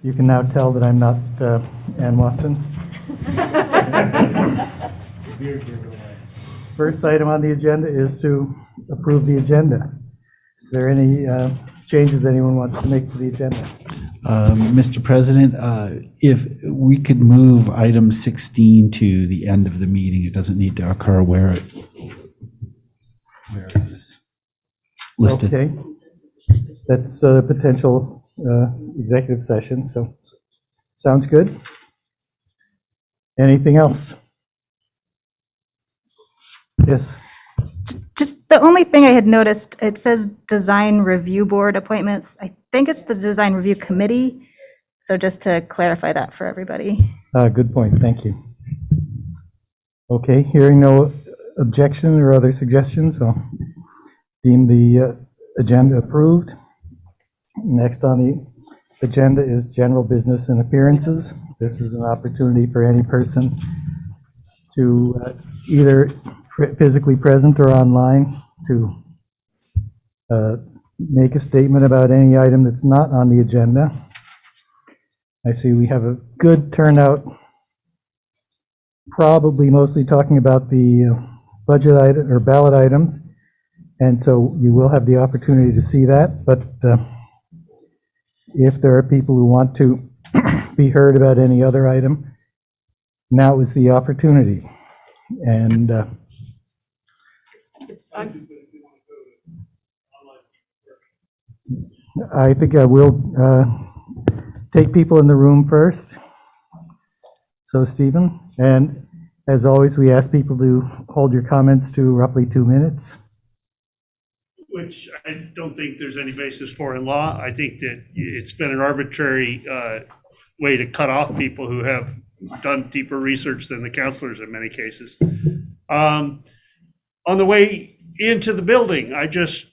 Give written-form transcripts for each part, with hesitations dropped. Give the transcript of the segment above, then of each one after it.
You can now tell that I'm not Ann Watson. First item on the agenda is to approve the agenda. Is there any changes anyone wants to make to the agenda? Mr. President, if we could move item 16 to the end of the meeting, it doesn't need to occur where it is listed. Okay. That's a potential executive session, so sounds good. Anything else? Yes. Just the only thing I had noticed, it says Design Review Board appointments. I think it's the Design Review Committee. So just to clarify that for everybody. Good point, thank you. Okay, hearing no objection or other suggestions, I'll deem the agenda approved. Next on the agenda is general business and appearances. This is an opportunity for any person to either physically present or online to make a statement about any item that's not on the agenda. I see we have a good turnout, probably mostly talking about the budget item or ballot items, and so you will have the opportunity to see that, but if there are people who want to be heard about any other item, now is the opportunity. And I think I will take people in the room first. So Stephen, and as always, we ask people to hold your comments to roughly 2 minutes. Which I don't think there's any basis for in law. I think that it's been an arbitrary way to cut off people who have done deeper research than the counselors in many cases. On the way into the building, I just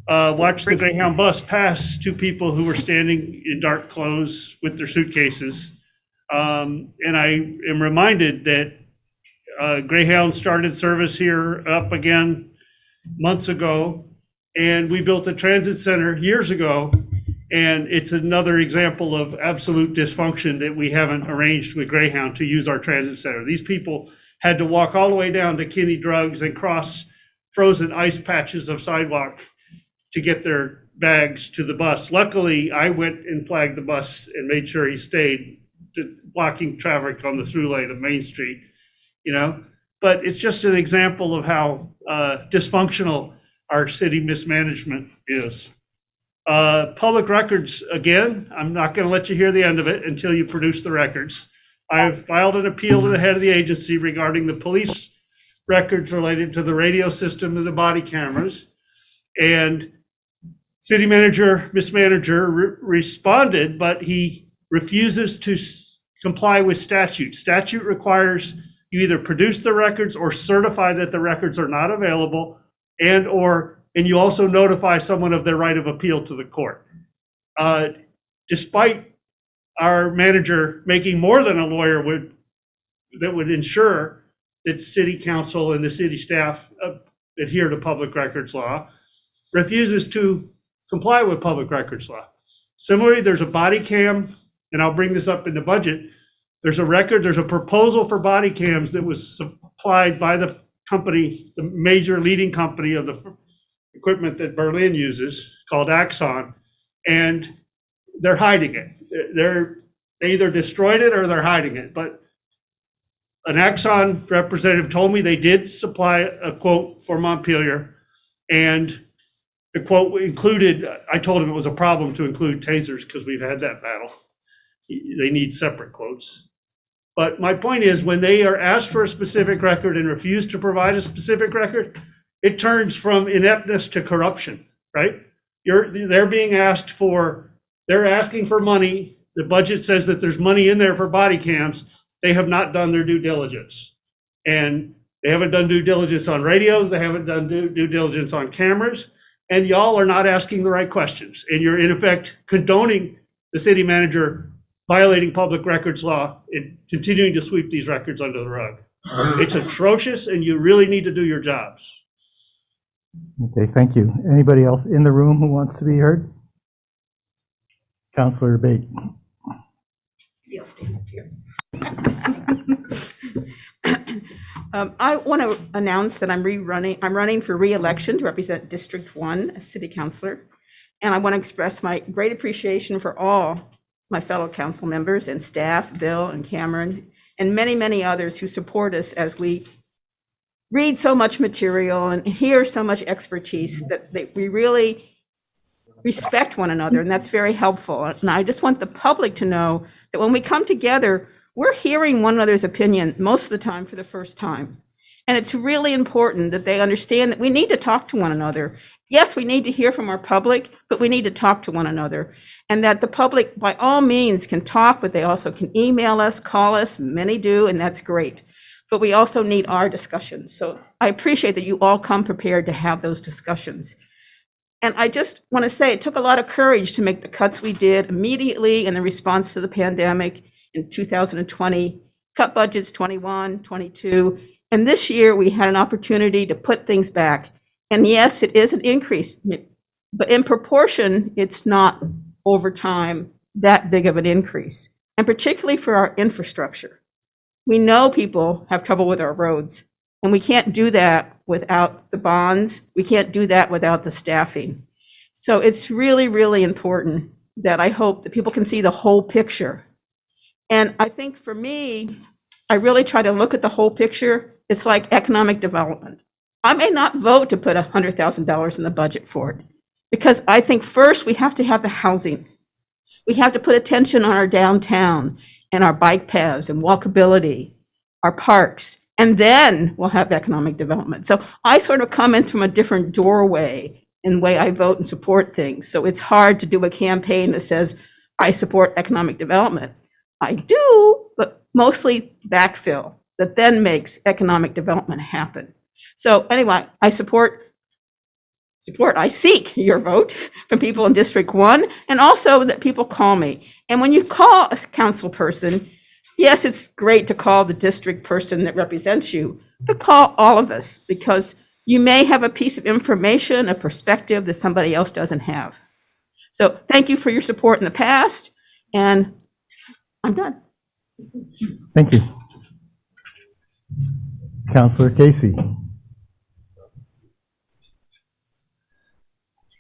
watched the Greyhound bus pass two people who were standing in dark clothes with their suitcases. And I am reminded that Greyhound started service here up again months ago. And we built a transit center years ago, and it's another example of absolute dysfunction that we haven't arranged with Greyhound to use our transit center. These people had to walk all the way down to Kinney Drugs and cross frozen ice patches of sidewalk to get their bags to the bus. Luckily, I went and flagged the bus and made sure he stayed, blocking traffic on the through lane of Main Street, you know? But it's just an example of how dysfunctional our city mismanagement is. Public records, again, I'm not going to let you hear the end of it until you produce the records. I've filed an appeal to the head of the agency regarding the police records related to the radio system and the body cameras. And city manager, mismanager responded, but he refuses to comply with statute. Statute requires you either produce the records or certify that the records are not available, and you also notify someone of their right of appeal to the court. Despite our manager making more than a lawyer that would ensure that city council and the city staff adhere to public records law, refuses to comply with public records law. Similarly, there's a body cam, and I'll bring this up in the budget. There's a proposal for body cams that was supplied by the company, the major leading company of the equipment that Berlin uses, called Axon, and they're hiding it. They either destroyed it or they're hiding it. But an Axon representative told me they did supply a quote for Montpelier, and the quote included, I told him it was a problem to include tasers because we've had that battle. They need separate quotes. But my point is, when they are asked for a specific record and refuse to provide a specific record, it turns from ineptness to corruption, right? They're asking for money. The budget says that there's money in there for body cams. They have not done their due diligence. And they haven't done due diligence on radios. They haven't done due diligence on cameras. And y'all are not asking the right questions. And you're in effect condoning the city manager violating public records law and continuing to sweep these records under the rug. It's atrocious, and you really need to do your jobs. Okay, thank you. Anybody else in the room who wants to be heard? Councilor Bate. I'll stand up here. I want to announce that I'm running for re-election to represent District 1 as city councilor. And I want to express my great appreciation for all my fellow council members and staff, Bill and Cameron, and many, many others who support us as we read so much material and hear so much expertise that we really respect one another, and that's very helpful. And I just want the public to know that when we come together, we're hearing one another's opinion most of the time for the first time. And it's really important that they understand that we need to talk to one another. Yes, we need to hear from our public, but we need to talk to one another. And that the public, by all means, can talk, but they also can email us, call us, many do, and that's great. But we also need our discussions. So I appreciate that you all come prepared to have those discussions. And I just want to say it took a lot of courage to make the cuts we did immediately in the response to the pandemic in 2020, cut budgets 21, 22. And this year we had an opportunity to put things back. And yes, it is an increase, but in proportion, it's not over time that big of an increase. And particularly for our infrastructure. We know people have trouble with our roads, and we can't do that without the bonds. We can't do that without the staffing. So it's really, really important that I hope that people can see the whole picture. And I think for me, I really try to look at the whole picture. It's like economic development. I may not vote to put $100,000 in the budget for it, because I think first we have to have the housing. We have to put attention on our downtown and our bike paths and walkability, our parks, and then we'll have economic development. So I sort of come in from a different doorway in the way I vote and support things. So it's hard to do a campaign that says, I support economic development. I do, but mostly backfill that then makes economic development happen. So anyway, I seek your vote from people in District 1, and also that people call me. And when you call a council person, yes, it's great to call the district person that represents you, but call all of us, because you may have a piece of information, a perspective that somebody else doesn't have. So thank you for your support in the past, and I'm done. Thank you. Councillor Casey.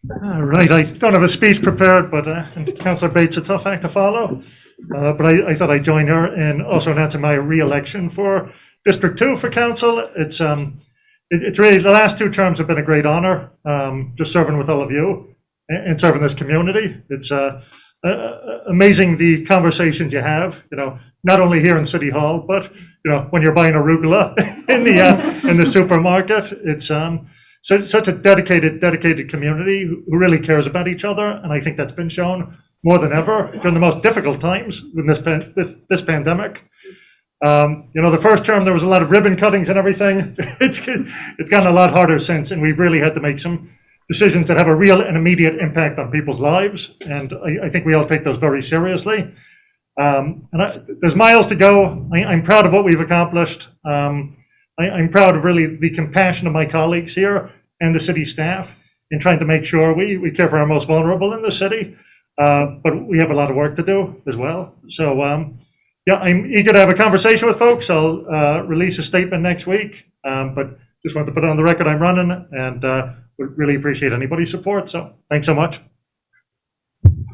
Right, I don't have a speech prepared, but Councillor Bates, a tough act to follow. But I thought I'd join her in also announcing my re-election for District 2 for council. It's really, the last 2 terms have been a great honor, just serving with all of you and serving this community. It's amazing the conversations you have, not only here in City Hall, but when you're buying arugula in the supermarket. It's such a dedicated community who really cares about each other, and I think that's been shown more than ever during the most difficult times with this pandemic. The first term there was a lot of ribbon cuttings and everything. It's gotten a lot harder since, and we've really had to make some decisions that have a real and immediate impact on people's lives, and I think we all take those very seriously. There's miles to go. I'm proud of what we've accomplished. I'm proud of really the compassion of my colleagues here and the city staff in trying to make sure we care for our most vulnerable in the city, but we have a lot of work to do as well. So yeah, I'm eager to have a conversation with folks. I'll release a statement next week, but just wanted to put it on the record I'm running, and would really appreciate anybody's support. So thanks so much.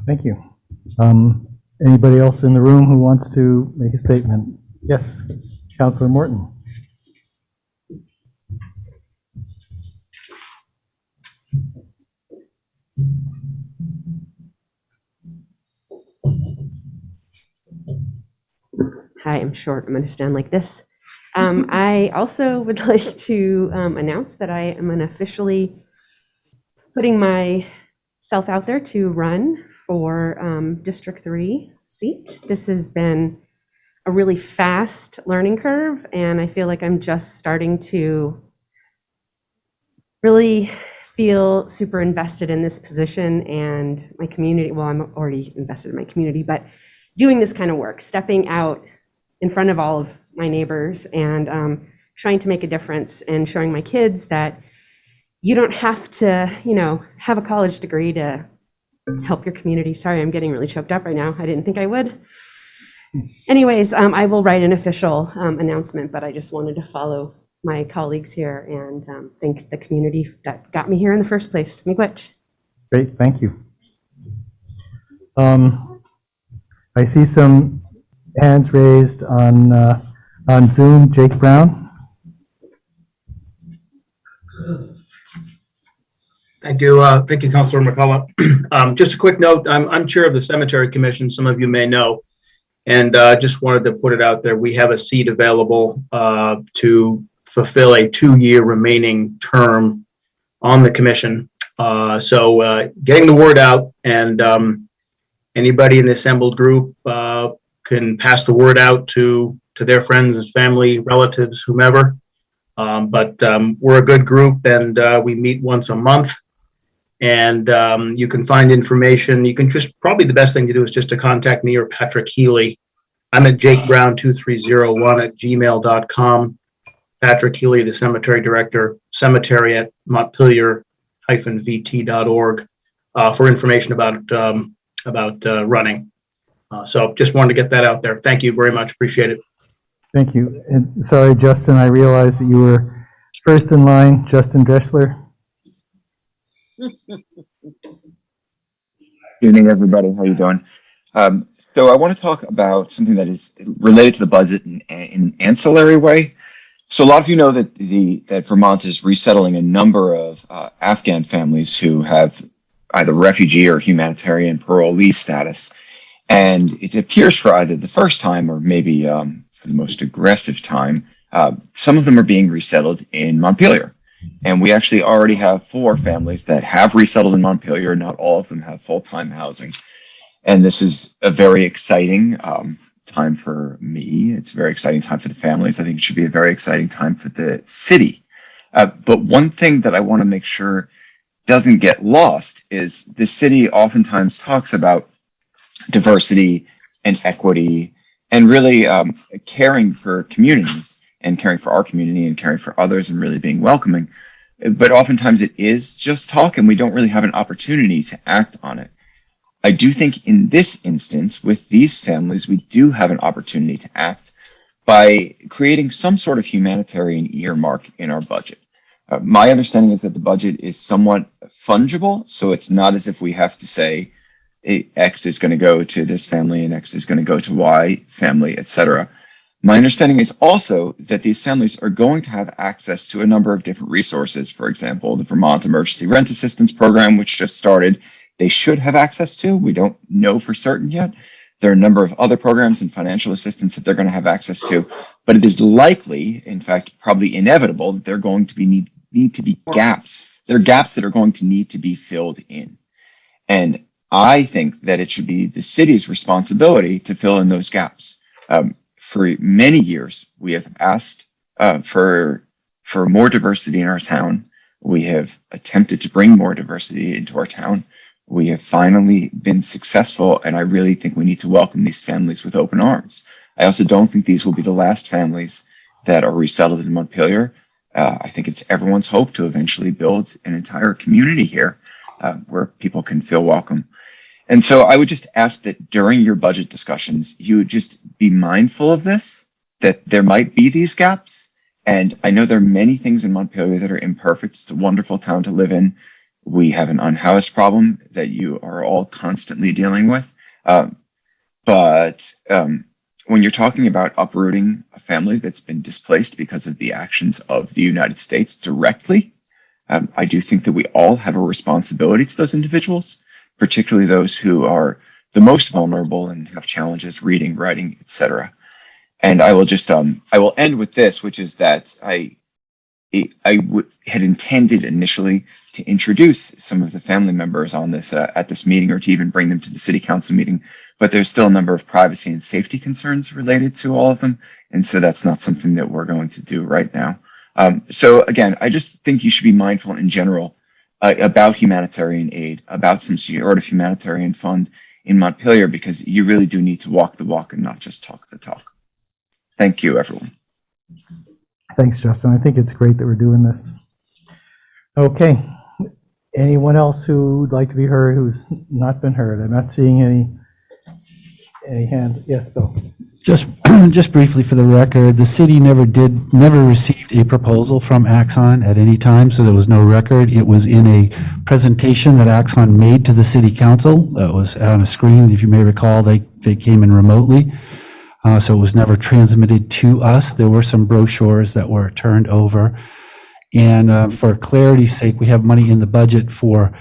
Thank you. Anybody else in the room who wants to make a statement? Yes, Councillor Morton. Hi, I'm short. I'm going to stand like this. I also would like to announce that I am officially putting myself out there to run for District 3 seat. This has been a really fast learning curve, and I feel like I'm just starting to really feel super invested in this position and my community. Well, I'm already invested in my community, but doing this kind of work, stepping out in front of all of my neighbors and trying to make a difference and showing my kids that you don't have to, have a college degree to help your community. Sorry, I'm getting really choked up right now. I didn't think I would. anyways, I will write an official announcement, but I just wanted to follow my colleagues here and thank the community that got me here in the first place. Miigwech. Great, thank you. I see some hands raised on Zoom. Jake Brown. Thank you, Councilor McCullough. Just a quick note, I'm chair of the Cemetery Commission, some of you may know, and just wanted to put it out there. We have a seat available to fulfill a 2-year remaining term on the commission. So getting the word out, and anybody in the assembled group can pass the word out to their friends, family, relatives, whomever. But we're a good group, and we meet once a month. And you can find information. You can probably the best thing to do is just to contact me or Patrick Healy. I'm at jakebrown230@gmail.com. Patrick Healy, the cemetery director, cemetery at Montpelier-VT.org for information about running. So just wanted to get that out there. Thank you very much. Appreciate it. Thank you. And sorry, Justin, I realized that you were first in line, Justin Dreschler. Good evening, everybody. How are you doing? So I want to talk about something that is related to the budget in an ancillary way. So a lot of you know that that Vermont is resettling a number of Afghan families who have either refugee or humanitarian parolee status. And it appears for either the first time or maybe for the most aggressive time, some of them are being resettled in Montpelier. And we actually already have 4 families that have resettled in Montpelier. Not all of them have full-time housing. And this is a very exciting time for me. It's a very exciting time for the families. I think it should be a very exciting time for the city. But one thing that I want to make sure doesn't get lost is the city oftentimes talks about diversity and equity and really caring for communities and caring for our community and caring for others and really being welcoming. But oftentimes it is just talk and we don't really have an opportunity to act on it. I do think in this instance, with these families, we do have an opportunity to act by creating some sort of humanitarian earmark in our budget. My understanding is that the budget is somewhat fungible, so it's not as if we have to say X is going to go to this family and X is going to go to Y family, etc. My understanding is also that these families are going to have access to a number of different resources. For example, the Vermont Emergency Rent Assistance Program, which just started, they should have access to. We don't know for certain yet. There are a number of other programs and financial assistance that they're going to have access to, but it is likely, in fact, probably inevitable that they're going to be need to be gaps. There are gaps that are going to need to be filled in. And I think that it should be the city's responsibility to fill in those gaps. For many years, we have asked for more diversity in our town. We have attempted to bring more diversity into our town. We have finally been successful, and I really think we need to welcome these families with open arms. I also don't think these will be the last families that are resettled in Montpelier. I think it's everyone's hope to eventually build an entire community here where people can feel welcome. And so I would just ask that during your budget discussions, you would just be mindful of this, that there might be these gaps. And I know there are many things in Montpelier that are imperfect. It's a wonderful town to live in. We have an unhoused problem that you are all constantly dealing with. But when you're talking about uprooting a family that's been displaced because of the actions of the United States directly, I do think that we all have a responsibility to those individuals, particularly those who are the most vulnerable and have challenges reading, writing, etc. And I will just I will end with this, which is that I had intended initially to introduce some of the family members on this at this meeting, or to even bring them to the city council meeting, but there's still a number of privacy and safety concerns related to all of them, and so that's not something that we're going to do right now. So again, I just think you should be mindful in general about humanitarian aid, about some sort of humanitarian fund in Montpelier, because you really do need to walk the walk and not just talk the talk. Thank you, everyone. Thanks, Justin. I think it's great that we're doing this. Okay. Anyone else who would like to be heard who's not been heard? I'm not seeing Any hands? Yes, Bill. Just, just briefly for the record, the city never received a proposal from Axon at any time, so there was no record. It was in a presentation that Axon made to the city council. That was on a screen, if you may recall, they came in remotely. So it was never transmitted to us. There were some brochures that were turned over. And for clarity's sake, we have money in the budget for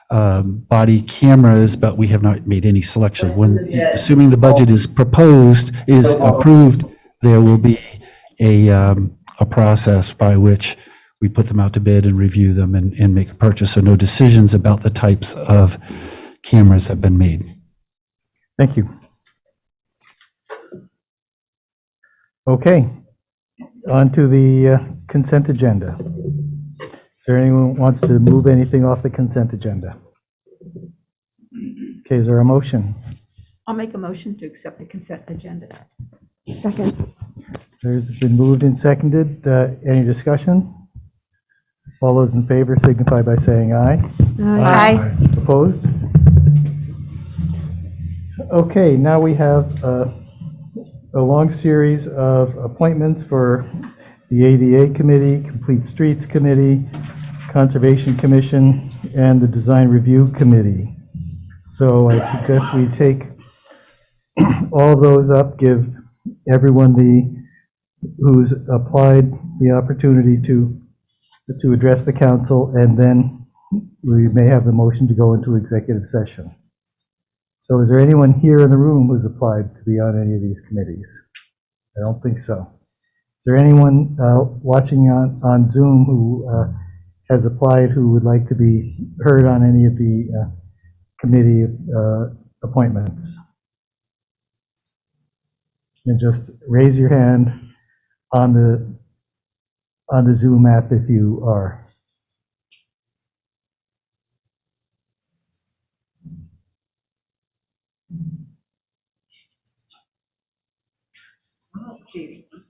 body cameras, but we have not made any selection. When, assuming the budget is approved, there will be a process by which we put them out to bid and review them and make a purchase. So no decisions about the types of cameras have been made. Thank you. Okay, on to the consent agenda. Is there anyone who wants to move anything off the consent agenda? Okay, is there a motion? I'll make a motion to accept the consent agenda. Second. There's been moved and seconded. Any discussion? All those in favor signify by saying aye. Aye. Opposed? Okay, now we have a long series of appointments for the ADA Committee, Complete Streets Committee, Conservation Commission, and the Design Review Committee. So I suggest we take all those up, give everyone who's applied the opportunity to address the council, and then we may have the motion to go into executive session. So is there anyone here in the room who's applied to be on any of these committees? I don't think so. Is there anyone watching on Zoom who has applied who would like to be heard on any of the committee appointments? And just raise your hand on the Zoom app if you are.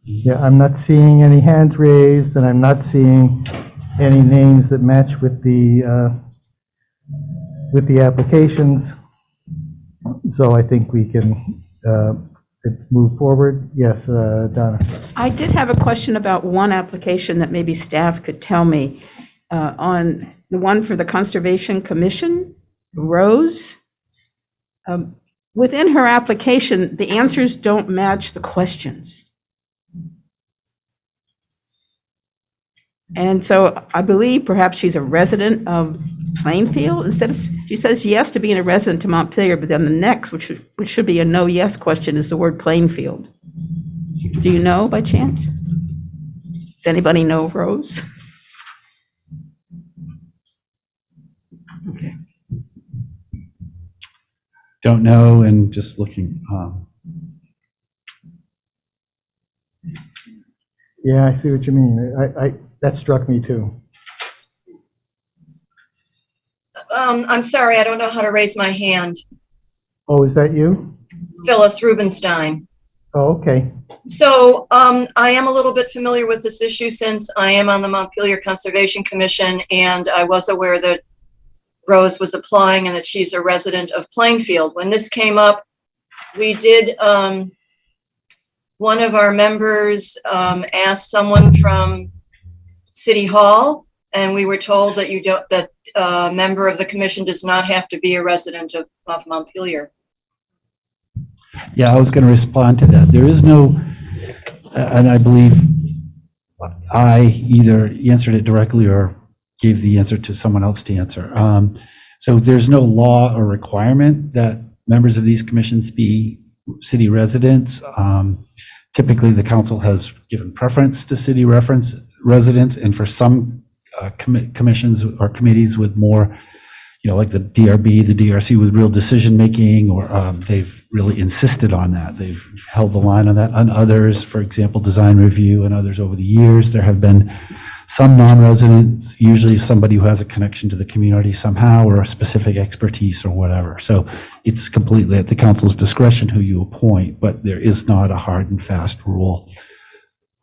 Yeah, I'm not seeing any hands raised, and I'm not seeing any names that match with the applications. So I think we can move forward. Yes, Donna. I did have a question about one application that maybe staff could tell me. On the one for the Conservation Commission, Rose. Within her application, the answers don't match the questions. And so I believe perhaps she's a resident of Plainfield. Instead of, she says yes to being a resident to Montpelier, but then the next, which should be a no-yes question, is the word Plainfield. Do you know by chance? Does anybody know Rose? Okay. Don't know, and just looking. Yeah, I see what you mean. That struck me too. I'm sorry, I don't know how to raise my hand. Oh, is that you? Phyllis Rubenstein. Oh, okay. So I am a little bit familiar with this issue since I am on the Montpelier Conservation Commission, and I was aware that Rose was applying and that she's a resident of Plainfield. When this came up, we did, one of our members asked someone from City Hall, and we were told that that a member of the commission does not have to be a resident of Montpelier. Yeah, I was going to respond to that. There is no, and I believe I either answered it directly or gave the answer to someone else to answer. So there's no law or requirement that members of these commissions be city residents. Typically, the council has given preference to city residents, and for some commissions or committees with more, like the DRB, the DRC with real decision-making, or they've really insisted on that. They've held the line on that. On others, for example, design review and others over the years, there have been some non-residents, usually somebody who has a connection to the community somehow or a specific expertise or whatever. So it's completely at the council's discretion who you appoint, but there is not a hard and fast rule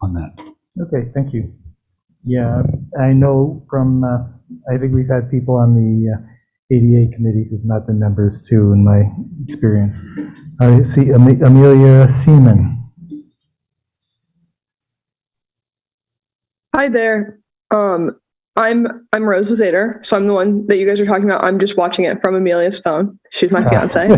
on that. Okay, thank you. Yeah, I know from, I think we've had people on the ADA committee who've not been members too, in my experience. I see Amelia Seaman. Hi there. I'm Rose Zader, so I'm the one that you guys are talking about. I'm just watching it from Amelia's phone. She's my fiance.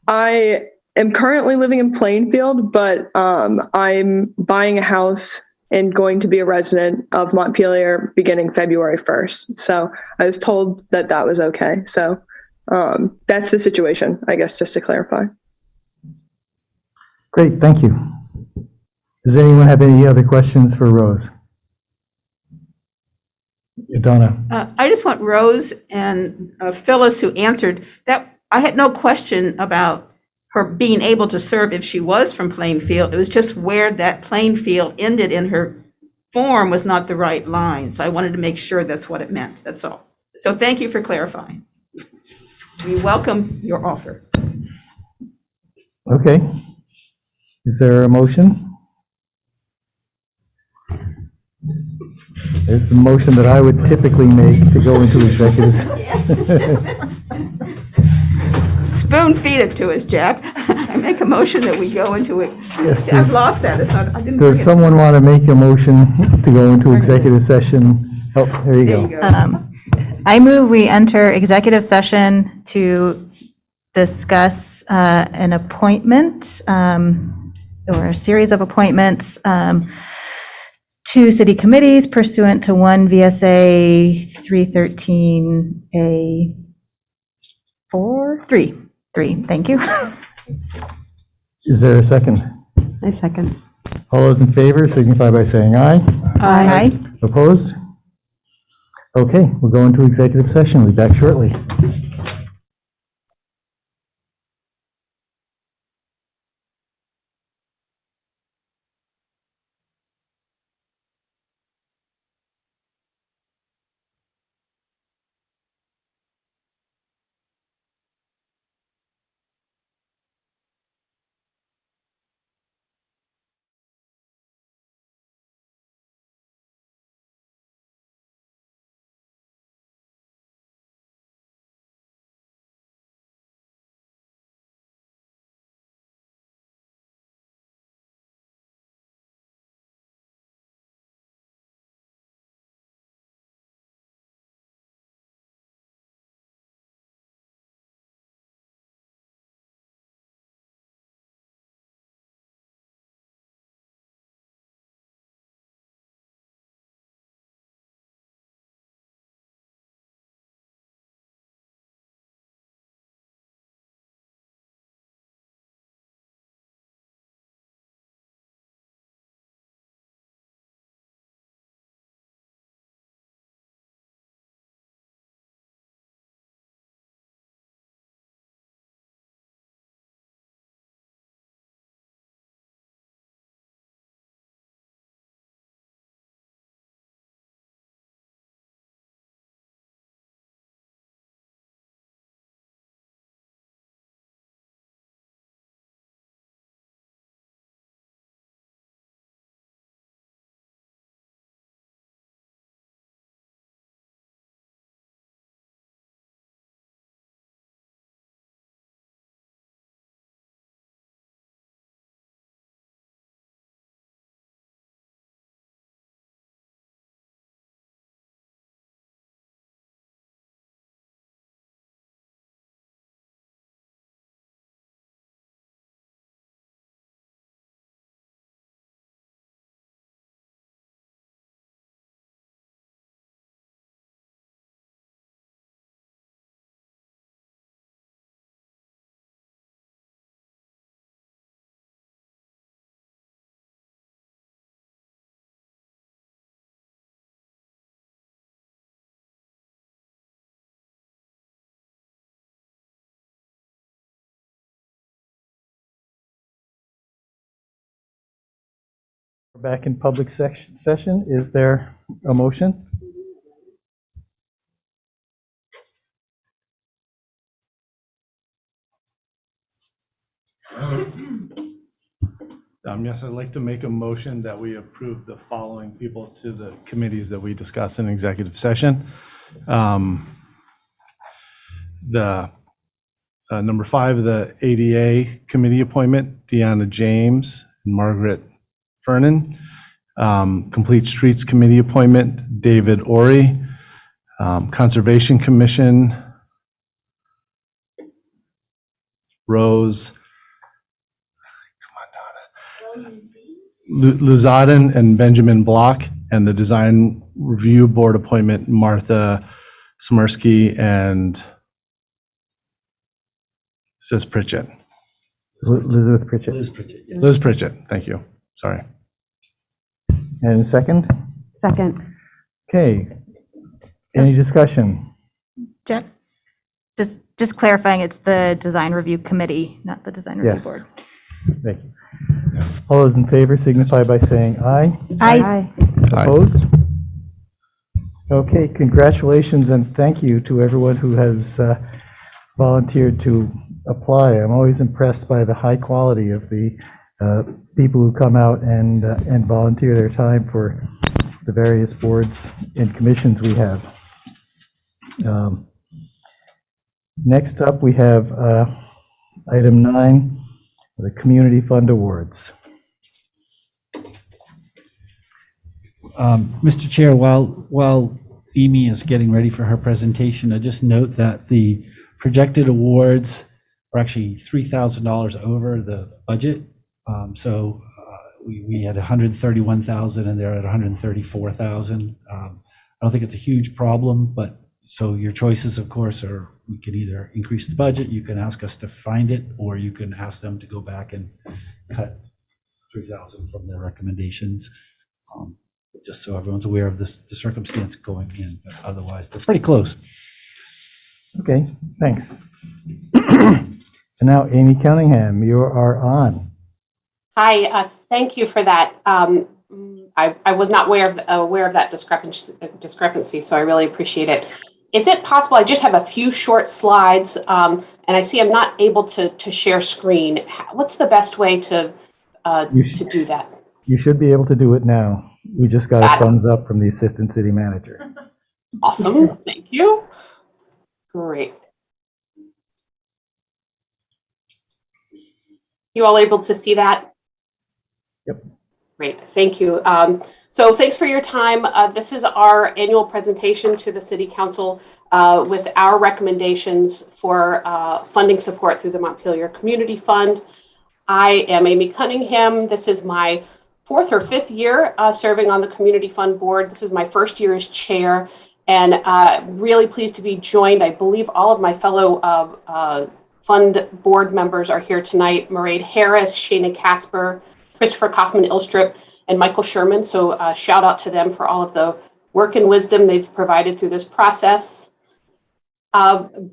I am currently living in Plainfield, but I'm buying a house and going to be a resident of Montpelier beginning February 1st. So I was told that that was okay. So that's the situation, I guess, just to clarify. Great, thank you. Does anyone have any other questions for Rose? Donna? I just want Rose and Phyllis, who answered that. I had no question about her being able to serve if she was from Plainfield. It was just where that Plainfield ended in her form was not the right line. So I wanted to make sure that's what it meant. That's all. So thank you for clarifying. We welcome your offer. Okay. Is there a motion? There's the motion that I would typically make to go into executive. Spoon feed it to us, Jack. I make a motion that we go into it. Yes, I've lost that. It's not, I didn't. Does someone want to make a motion to go into executive session? Oh, there you go. I move we enter executive session to discuss an appointment or a series of appointments to city committees pursuant to 1 VSA 313A 3. Thank you. Is there a second? I second. All those in favor signify by saying aye. Aye. Opposed? Okay, we'll go into executive session. We'll be back shortly. We're back in public session. Is there a motion? Yes, I'd like to make a motion that we approve the following people to the committees that we discussed in executive session. the number 5, the ADA committee appointment, Deanna James and Margaret Fernan. Complete Streets Committee appointment, David Ori. Conservation Commission, Rose Luzaden and Benjamin Block. And the Design Review Board appointment, Martha Smirsky and says Pritchett. Elizabeth Pritchett. Liz Pritchett, yes. Liz Pritchett, thank you. Sorry. And a second? Second. Okay. Any discussion? Jack? Just clarifying, it's the Design Review Committee, not the Design Review Yes. Board. Thank you. All those in favor signify by saying aye. Aye. Opposed? Okay, congratulations and thank you to everyone who has volunteered to apply. I'm always impressed by the high quality of the people who come out and volunteer their time for the various boards and commissions we have. Next up, we have item 9, the Community Fund Awards. Mr. Chair, while Amy is getting ready for her presentation, I just note that the projected awards are actually $3,000 over the budget. So we had 131,000 and they're at 134,000. I don't think it's a huge problem, but so your choices, of course, are we can either increase the budget, you can ask us to find it, or you can ask them to go back and cut 3,000 from their recommendations. Just so everyone's aware of the circumstance going in, but otherwise they're pretty close. Okay, thanks. And now, Amy Cunningham, you are on. Hi, thank you for that. I was not aware of that discrepancy, so I really appreciate it. Is it possible, I just have a few short slides, and I see I'm not able to share screen. What's the best way to do that? You should be able to do it now. We just got a thumbs up from the Assistant City Manager. Awesome, thank you. Great. You all able to see that? Yep. Great, thank you. So thanks for your time. This is our annual presentation to the City Council with our recommendations for funding support through the Montpelier Community Fund. I am Amy Cunningham. This is my 4th or 5th year serving on the Community Fund Board. This is my first year as chair, and really pleased to be joined. I believe all of my fellow fund board members are here tonight. Mairead Harris, Shana Casper, Christopher Kaufman-Ilstrup, and Michael Sherman. So shout out to them for all of the work and wisdom they've provided through this process.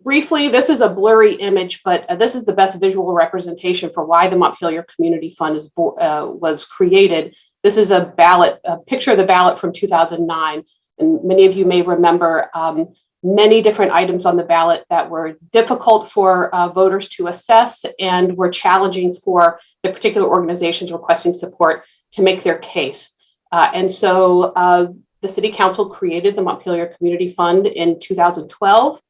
Briefly, this is a blurry image, but this is the best visual representation for why the Montpelier Community Fund was created. This is a picture of the ballot from 2009. And many of you may remember many different items on the ballot that were difficult for voters to assess and were challenging for the particular organizations requesting support to make their case. And so the City Council created the Montpelier Community Fund in 2012.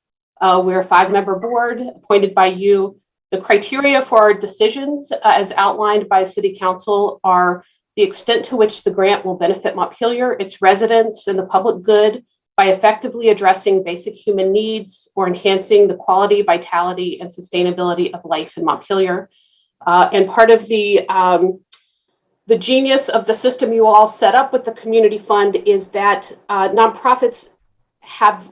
We're a 5-member board appointed by you. The criteria for our decisions as outlined by the City Council are the extent to which the grant will benefit Montpelier, its residents, and the public good by effectively addressing basic human needs or enhancing the quality, vitality, and sustainability of life in Montpelier. And part of the genius of the system you all set up with the Community Fund is that nonprofits have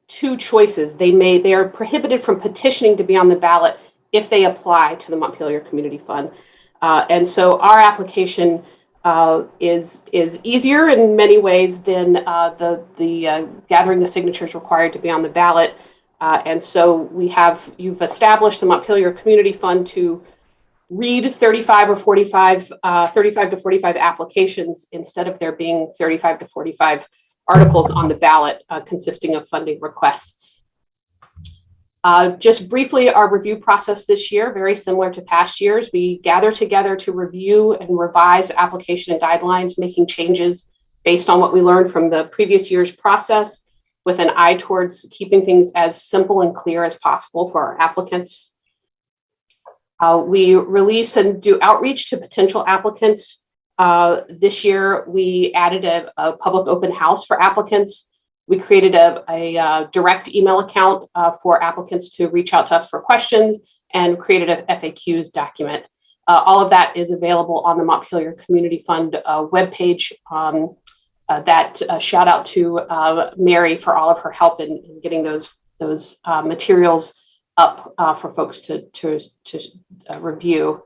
2 choices. They are prohibited from petitioning to be on the ballot if they apply to the Montpelier Community Fund. And so our application is easier in many ways than the gathering the signatures required to be on the ballot. And so you've established the Montpelier Community Fund to read 35 to 45 applications instead of there being 35 to 45 articles on the ballot consisting of funding requests. Just briefly, our review process this year, very similar to past years. We gather together to review and revise application and guidelines, making changes based on what we learned from the previous year's process. with an eye towards keeping things as simple and clear as possible for our applicants. We release and do outreach to potential applicants. This year, we added a public open house for applicants. We created a direct email account for applicants to reach out to us for questions, and created a FAQs document. All of that is available on the Montpelier Community Fund webpage. That shout out to Mary for all of her help in getting those materials up for folks to review.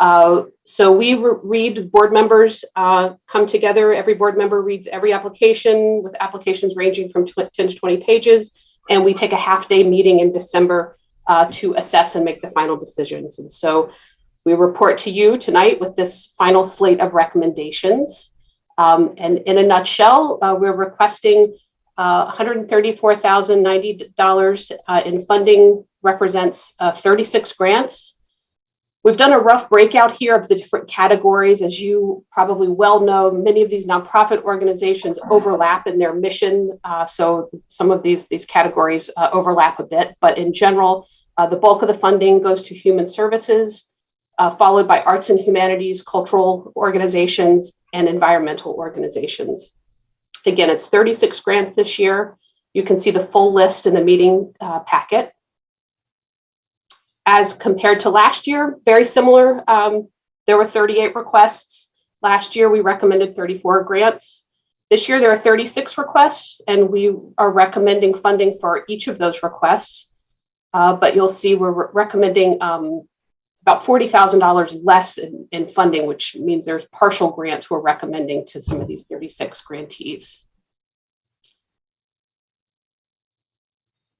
So we read, board members come together. Every board member reads every application, with applications ranging from 10 to 20 pages. And we take a half-day meeting in December to assess and make the final decisions. And so we report to you tonight with this final slate of recommendations. And in a nutshell, we're requesting $134,090 in funding, represents 36 grants. We've done a rough breakout here of the different categories. As you probably well know, many of these nonprofit organizations overlap in their mission. So some of these categories overlap a bit, but in general, the bulk of the funding goes to human services, followed by arts and humanities, cultural organizations, and environmental organizations. Again, it's 36 grants this year. You can see the full list in the meeting packet. As compared to last year, very similar. There were 38 requests. Last year, we recommended 34 grants. This year, there are 36 requests, and we are recommending funding for each of those requests. But you'll see we're recommending about $40,000 less in funding, which means there's partial grants we're recommending to some of these 36 grantees.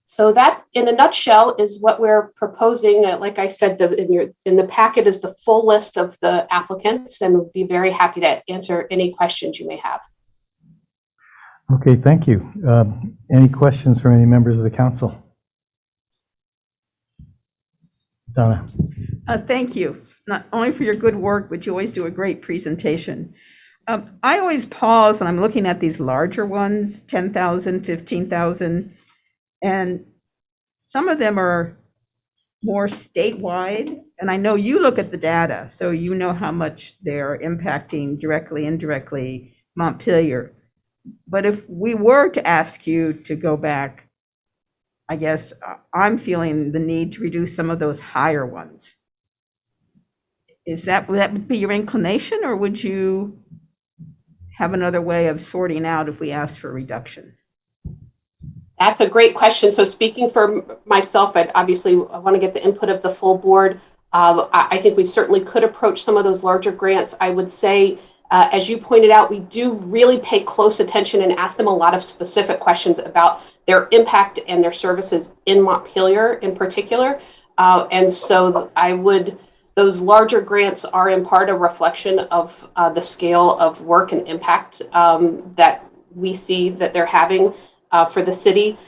So that, in a nutshell, is what we're proposing. Like I said, in the packet is the full list of the applicants, and we'll be very happy to answer any questions you may have. Okay, thank you. Any questions from any members of the council? Donna. Thank you, not only for your good work, but you always do a great presentation. I always pause when I'm looking at these larger ones, 10,000, 15,000, and some of them are more statewide. And I know you look at the data, so you know how much they're impacting directly, indirectly Montpelier. But if we were to ask you to go back, I guess I'm feeling the need to reduce some of those higher ones. Would that be your inclination, or would you have another way of sorting out if we asked for a reduction? That's a great question. So speaking for myself, I want to get the input of the full board. I think we certainly could approach some of those larger grants. I would say, as you pointed out, we do really pay close attention and ask them a lot of specific questions about their impact and their services in Montpelier in particular. And so those larger grants are in part a reflection of the scale of work and impact that we see that they're having for the city.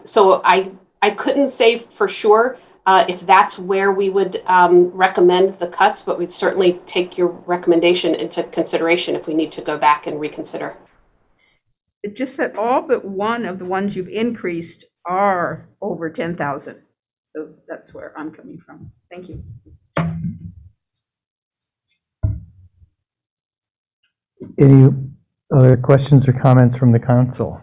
So I couldn't say for sure if that's where we would recommend the cuts, but we'd certainly take your recommendation into consideration if we need to go back and reconsider. It's just that all but one of the ones you've increased are over 10,000. So that's where I'm coming from. Thank you. Any other questions or comments from the council?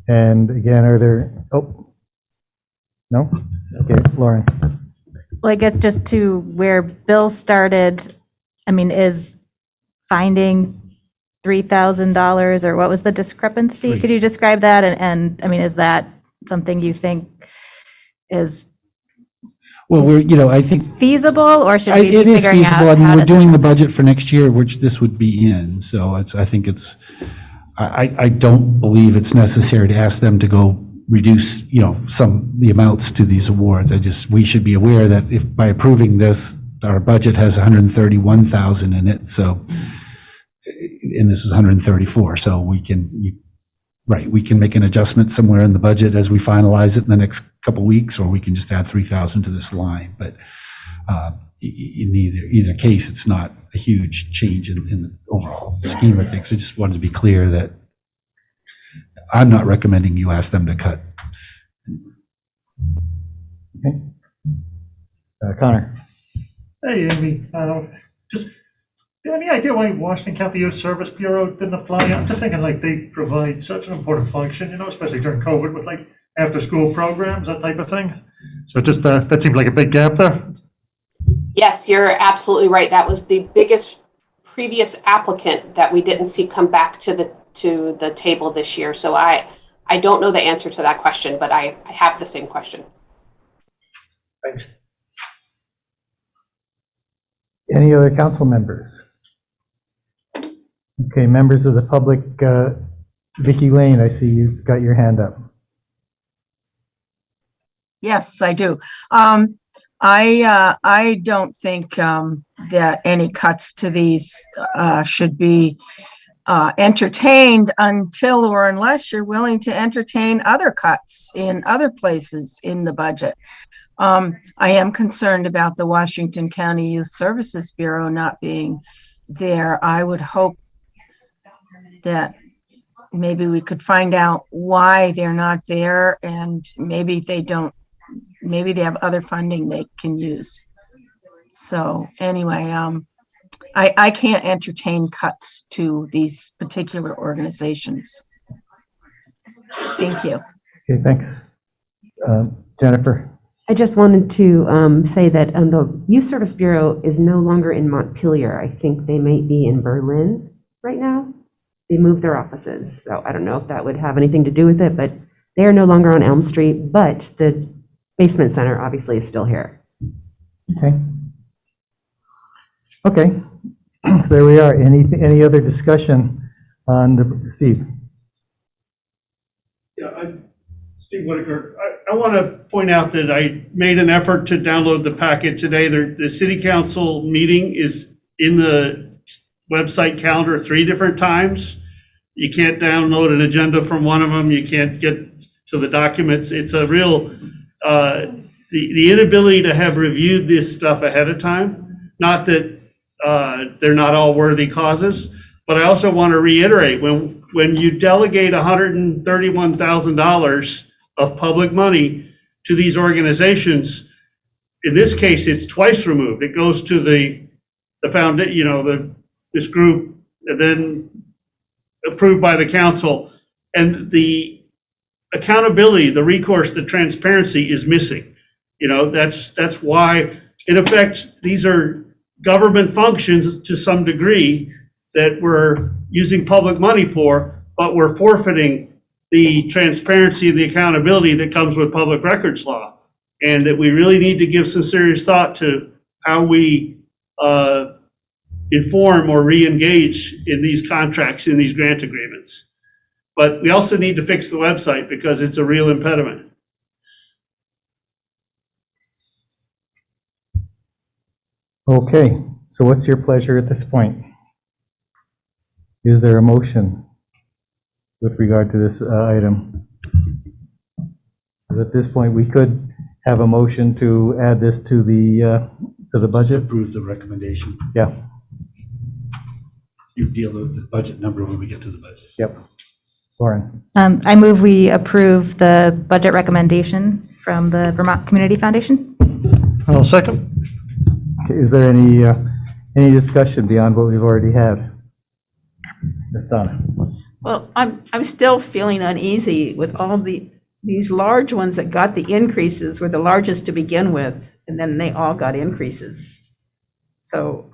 And again, are there, no? Okay, Lauren. Well, I guess just to where Bill started, I mean, is finding $3,000, or what was the discrepancy? Could you describe that? And I mean, is that something you think is Well, I think feasible, or should we it be is figuring feasible. out I mean, how we're to doing the budget for next year, which this would be in. So I don't believe it's necessary to ask them to go reduce, the amounts to these awards. We should be aware that if by approving this, our budget has 131,000 in it. So, and this is 134. So we can make an adjustment somewhere in the budget as we finalize it in the next couple of weeks, or we can just add 3,000 to this line. But in either case, it's not a huge change in the overall scheme of things. I just wanted to be clear that I'm not recommending you ask them to cut. Okay. Connor? Hey, Amy, just any idea why Washington County Youth Service Bureau didn't apply? I'm just thinking like they provide such an important function, especially during COVID with like after-school programs, that type of thing. So just that seemed like a big gap there. Yes, you're absolutely right. That was the biggest previous applicant that we didn't see come back to the table this year. So I don't know the answer to that question, but I have the same question. Thanks. Any other council members? Okay, members of the public, Vicky Lane, I see you've got your hand up. Yes, I do. I don't think that any cuts to these should be entertained until or unless you're willing to entertain other cuts in other places in the budget. I am concerned about the Washington County Youth Services Bureau not being there. I would hope that maybe we could find out why they're not there, and maybe they have other funding they can use. So anyway, I can't entertain cuts to these particular organizations. Thank you. Okay, thanks. Jennifer? I just wanted to say that the Youth Service Bureau is no longer in Montpelier. I think they might be in Berlin right now. They moved their offices. So I don't know if that would have anything to do with it, but they are no longer on Elm Street, but the basement center obviously is still here. Okay. Okay, so there we are. Any other discussion on the, Steve? Yeah, Steve Whitaker. I want to point out that I made an effort to download the packet today. The city council meeting is in the website calendar 3 different times. You can't download an agenda from one of them. You can't get to the documents. It's a real, the inability to have reviewed this stuff ahead of time. Not that they're not all worthy causes, but I also want to reiterate, when you delegate $131,000 of public money to these organizations, in this case, it's twice removed. It goes to the foundation, this group, and then approved by the council, and the accountability, the recourse, the transparency is missing. That's why, in effect, these are government functions to some degree that we're using public money for, but we're forfeiting the transparency and the accountability that comes with public records law, and that we really need to give some serious thought to how we inform or re-engage in these contracts, in these grant agreements. But we also need to fix the website because it's a real impediment. Okay, so what's your pleasure at this point? Is there a motion with regard to this item? So at this point, we could have a motion to add this to the budget? Approve the recommendation. Yeah. You deal with the budget number when we get to the budget. Yep. Lauren? I move we approve the budget recommendation from the Vermont Community Foundation. I'll second. Okay, is there any discussion beyond what we've already had? Ms. Donna? Well, I'm still feeling uneasy with all these large ones that got the increases were the largest to begin with, and then they all got increases. So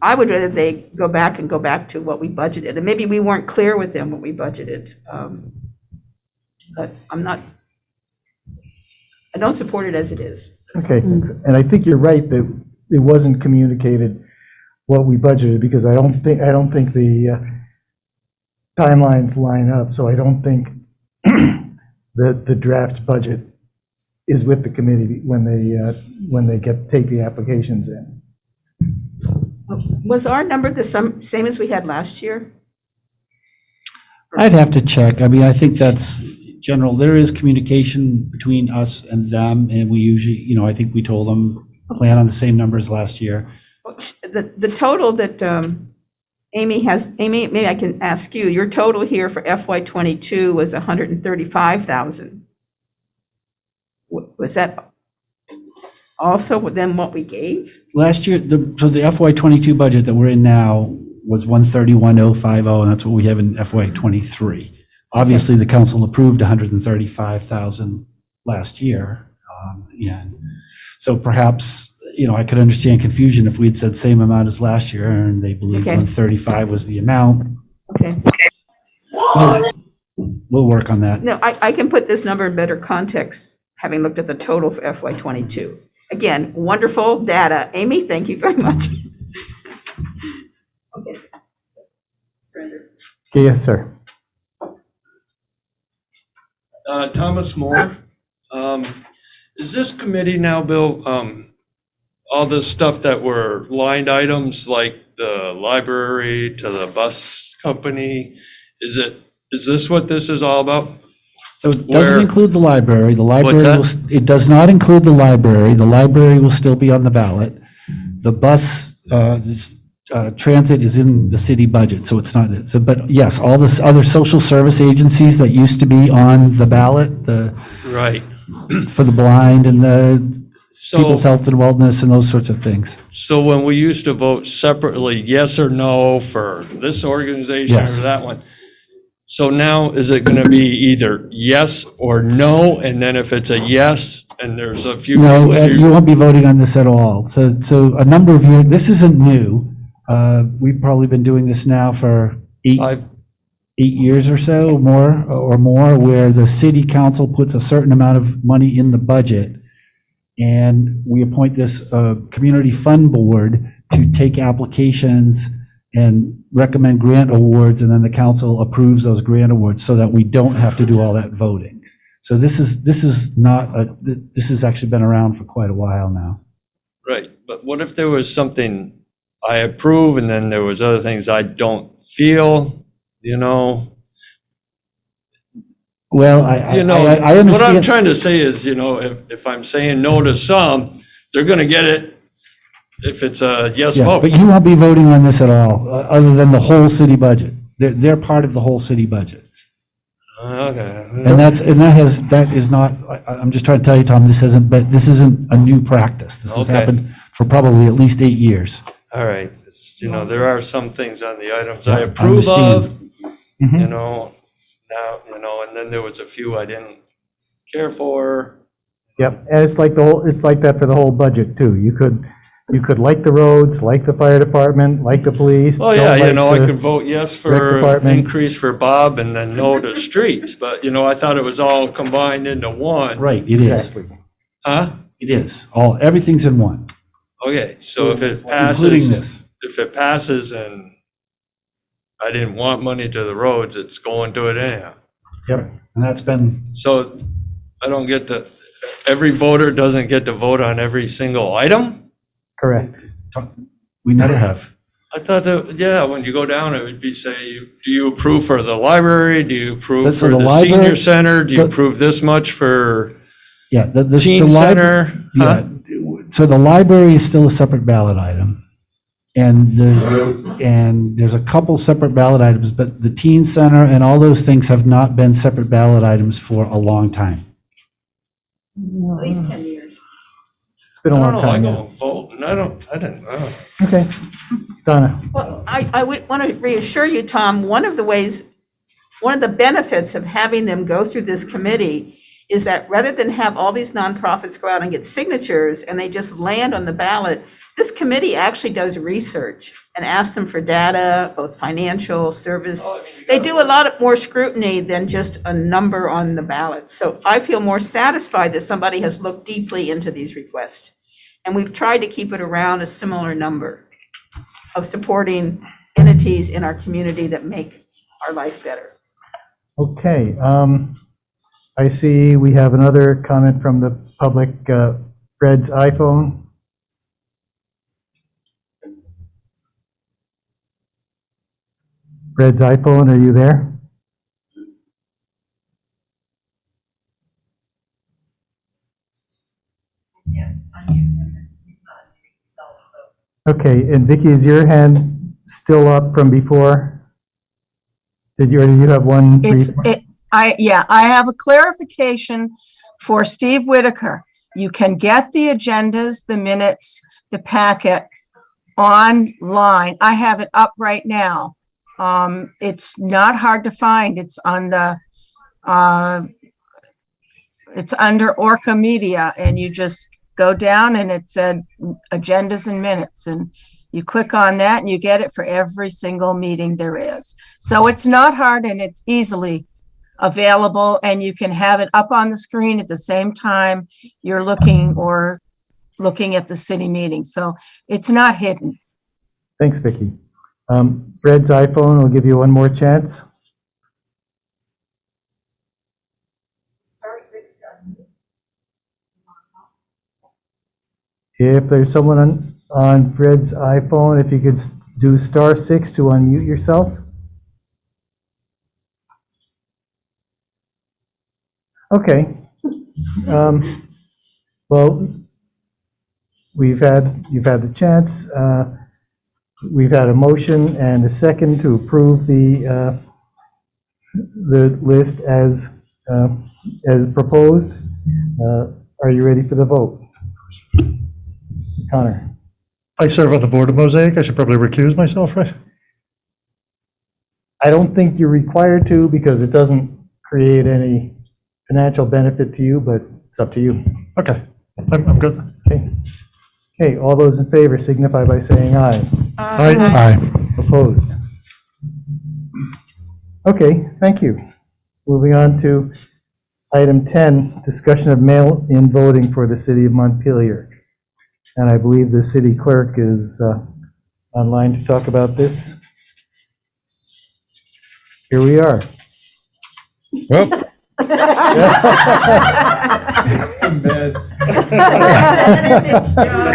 I would rather they go back to what we budgeted, and maybe we weren't clear with them what we budgeted. But I don't support it as it is. Okay, and I think you're right that it wasn't communicated what we budgeted, because I don't think the timelines line up, so I don't think the draft budget is with the committee when they take the applications in. Was our number the same as we had last year? I'd have to check. I mean, I think that's general. There is communication between us and them, and we usually, I think we told them plan on the same numbers last year. The total that Amy, maybe I can ask you, your total here for FY '22 was 135,000. Was that also within what we gave? Last year, so the FY '22 budget that we're in now was 131,050, and that's what we have in FY '23. Obviously, the council approved 135,000 last year. And so perhaps, I could understand confusion if we'd said same amount as last year and they believed Okay. 135 was the amount. Okay. We'll work on that. No, I can put this number in better context, having looked at the total for FY '22. Again, wonderful data. Amy, thank you very much. Okay. Surrender. Okay, yes, sir. Thomas Moore. Is this committee now, Bill, all the stuff that were lined items like the library to the bus company, is this what this is all about? So it doesn't Where- include the library. The library What's that? it does not include the library. The library will still be on the ballot. The bus transit is in the city budget, so it's not. So, but yes, all this other social service agencies that used to be on the ballot, Right. for the blind and the So, people's health and wellness and those sorts of things. so when we used to vote separately, yes or no for this organization Yes. or that one, so now is it going to be either yes or no? And then if it's a yes, and there's a few. No, you won't be voting on this at all. So a number of years, this isn't new. We've probably been doing this now for eight years or so, more, where the city council puts a certain amount of money in the budget, and we appoint this community fund board to take applications and recommend grant awards, and then the council approves those grant awards so that we don't have to do all that voting. So this has actually been around for quite a while now. Right, but what if there was something I approve and then there was other things I don't feel, Well, I What I'm understand. trying to say is, if I'm saying no to some, they're going to get it if it's a yes Yeah, vote. but you won't be voting on this at all, other than the whole city budget. They're part of the whole city budget. Okay. And that is not, I'm just trying to tell you, Tom, this isn't a new practice. This has Okay. happened for probably at least 8 years. All right. There are some things on the items I Yeah, I approve understand. of, Mhm. now, and then there was a few I didn't care for. Yep, and it's like that for the whole budget too. You could like the roads, like the fire department, like the police. Oh, yeah, don't like I the could vote yes rec for department. increase for Bob and then no to streets, but, I thought it was all combined into one. Right, it is. Exactly. Huh? It is. Everything's in one, Okay, so if it including passes, this. if it passes and I didn't want money to the roads, it's going to it anyhow. Yep. And that's been, So I don't get to, every voter doesn't get to vote on every single item? Correct. we never have. I thought that, yeah, when you go down, it would be say, do you approve for the library? Do you approve So for the the library- senior center? Do you the- approve this much for Yeah. The teen library. center? Yeah. Huh? So the library is still a separate ballot item. And there's a couple separate ballot items, but the teen center and all those things have not been separate ballot items for a long time. At least 10 years. It's been a I long don't know, I time. go Yeah. and vote, and I didn't know. Okay. Donna. Well, I would want to reassure you, Tom, one of the benefits of having them go through this committee is that rather than have all these nonprofits go out and get signatures and they just land on the ballot, this committee actually does research and asks them for data, both financial, service. They do a lot more scrutiny than just a number on the ballot. So I feel more satisfied that somebody has looked deeply into these requests. And we've tried to keep it around a similar number of supporting entities in our community that make our life better. Okay. I see we have another comment from the public, Fred's iPhone. Fred's iPhone, are you there? Okay, and Vicky, is your hand still up from before? Or did you have one? I have a clarification for Steve Whitaker. You can get the agendas, the minutes, the packet online. I have it up right now. It's not hard to find. It's on the, it's under Orca Media, and you just go down and it said agendas and minutes, and you click on that and you get it for every single meeting there is. So it's not hard and it's easily available, and you can have it up on the screen at the same time you're looking at the city meeting. So it's not hidden. Thanks, Vicki. Fred's iPhone will give you one more chance. If there's someone on Fred's iPhone, if you could do *6 to unmute yourself. Okay. Well, you've had the chance. We've had a motion and a second to approve the list as proposed. Are you ready for the vote? Connor? I serve on the board of Mosaic. I should probably recuse myself, right? I don't think you're required to, because it doesn't create any financial benefit to you, but it's up to you. Okay, I'm good. Okay, all those in favor signify by saying aye. Aye. Opposed? Okay, thank you. Moving on to item 10, discussion of mail-in voting for the city of Montpelier. And I believe the city clerk is online to talk about this. Here we are. Well.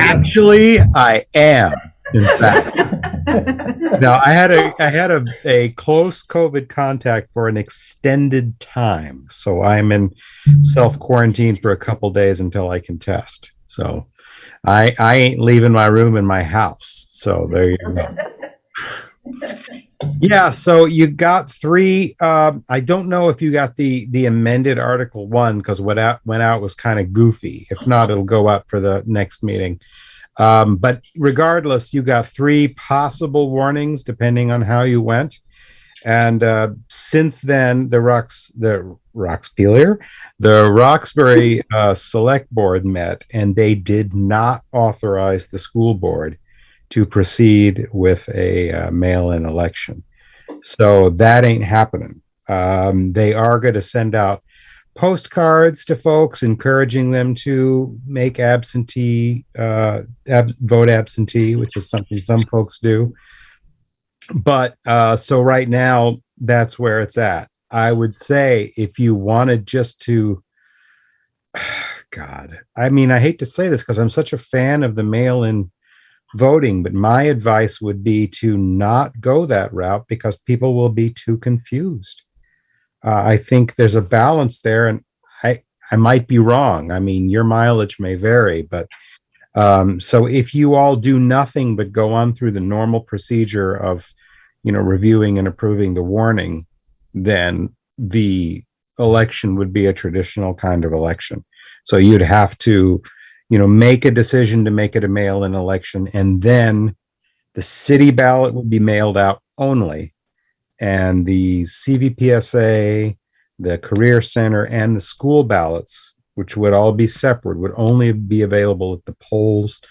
Actually, I am, in fact. Now, I had a close COVID contact for an extended time, so I'm in self-quarantine for a couple days until I can test. So I ain't leaving my room in my house. So there you go. Yeah, so you got 3. I don't know if you got the amended Article 1, because what went out was kind of goofy. If not, it'll go out for the next meeting. But regardless, you got 3 possible warnings depending on how you went. And since then, the Roxbury Select Board met, and they did not authorize the school board to proceed with a mail-in election. So that ain't happening. They are going to send out postcards to folks encouraging them to make vote absentee, which is something some folks do. But so right now, that's where it's at. I would say if you wanted just to, God, I mean, I hate to say this because I'm such a fan of the mail-in voting, but my advice would be to not go that route because people will be too confused. I think there's a balance there, and I might be wrong. I mean, your mileage may vary, but so if you all do nothing but go on through the normal procedure of, reviewing and approving the warning, then the election would be a traditional kind of election. So you'd have to make a decision to make it a mail-in election, and then the city ballot would be mailed out only, and the CVPSA, the Career Center, and the school ballots, which would all be separate, would only be available at the polls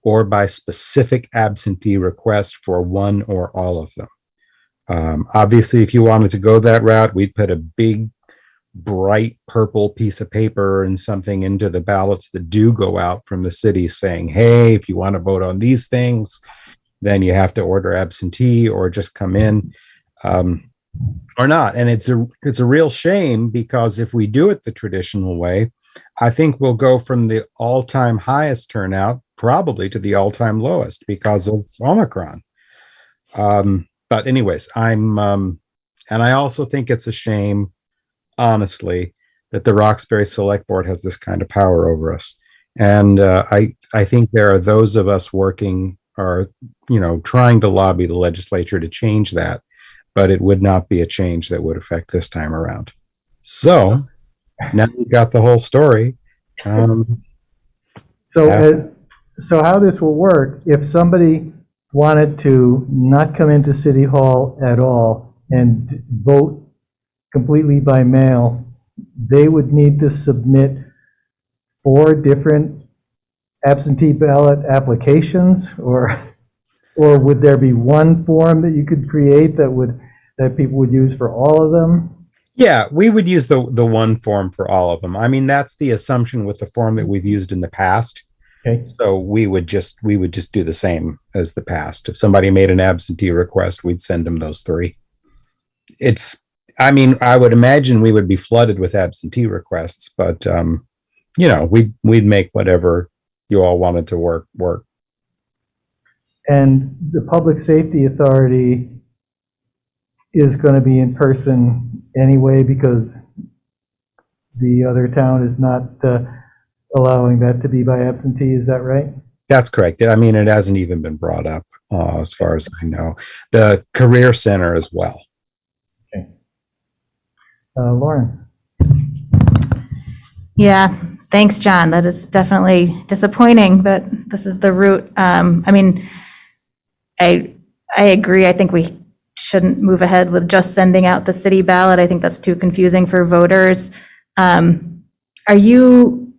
or by specific absentee request for one or all of them. Obviously, if you wanted to go that route, we'd put a big bright purple piece of paper and something into the ballots that do go out from the city saying, hey, if you want to vote on these things, then you have to order absentee or just come in, or not. And it's a real shame, because if we do it the traditional way, I think we'll go from the all-time highest turnout probably to the all-time lowest because of Omicron. But anyways, and I also think it's a shame, honestly, that the Roxbury Select Board has this kind of power over us. And I think there are those of us working are, trying to lobby the legislature to change that, but it would not be a change that would affect this time around. So now we've got the whole story. So, Yeah. so how this will work, if somebody wanted to not come into City Hall at all and vote completely by mail, they would need to submit 4 different absentee ballot applications, or would there be one form that you could create that people would use for all of them? Yeah, we would use the one form for all of them. I mean, that's the assumption with the form that we've used in the past. Okay. So we would just do the same as the past. If somebody made an absentee request, we'd send them those 3. I would imagine we would be flooded with absentee requests, but we'd make whatever you all wanted to work. And the Public Safety Authority is going to be in person anyway, because the other town is not allowing that to be by absentee, is that right? That's correct. I mean, it hasn't even been brought up, as far as I know. The Career Center as well. Okay. Lauren? Yeah, thanks, John. That is definitely disappointing that this is the route. I agree. I think we shouldn't move ahead with just sending out the city ballot. I think that's too confusing for voters. Are you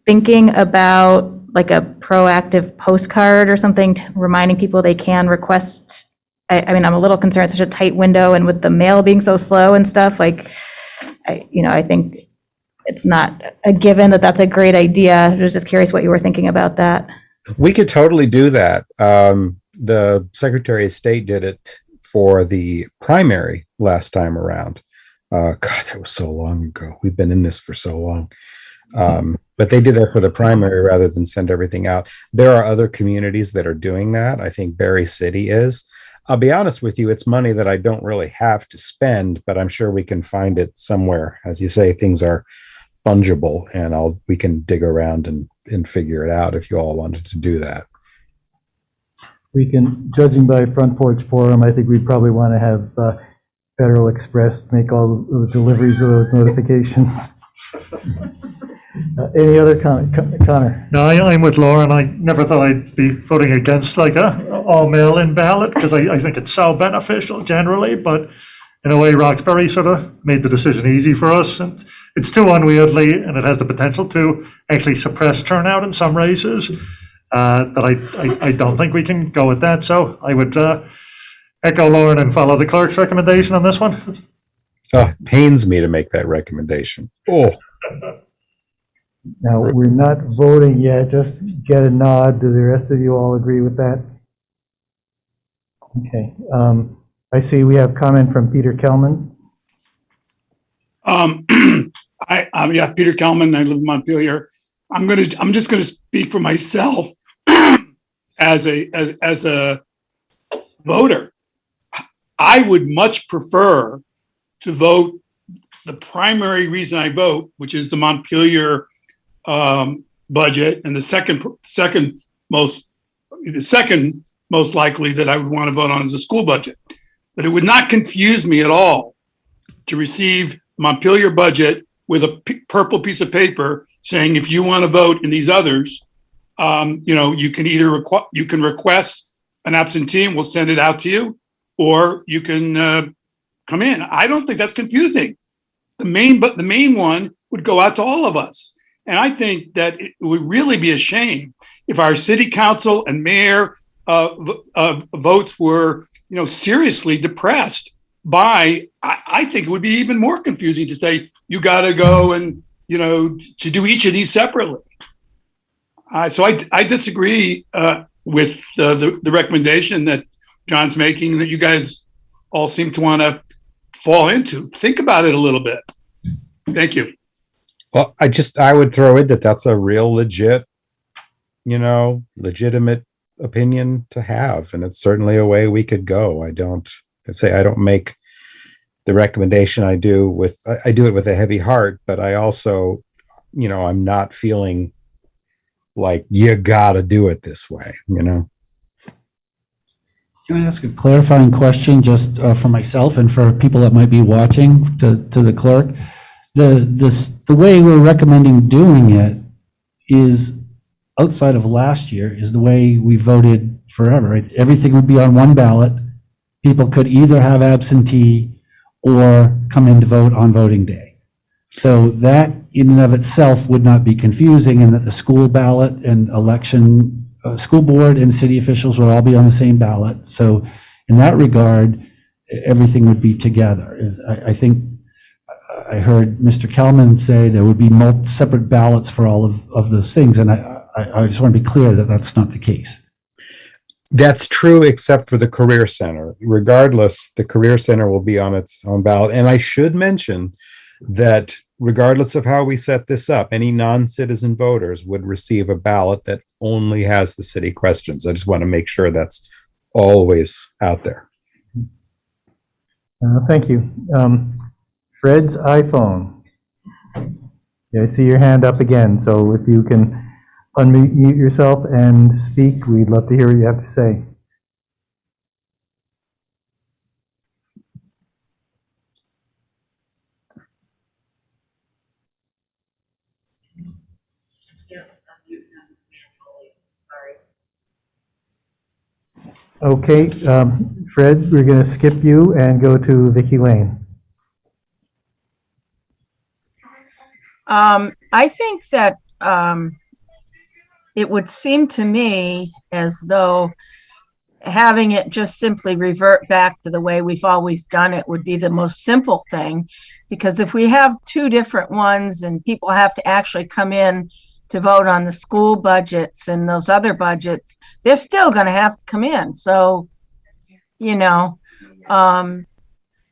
thinking about like a proactive postcard or something, reminding people they can request? I'm a little concerned, such a tight window, and with the mail being so slow and stuff, I think it's not a given that that's a great idea. I was just curious what you were thinking about that. We could totally do that. The Secretary of State did it for the primary last time around. God, that was so long ago. We've been in this for so long. But they did that for the primary rather than send everything out. There are other communities that are doing that. I think Berry City is. I'll be honest with you, it's money that I don't really have to spend, but I'm sure we can find it somewhere. As you say, things are fungible, and we can dig around and figure it out if you all wanted to do that. We can, judging by Front Porch Forum, I think we'd probably want to have Federal Express make all the deliveries of those notifications. Any other comment? Connor? No, I'm with Lauren. I never thought I'd be voting against like a all mail-in ballot, because I think it's so beneficial generally, but in a way Roxbury sort of made the decision easy for us, and it's too unwieldy, and it has the potential to actually suppress turnout in some races, that I don't think we can go with that. So I would echo Lauren and follow the clerk's recommendation on this one. Oh, it pains me to make that recommendation. Oh. Now, we're not voting yet, just get a nod. Do the rest of you all agree with that? Okay. I see we have comment from Peter Kelman. Yeah, Peter Kelman. I live in Montpelier. I'm just gonna speak for myself as a voter. I would much prefer to vote the primary reason I vote, which is the Montpelier budget, and the second most likely that I would want to vote on is the school budget. But it would not confuse me at all to receive Montpelier budget with a purple piece of paper saying, if you want to vote in these others, you can either you can request an absentee and we'll send it out to you, or you can come in. I don't think that's confusing. The main one would go out to all of us. And I think that it would really be a shame if our city council and mayor votes were, seriously depressed by, I think it would be even more confusing to say, you got to go and, to do each of these separately. So I disagree with the recommendation that John's making, that you guys all seem to want to fall into. Think about it a little bit. Thank you. Well, I would throw in that that's a real legitimate opinion to have. And it's certainly a way we could go. I don't make the recommendation. I do it with a heavy heart, but I also, I'm not feeling like you gotta do it this way, Can I ask a clarifying question just for myself and for people that might be watching to the clerk? The way we're recommending doing it is outside of last year is the way we voted forever. Right? Everything would be on one ballot. People could either have absentee or come in to vote on voting day. So that in and of itself would not be confusing, and that the school ballot and election, school board and city officials would all be on the same ballot. So in that regard, everything would be together. I think I heard Mr. Kelman say there would be separate ballots for all of those things, and I just want to be clear that that's not the case. That's true, except for the Career Center. Regardless, the Career Center will be on its own ballot. And I should mention that regardless of how we set this up, any non-citizen voters would receive a ballot that only has the city questions. I just want to make sure that's always out there. Thank you. Fred's iPhone. Yeah, I see your hand up again, so if you can unmute yourself and speak, we'd love to hear what you have to say. Okay, Fred, we're going to skip you and go to Vicky Lane. I think that it would seem to me as though having it just simply revert back to the way we've always done it would be the most simple thing. Because if we have two different ones and people have to actually come in to vote on the school budgets and those other budgets, they're still going to have to come in. So, you know,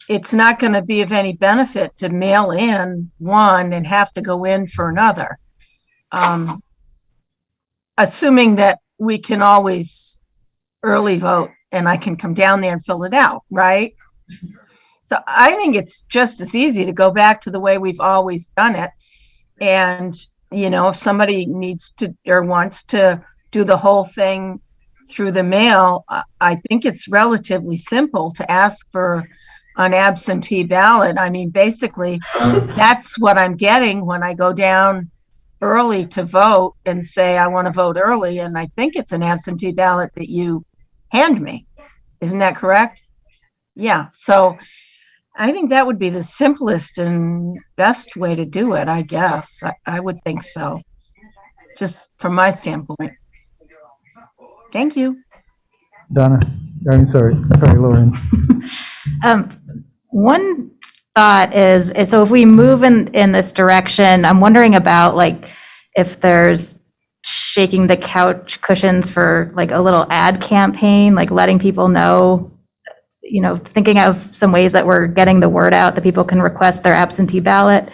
it's not going to be of any benefit to mail in one and have to go in for another. Assuming that we can always early vote and I can come down there and fill it out, right? So I think it's just as easy to go back to the way we've always done it. And, you know, if somebody needs to or wants to do the whole thing through the mail, I think it's relatively simple to ask for an absentee ballot. I mean, basically, that's what I'm getting when I go down early to vote and say I want to vote early. And I think it's an absentee ballot that you hand me. Isn't that correct? Yeah. So I think that would be the simplest and best way to do it, I guess. I would think so, just from my standpoint. Thank you. Donna, I'm sorry, Lauren. One thought is so if we move in this direction, I'm wondering about like if there's shaking the couch cushions for like a little ad campaign, like letting people know, you know, thinking of some ways that we're getting the word out that people can request their absentee ballot.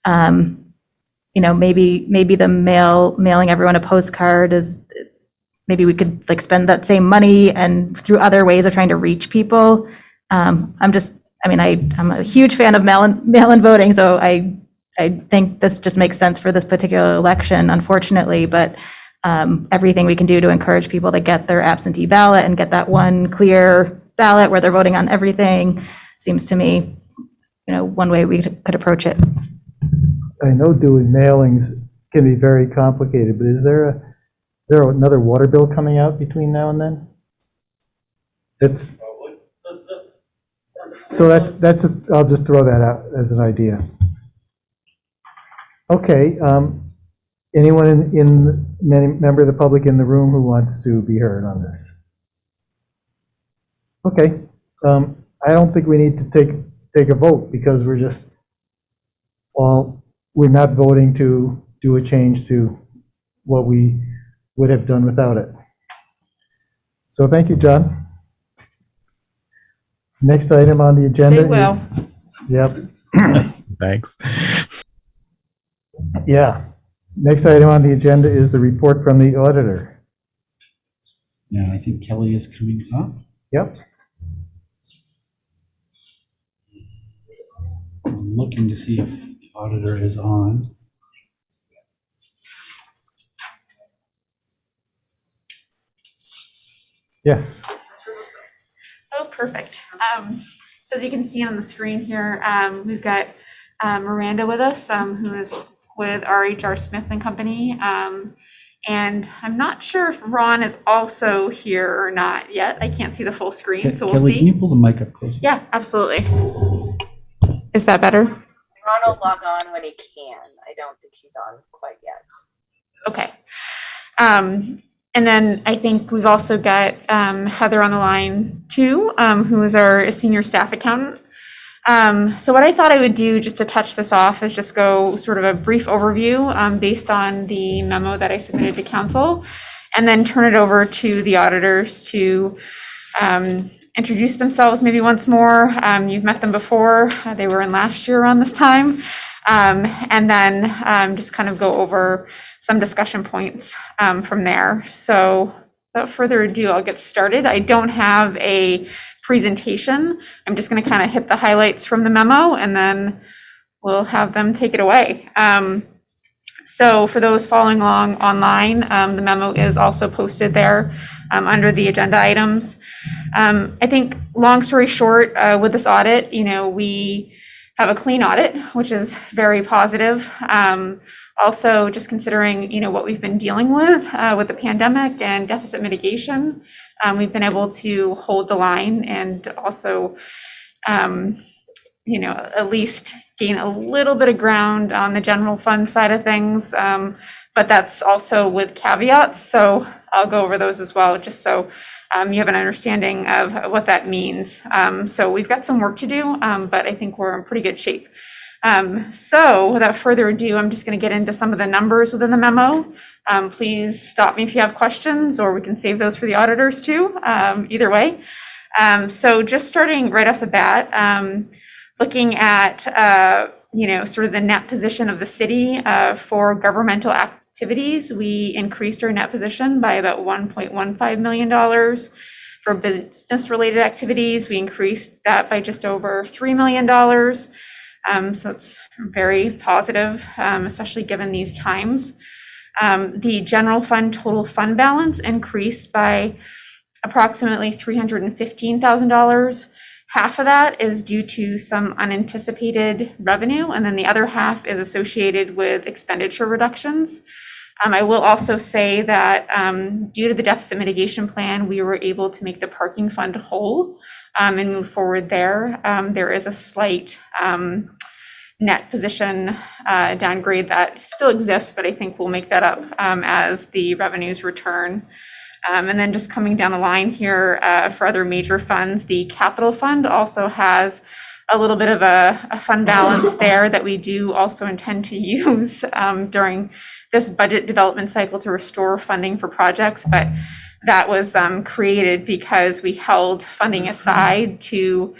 You know, maybe the mailing everyone a postcard is, maybe we could like spend that same money and through other ways of trying to reach people. I'm a huge fan of mail-in voting, so I think this just makes sense for this particular election, unfortunately, but everything we can do to encourage people to get their absentee ballot and get that one clear ballot where they're voting on everything seems to me, you know, one way we could approach it. I know doing mailings can be very complicated, but is there another water bill coming out between now and then? I'll just throw that out as an idea. Okay, anyone member of the public in the room who wants to be heard on this? Okay, I don't think we need to take a vote because we're not voting to do a change to what we would have done without it. So thank you, John. Next item on the agenda. Stay well. Yep. Thanks. Yeah. Next item on the agenda is the report from the auditor. Yeah, I think Kelly is coming up. Yep. I'm looking to see if the auditor is on. Yes. Perfect. So as you can see on the screen here, we've got Miranda with us, who is with R.H.R. Smith and Company. And I'm not sure if Ron is also here or not yet. I can't see the full screen, so we'll Kelly, see. can you pull the mic up closer? Yeah, absolutely. Is that better? Ron will log on when he can. I don't think he's on quite yet. Okay. And then I think we've also got Heather on the line too, who is our senior staff accountant. So what I thought I would do just to touch this off is just go sort of a brief overview based on the memo that I submitted to council, and then turn it over to the auditors to introduce themselves maybe once more. You've met them before. They were in last year around this time. And then just kind of go over some discussion points from there. So without further ado, I'll get started. I don't have a presentation. I'm just going to kind of hit the highlights from the memo, and then we'll have them take it away. So for those following along online, the memo is also posted there under the agenda items. I think, long story short, with this audit, we have a clean audit, which is very positive. Also, just considering, what we've been dealing with the pandemic and deficit mitigation, we've been able to hold the line and also, at least gain a little bit of ground on the general fund side of things. But that's also with caveats. So I'll go over those as well, just so you have an understanding of what that means. So we've got some work to do, but I think we're in pretty good shape. So without further ado, I'm just going to get into some of the numbers within the memo. Please stop me if you have questions, or we can save those for the auditors too, either way. So just starting right off the bat, looking at, sort of the net position of the city for governmental activities, we increased our net position by about $1.15 million. For business-related activities, we increased that by just over $3 million. So it's very positive, especially given these times. The general fund total fund balance increased by approximately $315,000. Half of that is due to some unanticipated revenue, and then the other half is associated with expenditure reductions. I will also say that due to the deficit mitigation plan, we were able to make the parking fund whole and move forward there. There is a slight net position downgrade that still exists, but I think we'll make that up as the revenues return. And then just coming down the line here for other major funds, the capital fund also has a little bit of a fund balance there that we do also intend to use during this budget development cycle to restore funding for projects. But that was created because we held funding aside to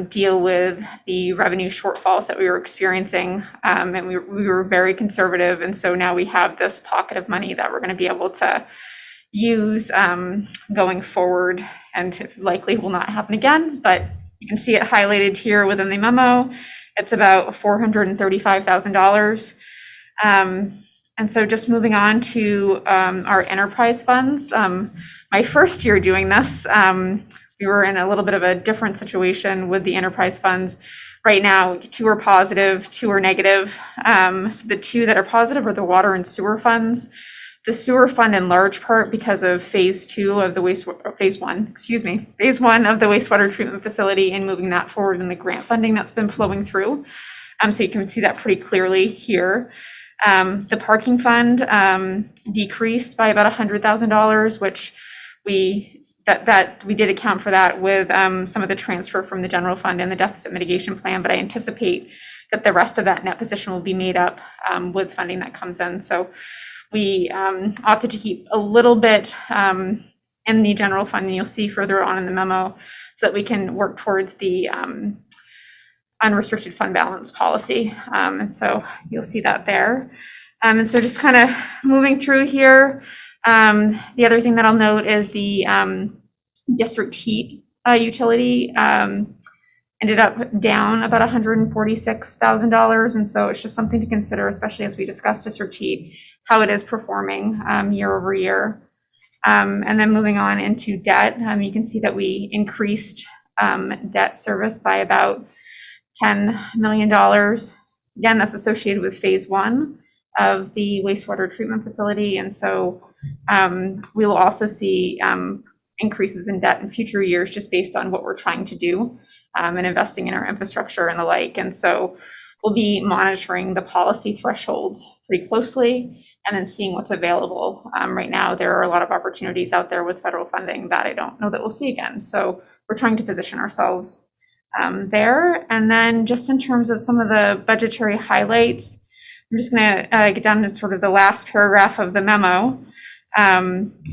deal with the revenue shortfalls that we were experiencing. And we were very conservative. And so now we have this pocket of money that we're going to be able to use going forward, and it likely will not happen again, but you can see it highlighted here within the memo. It's about $435,000. And so just moving on to our enterprise funds. My first year doing this, we were in a little bit of a different situation with the enterprise funds. Right now, 2 are positive, 2 are negative. So the 2 that are positive are the water and sewer funds. The sewer fund, in large part because of phase 1 of the wastewater treatment facility and moving that forward in the grant funding that's been flowing through. So you can see that pretty clearly here. The parking fund decreased by about $100,000, which we did account for that with some of the transfer from the general fund and the deficit mitigation plan, but I anticipate that the rest of that net position will be made up with funding that comes in. So we opted to keep a little bit in the general fund, and you'll see further on in the memo, so that we can work towards the unrestricted fund balance policy. And so you'll see that there. And so just kind of moving through here, the other thing that I'll note is the district heat utility ended up down about $146,000. And so it's just something to consider, especially as we discuss district heat, how it is performing year over year. And then moving on into debt, you can see that we increased debt service by about $10 million. Again, that's associated with phase one of the wastewater treatment facility. And so we will also see increases in debt in future years just based on what we're trying to do and investing in our infrastructure and the like. And so we'll be monitoring the policy thresholds pretty closely and then seeing what's available. Right now, there are a lot of opportunities out there with federal funding that I don't know that we'll see again. So we're trying to position ourselves there. And then just in terms of some of the budgetary highlights, I'm just going to get down to sort of the last paragraph of the memo.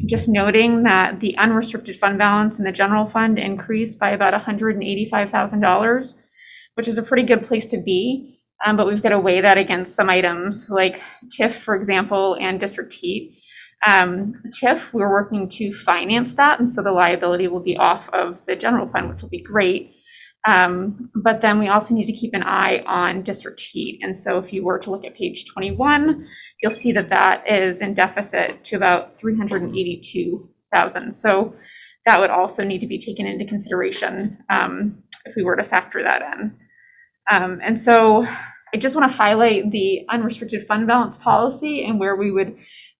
Just noting that the unrestricted fund balance in the general fund increased by about $185,000, which is a pretty good place to be. But we've got to weigh that against some items like TIF, for example, and district heat. TIF, we're working to finance that, and so the liability will be off of the general fund, which will be great. But then we also need to keep an eye on district heat. And so if you were to look at page 21, you'll see that that is in deficit to about $382,000. So that would also need to be taken into consideration if we were to factor that in. And so I just want to highlight the unrestricted fund balance policy and where we would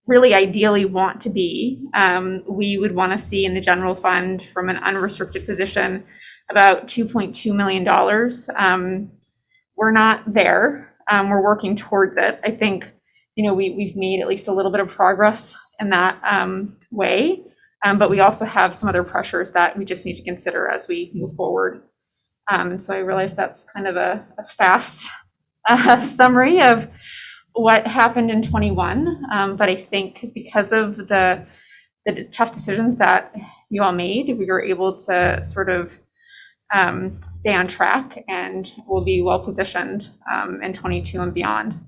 really ideally want to be. We would want to see in the general fund from an unrestricted position about $2.2 million. We're not there. We're working towards it. I think, we've made at least a little bit of progress in that way, but we also have some other pressures that we just need to consider as we move forward. And so I realize that's kind of a fast summary of what happened in 21. But I think because of the tough decisions that you all made, we were able to sort of stay on track and we'll be well positioned in 22 and beyond.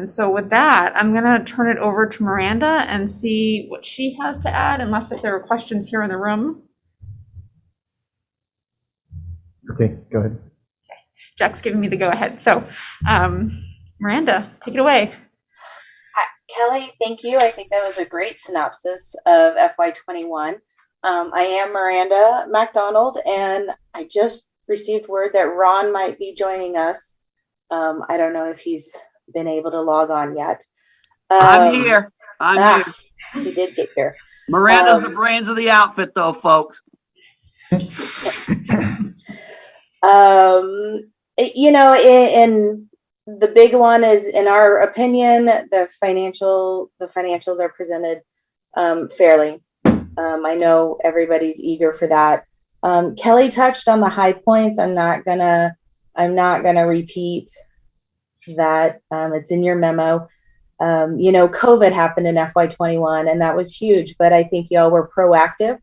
So with that, I'm going to turn it over to Miranda and see what she has to add, unless if there are questions here in the room. Okay, go ahead. Okay. Jack's giving me the go ahead. So Miranda, take it away. Kelly, thank you. I think that was a great synopsis of FY21. I am Miranda MacDonald, and I just received word that Ron might be joining us. I don't know if he's been able to log on yet. I'm here. I'm here. He did get here. Miranda's the brains of the outfit, though, folks. In the big one is, in our opinion, the financials are presented fairly. I know everybody's eager for that. Kelly touched on the high points. I'm not gonna repeat that. It's in your memo. COVID happened in FY21, and that was huge. But I think y'all were proactive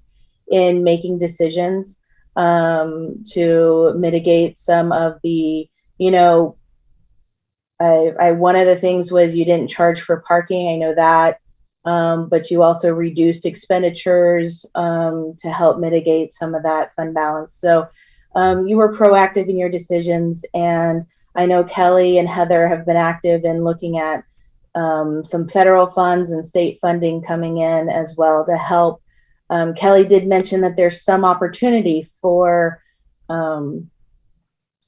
in making decisions to mitigate some of the, one of the things was you didn't charge for parking. I know that. But you also reduced expenditures to help mitigate some of that fund balance. So you were proactive in your decisions, and I know Kelly and Heather have been active in looking at some federal funds and state funding coming in as well to help. Kelly did mention that there's some opportunity for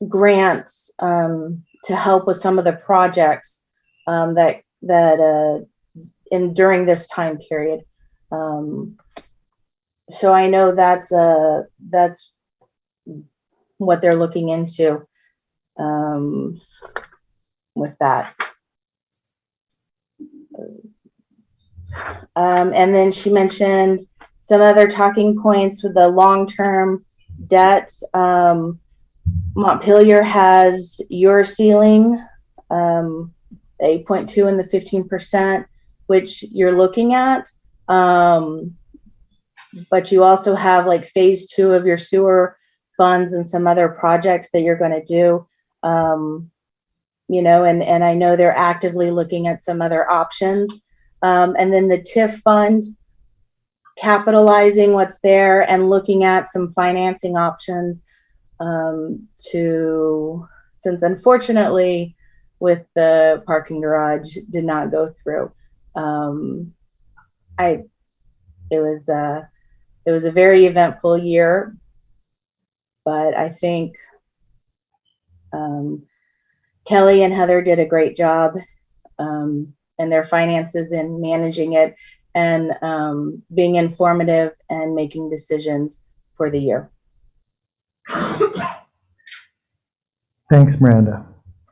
grants to help with some of the projects during this time period. So I know that's what they're looking into with that. And then she mentioned some other talking points with the long-term debt. Montpelier has your ceiling, 8.2 and the 15%, which you're looking at. But you also have like phase 2 of your sewer funds and some other projects that you're going to do. And I know they're actively looking at some other options. And then the TIF fund, capitalizing what's there and looking at some financing options since unfortunately with the parking garage did not go through. It was a very eventful year, But I think Kelly and Heather did a great job in their finances and managing it and being informative and making decisions for the year. Thanks, Miranda.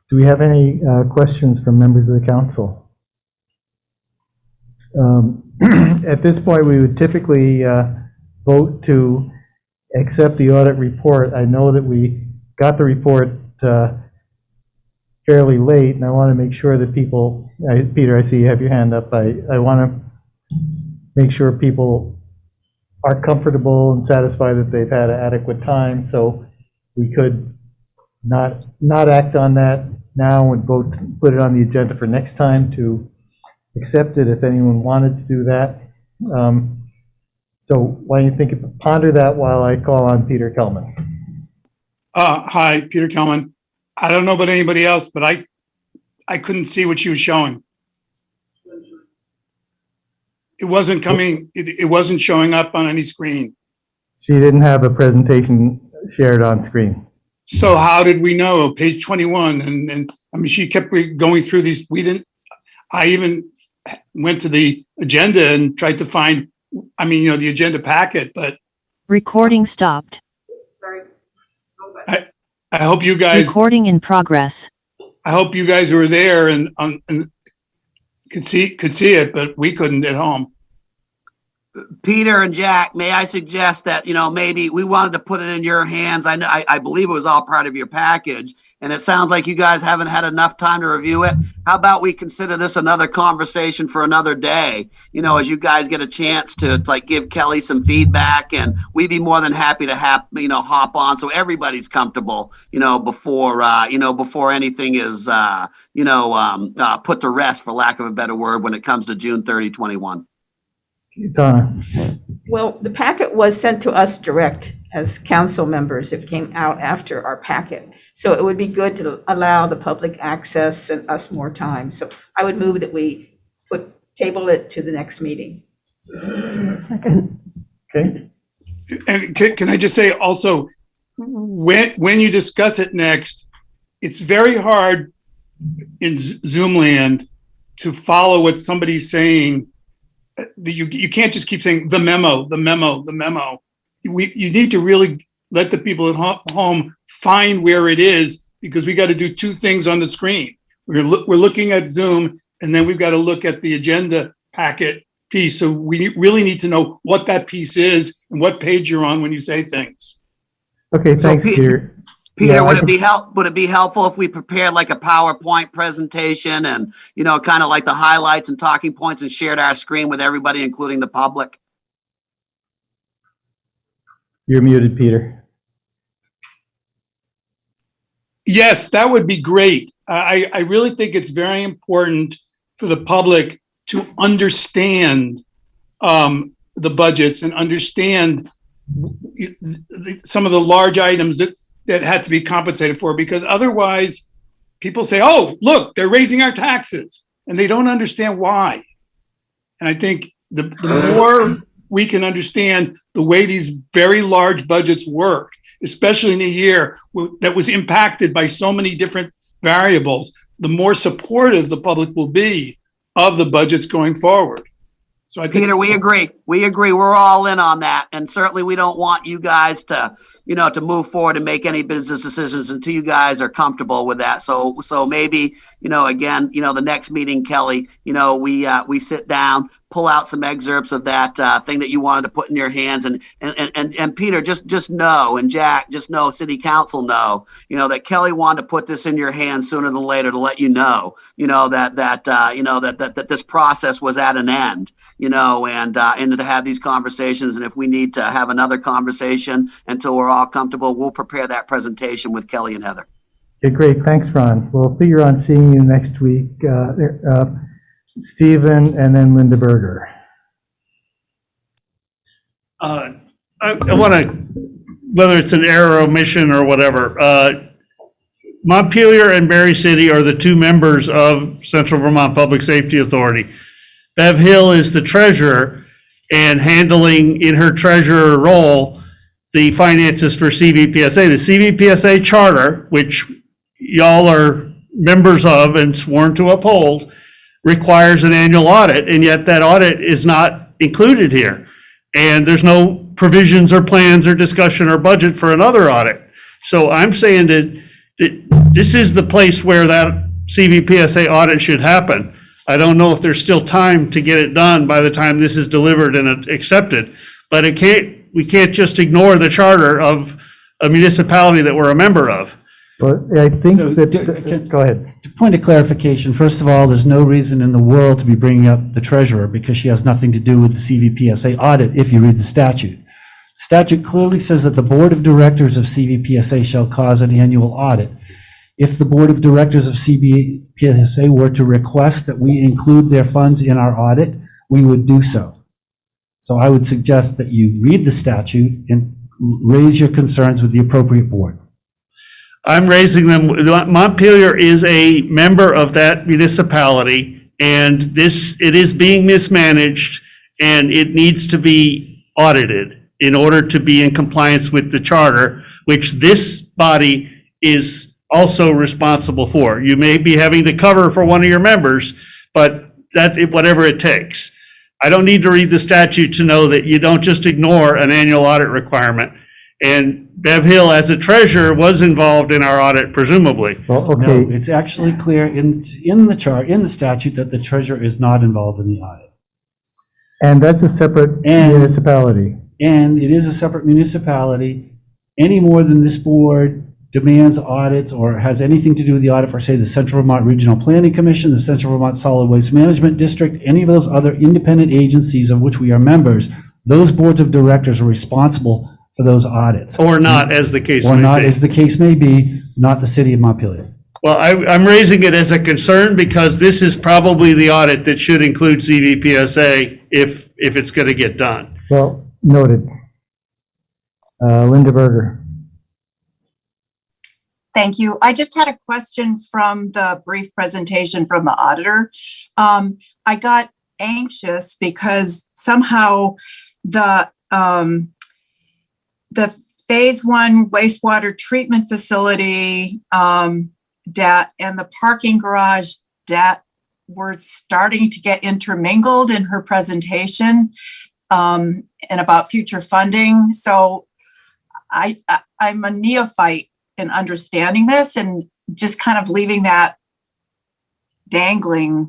Do we have any questions from members of the council? At this point, we would typically vote to accept the audit report. I know that we got the report fairly late, and I want to make sure that people, Peter, I see you have your hand up. I want to make sure people are comfortable and satisfied that they've had adequate time, so we could not act on that now and vote, put it on the agenda for next time to accept it if anyone wanted to do that. So why don't you ponder that while I call on Peter Kelman. Hi, Peter Kelman. I don't know about anybody else, but I couldn't see what she was showing. It wasn't coming, it wasn't showing up on any screen. She didn't have a presentation shared on screen. So how did we know? Page 21, and I mean, she kept going through these. I even went to the agenda and tried to find, the agenda packet, but. Recording stopped. Sorry. I hope you guys. Recording in progress. I hope you guys were there and could see it, but we couldn't at home. Peter and Jack, may I suggest that, maybe we wanted to put it in your hands. I believe it was all part of your package, and it sounds like you guys haven't had enough time to review it. How about we consider this another conversation for another day? As you guys get a chance to give Kelly some feedback, and we'd be more than happy to hop on so everybody's comfortable, before anything is, put to rest, for lack of a better word, when it comes to June 30, 21. Donna. Well, the packet was sent to us direct as council members. It came out after our packet. So it would be good to allow the public access and us more time. So I would move that we table it to the next meeting. Second. Okay. And can I just say also, when you discuss it next, it's very hard in Zoom land to follow what somebody's saying. You can't just keep saying the memo. You need to really let the people at home find where it is, because we got to do two things on the screen. We're looking at Zoom, and then we've got to look at the agenda packet piece. So we really need to know what that piece is and what page you're on when you say things. Okay, thanks, Peter. Peter, Yeah, would it be helpful if we prepared like a PowerPoint presentation and, kind of like the highlights and talking points, and shared our screen with everybody, including the public? You're muted, Peter. Yes, that would be great. I really think it's very important for the public to understand the budgets and understand some of the large items that had to be compensated for, because otherwise people say, oh, look, they're raising our taxes, and they don't understand why. And I think the more we can understand the way these very large budgets work, especially in a year that was impacted by so many different variables, the more supportive the public will be of the budgets going forward. So I think, Peter, we agree. We're all in on that. And certainly we don't want you guys to, to move forward and make any business decisions until you guys are comfortable with that. So maybe, again, the next meeting, Kelly, we sit down, pull out some excerpts of that thing that you wanted to put in your hands, and Peter, just know, and Jack, just know, City Council know, that Kelly wanted to put this in your hands sooner than later to let that this process was at an end, and to have these conversations. And if we need to have another conversation until we're all comfortable, we'll prepare that presentation with Kelly and Heather. Okay, great. Thanks, Ron. We'll figure on seeing you next week. Stephen and then Linda Berger. I want to, whether it's an error, omission, or whatever, Montpelier and Berry City are the two members of Central Vermont Public Safety Authority. Bev Hill is the treasurer, and handling in her treasurer role the finances for CVPSA. The CVPSA charter, which y'all are members of and sworn to uphold, requires an annual audit, and yet that audit is not included here. And there's no provisions or plans or discussion or budget for another audit. So I'm saying that this is the place where that CVPSA audit should happen. I don't know if there's still time to get it done by the time this is delivered and accepted, but we can't just ignore the charter of a municipality that we're a member of. But I think go ahead. Point of clarification, first of all, there's no reason in the world to be bringing up the treasurer because she has nothing to do with the CVPSA audit if you read the statute. The statute clearly says that the board of directors of CVPSA shall cause an annual audit. If the board of directors of CVPSA were to request that we include their funds in our audit, we would do so. So I would suggest that you read the statute and raise your concerns with the appropriate board. I'm raising them. Montpelier is a member of that municipality, and it is being mismanaged, and it needs to be audited in order to be in compliance with the charter, which this body is also responsible for. You may be having to cover for one of your members, but that's whatever it takes. I don't need to read the statute to know that you don't just ignore an annual audit requirement. And Bev Hill, as a treasurer, was involved in our audit, presumably. Well, okay. No, it's actually clear in the statute that the treasurer is not involved in the audit. And that's a separate municipality. And it is a separate municipality. Any more than this board demands audits or has anything to do with the audit for, say, the Central Vermont Regional Planning Commission, the Central Vermont Solid Waste Management District, any of those other independent agencies of which we are members, those boards of directors are responsible for those audits. Or not, as the case may be. Or not, as the case may be, not the city of Montpelier. Well, I'm raising it as a concern because this is probably the audit that should include CVPSA if it's going to get done. Well, noted. Linda Berger. Thank you. I just had a question from the brief presentation from the auditor. I got anxious because somehow the phase one wastewater treatment facility debt and the parking garage debt were starting to get intermingled in her presentation and about future funding. So I'm a neophyte in understanding this and just kind of leaving that dangling.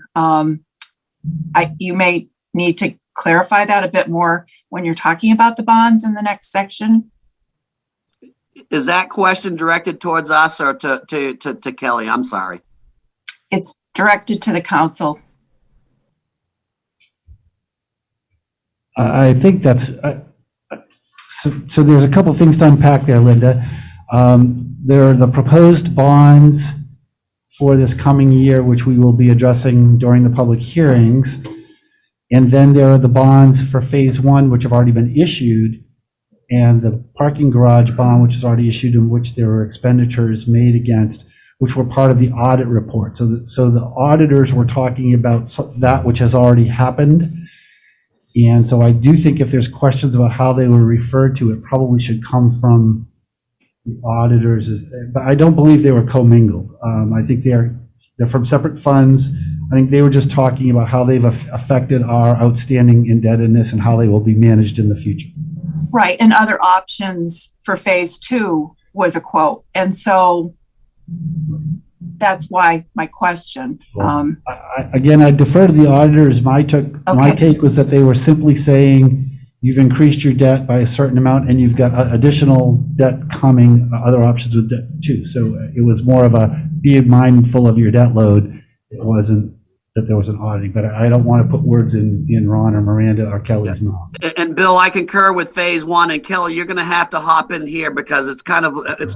You may need to clarify that a bit more when you're talking about the bonds in the next section. Is that question directed towards us or to Kelly? I'm sorry. It's directed to the council. I think that's, so there's a couple things to unpack there, Linda. There are the proposed bonds for this coming year, which we will be addressing during the public hearings. And then there are the bonds for phase one, which have already been issued, and the parking garage bond, which is already issued, in which there were expenditures made against, which were part of the audit report. So the auditors were talking about that which has already happened. And so I do think if there's questions about how they were referred to, it probably should come from the auditors, but I don't believe they were commingled. I think they're from separate funds. I think they were just talking about how they've affected our outstanding indebtedness and how they will be managed in the future. Right, and other options for phase two was a quote. And so that's why my question. Again, I defer to the auditors. My take was that they were simply saying, you've increased your debt by a certain amount and you've got additional debt coming, other options with debt too. So it was more of a be mindful of your debt load. It wasn't that there was an auditing, but I don't want to put words in Ron or Miranda or Kelly's mouth. And Bill, I concur with phase one, and Kelly, you're going to have to hop in here because it's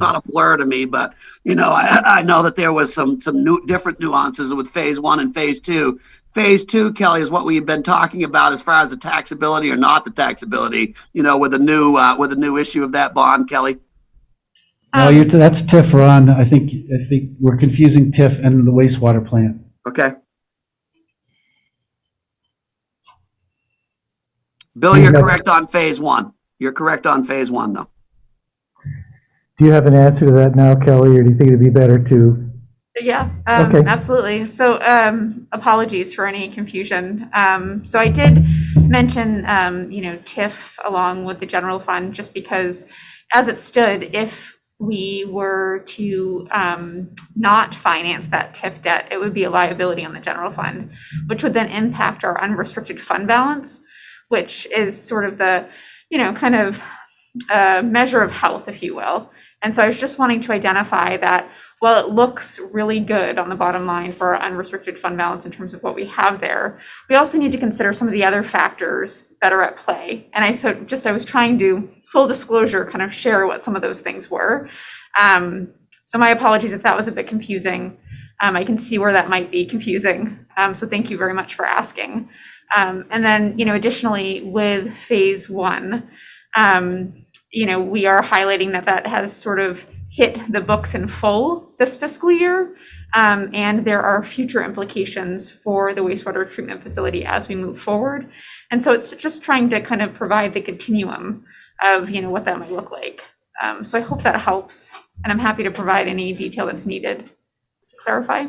not a blur to me, but I know that there was some different nuances with phase one and phase two. Phase two, Kelly, is what we've been talking about as far as the taxability or not the taxability, with the new issue of that bond, Kelly. No, that's TIF, Ron. I think we're confusing TIF and the wastewater plant. Okay. Bill, you're correct on phase one. You're correct on phase one, though. Do you have an answer to that now, Kelly, or do you think it'd be better to? Yeah, Okay. absolutely. So apologies for any confusion. So I did mention, TIF along with the general fund, just because as it stood, if we were to not finance that TIF debt, it would be a liability on the general fund, which would then impact our unrestricted fund balance, which is sort of the, kind of measure of health, if you will. And so I was just wanting to identify that while it looks really good on the bottom line for our unrestricted fund balance in terms of what we have there, we also need to consider some of the other factors that are at play. And I was trying to, full disclosure, kind of share what some of those things were. So my apologies if that was a bit confusing. I can see where that might be confusing. So thank you very much for asking. And then, additionally with phase one, we are highlighting that has sort of hit the books in full this fiscal year. And there are future implications for the wastewater treatment facility as we move forward. And so it's just trying to kind of provide the continuum of, what that might look like. So I hope that helps. And I'm happy to provide any detail that's needed to clarify.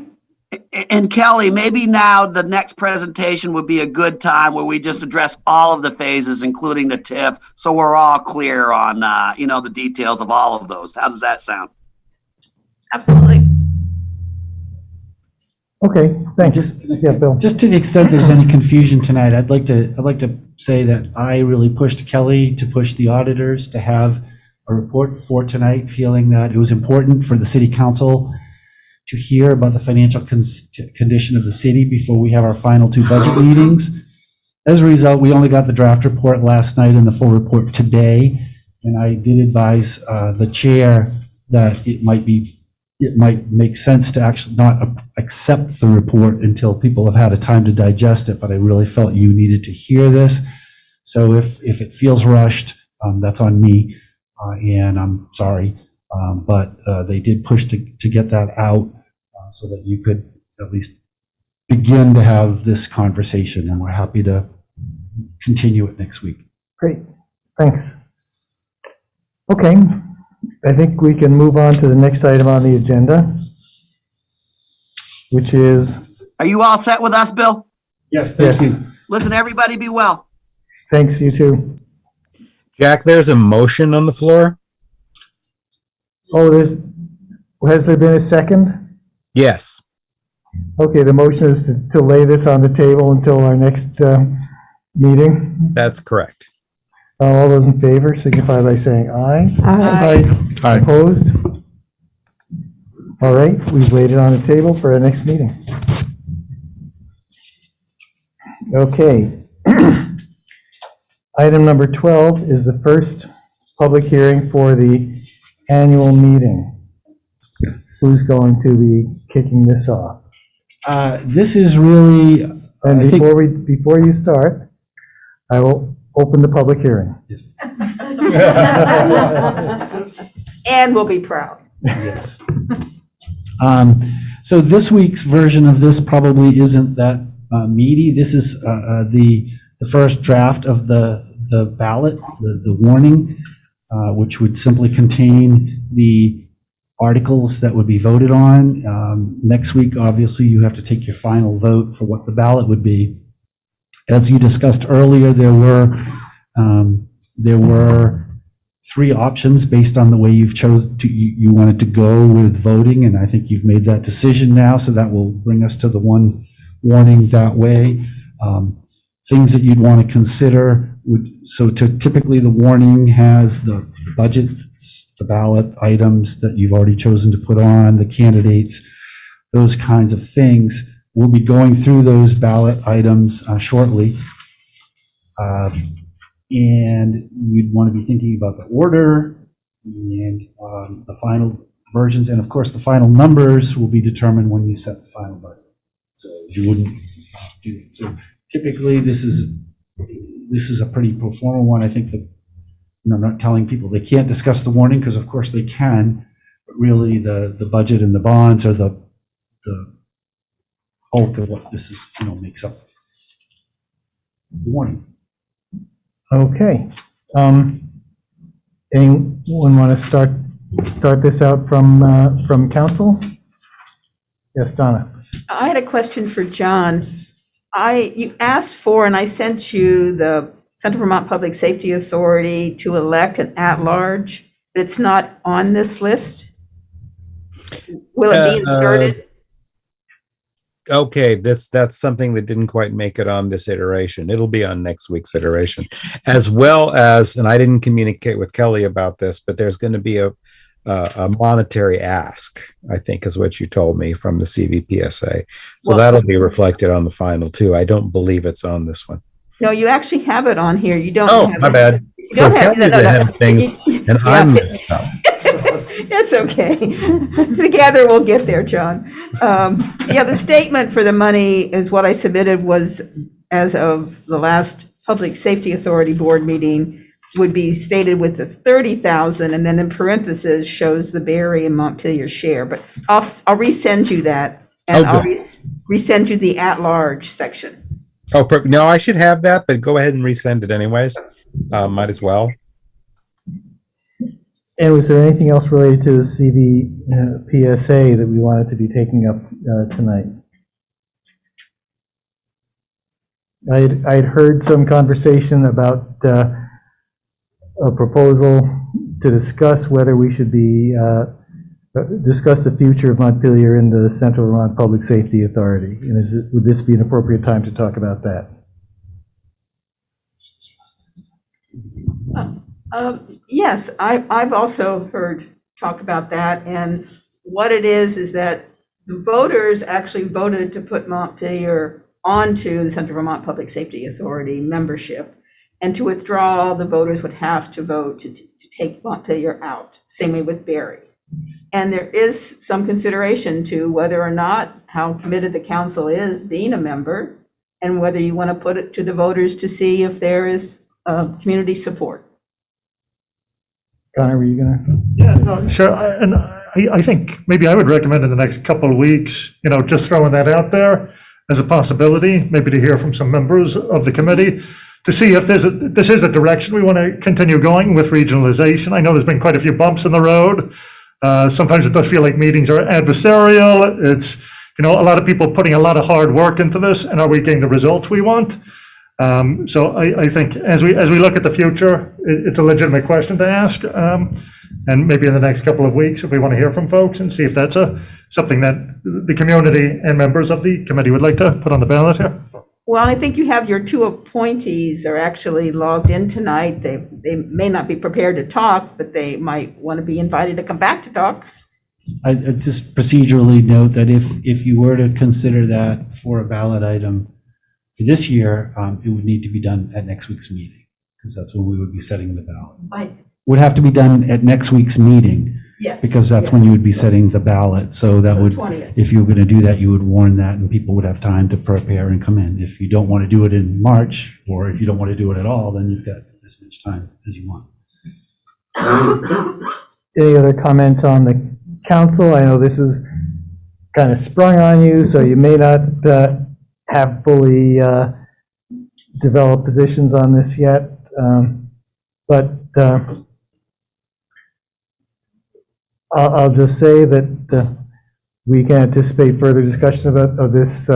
And Kelly, maybe now the next presentation would be a good time where we just address all of the phases, including the TIF, so we're all clear on, the details of all of those. How does that sound? Absolutely. Okay, thanks. Yeah, Bill. Just to the extent there's any confusion tonight, I'd like to say that I really pushed Kelly to push the auditors to have a report for tonight, feeling that it was important for the city council to hear about the financial condition of the city before we have our final two budget meetings. As a result, we only got the draft report last night and the full report today. And I did advise the chair that it might make sense to actually not accept the report until people have had a time to digest it. But I really felt you needed to hear this. So if it feels rushed, that's on me, and I'm sorry. But they did push to get that out so that you could at least begin to have this conversation, and we're happy to continue it next week. Great, thanks. Okay, I think we can move on to the next item on the agenda, which is... Are you all set with us, Bill? Yes, thank you. Listen, everybody be well. Thanks, you too. Jack, there's a motion on the floor? Oh, has there been a second? Yes. Okay, the motion is to lay this on the table until our next meeting. That's correct. All those in favor signify by saying aye. Aye. Opposed? All right, we've laid it on the table for our next meeting. Okay. Item number 12 is the first public hearing for the annual meeting. Who's going to be kicking this off? This is really, and before you start, I will open the public hearing. Yes. And we'll be proud. Yes. So this week's version of this probably isn't that meaty. This is the first draft of the ballot, the warning, which would simply contain the articles that would be voted on. Next week, obviously, you have to take your final vote for what the ballot would be. As you discussed earlier, there were three options based on the way you wanted to go with voting, and I think you've made that decision now, so that will bring us to the one warning that way. Things that you'd want to consider typically the warning has the budgets, the ballot items that you've already chosen to put on, the candidates, those kinds of things. We'll be going through those ballot items shortly. And you'd want to be thinking about the order and the final versions. And of course, the final numbers will be determined when you set the final budget. So you wouldn't do that. So typically, this is a pretty pro forma one. I think that I'm not telling people they can't discuss the warning, because of course they can, but really the budget and the bonds are the bulk of what this is, makes up the warning. Okay. Anyone want to start start this out from council. Yes, Donna. I had a question for John. You asked for, and I sent you the Central Vermont Public Safety Authority to elect an at-large, but it's not on this list. Will it be inserted? Okay, that's something that didn't quite make it on this iteration. It'll be on next week's iteration, as well as, and I didn't communicate with Kelly about this, but there's going to be a monetary ask, I think is what you told me, from the CVPSA. So that'll be reflected on the final too. I don't believe it's on this one. No, you actually have it on here. You don't. Oh, my bad. So Kelly's ahead of things, and I'm messed up. That's okay. Together we'll get there, John. Yeah, the statement for the money is what I submitted was, as of the last Public Safety Authority Board meeting, would be stated with the 30,000, and then in parentheses shows the Barry and Montpelier share. But I'll resend you that, and I'll resend you the at-large section. Oh, no, I should have that, but go ahead and resend it anyways. Might as well. And was there anything else related to the CVPSA that we wanted to be taking up tonight? I'd heard some conversation about a proposal to discuss whether we should be discuss the future of Montpelier in the Central Vermont Public Safety Authority. And would this be an appropriate time to talk about that? Yes, I've also heard talk about that, and what it is that the voters actually voted to put Montpelier onto the Central Vermont Public Safety Authority membership, and to withdraw, the voters would have to vote to take Montpelier out. Same way with Barry. And there is some consideration to whether or not how committed the council is being a member, and whether you want to put it to the voters to see if there is community support. Connor, were you going to? Yeah, no, sure. And I think maybe I would recommend in the next couple of weeks, just throwing that out there as a possibility, maybe to hear from some members of the committee to see if this is a direction we want to continue going with regionalization. I know there's been quite a few bumps in the road. Sometimes it does feel like meetings are adversarial. It's, a lot of people putting a lot of hard work into this, and are we getting the results we want? So I think as we look at the future, it's a legitimate question to ask. And maybe in the next couple of weeks, if we want to hear from folks and see if that's something that the community and members of the committee would like to put on the ballot here. Well, I think you have your two appointees are actually logged in tonight. They may not be prepared to talk, but they might want to be invited to come back to talk. I just procedurally note that if you were to consider that for a ballot item for this year, it would need to be done at next week's meeting, because that's when we would be setting the ballot. Right. Would have to be done at next week's meeting. Yes. Because that's when you would be setting the ballot. So that would, 20th. if you were going to do that, you would warn that, and people would have time to prepare and come in. If you don't want to do it in March, or if you don't want to do it at all, then you've got as much time as you want. Any other comments on the council? I know this is kind of sprung on you, so you may not have fully developed positions on this yet. But I'll just say that we can anticipate further discussion of this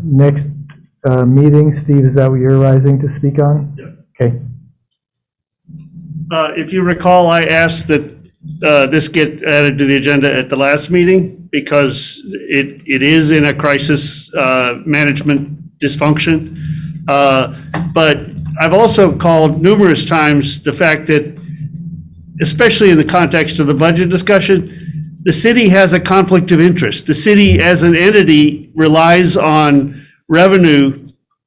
next meeting. Steve, is that what you're rising to speak on? Yeah. Okay. If you recall, I asked that this get added to the agenda at the last meeting because it is in a crisis management dysfunction. But I've also called numerous times the fact that, especially in the context of the budget discussion, the city has a conflict of interest. The city as an entity relies on revenue,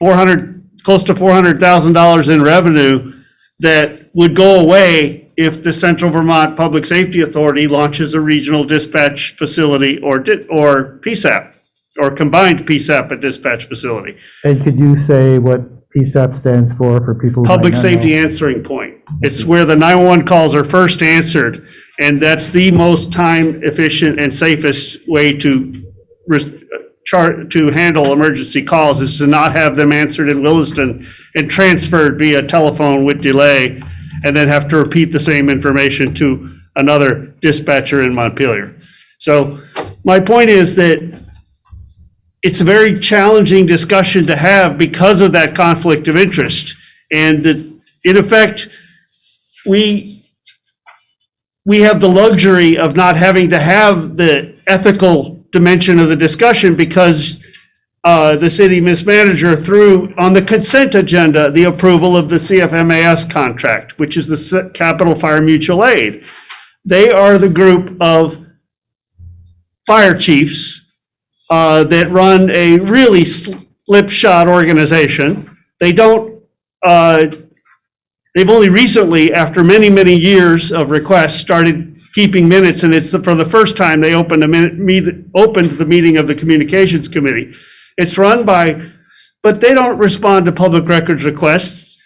close to $400,000 in revenue that would go away if the Central Vermont Public Safety Authority launches a regional dispatch facility or PSAP, or combined PSAP and dispatch facility. And could you say what PSAP stands for people who Public might not Safety know? Answering Point. It's where the 911 calls are first answered, and that's the most time efficient and safest way to handle emergency calls, is to not have them answered in Williston and transferred via telephone with delay. and then have to repeat the same information to another dispatcher in Montpelier. So my point is that it's a very challenging discussion to have because of that conflict of interest. And that, in effect, we have the luxury of not having to have the ethical dimension of the discussion because the city mismanager threw on the consent agenda the approval of the CFMAS contract, which is the Capital Fire Mutual Aid. They are the group of fire chiefs that run a really slipshod organization. They don't, they've only recently, after many, many years of requests, started keeping minutes, and it's for the first time they opened opened the meeting of the Communications Committee. It's run by, but they don't respond to public records requests.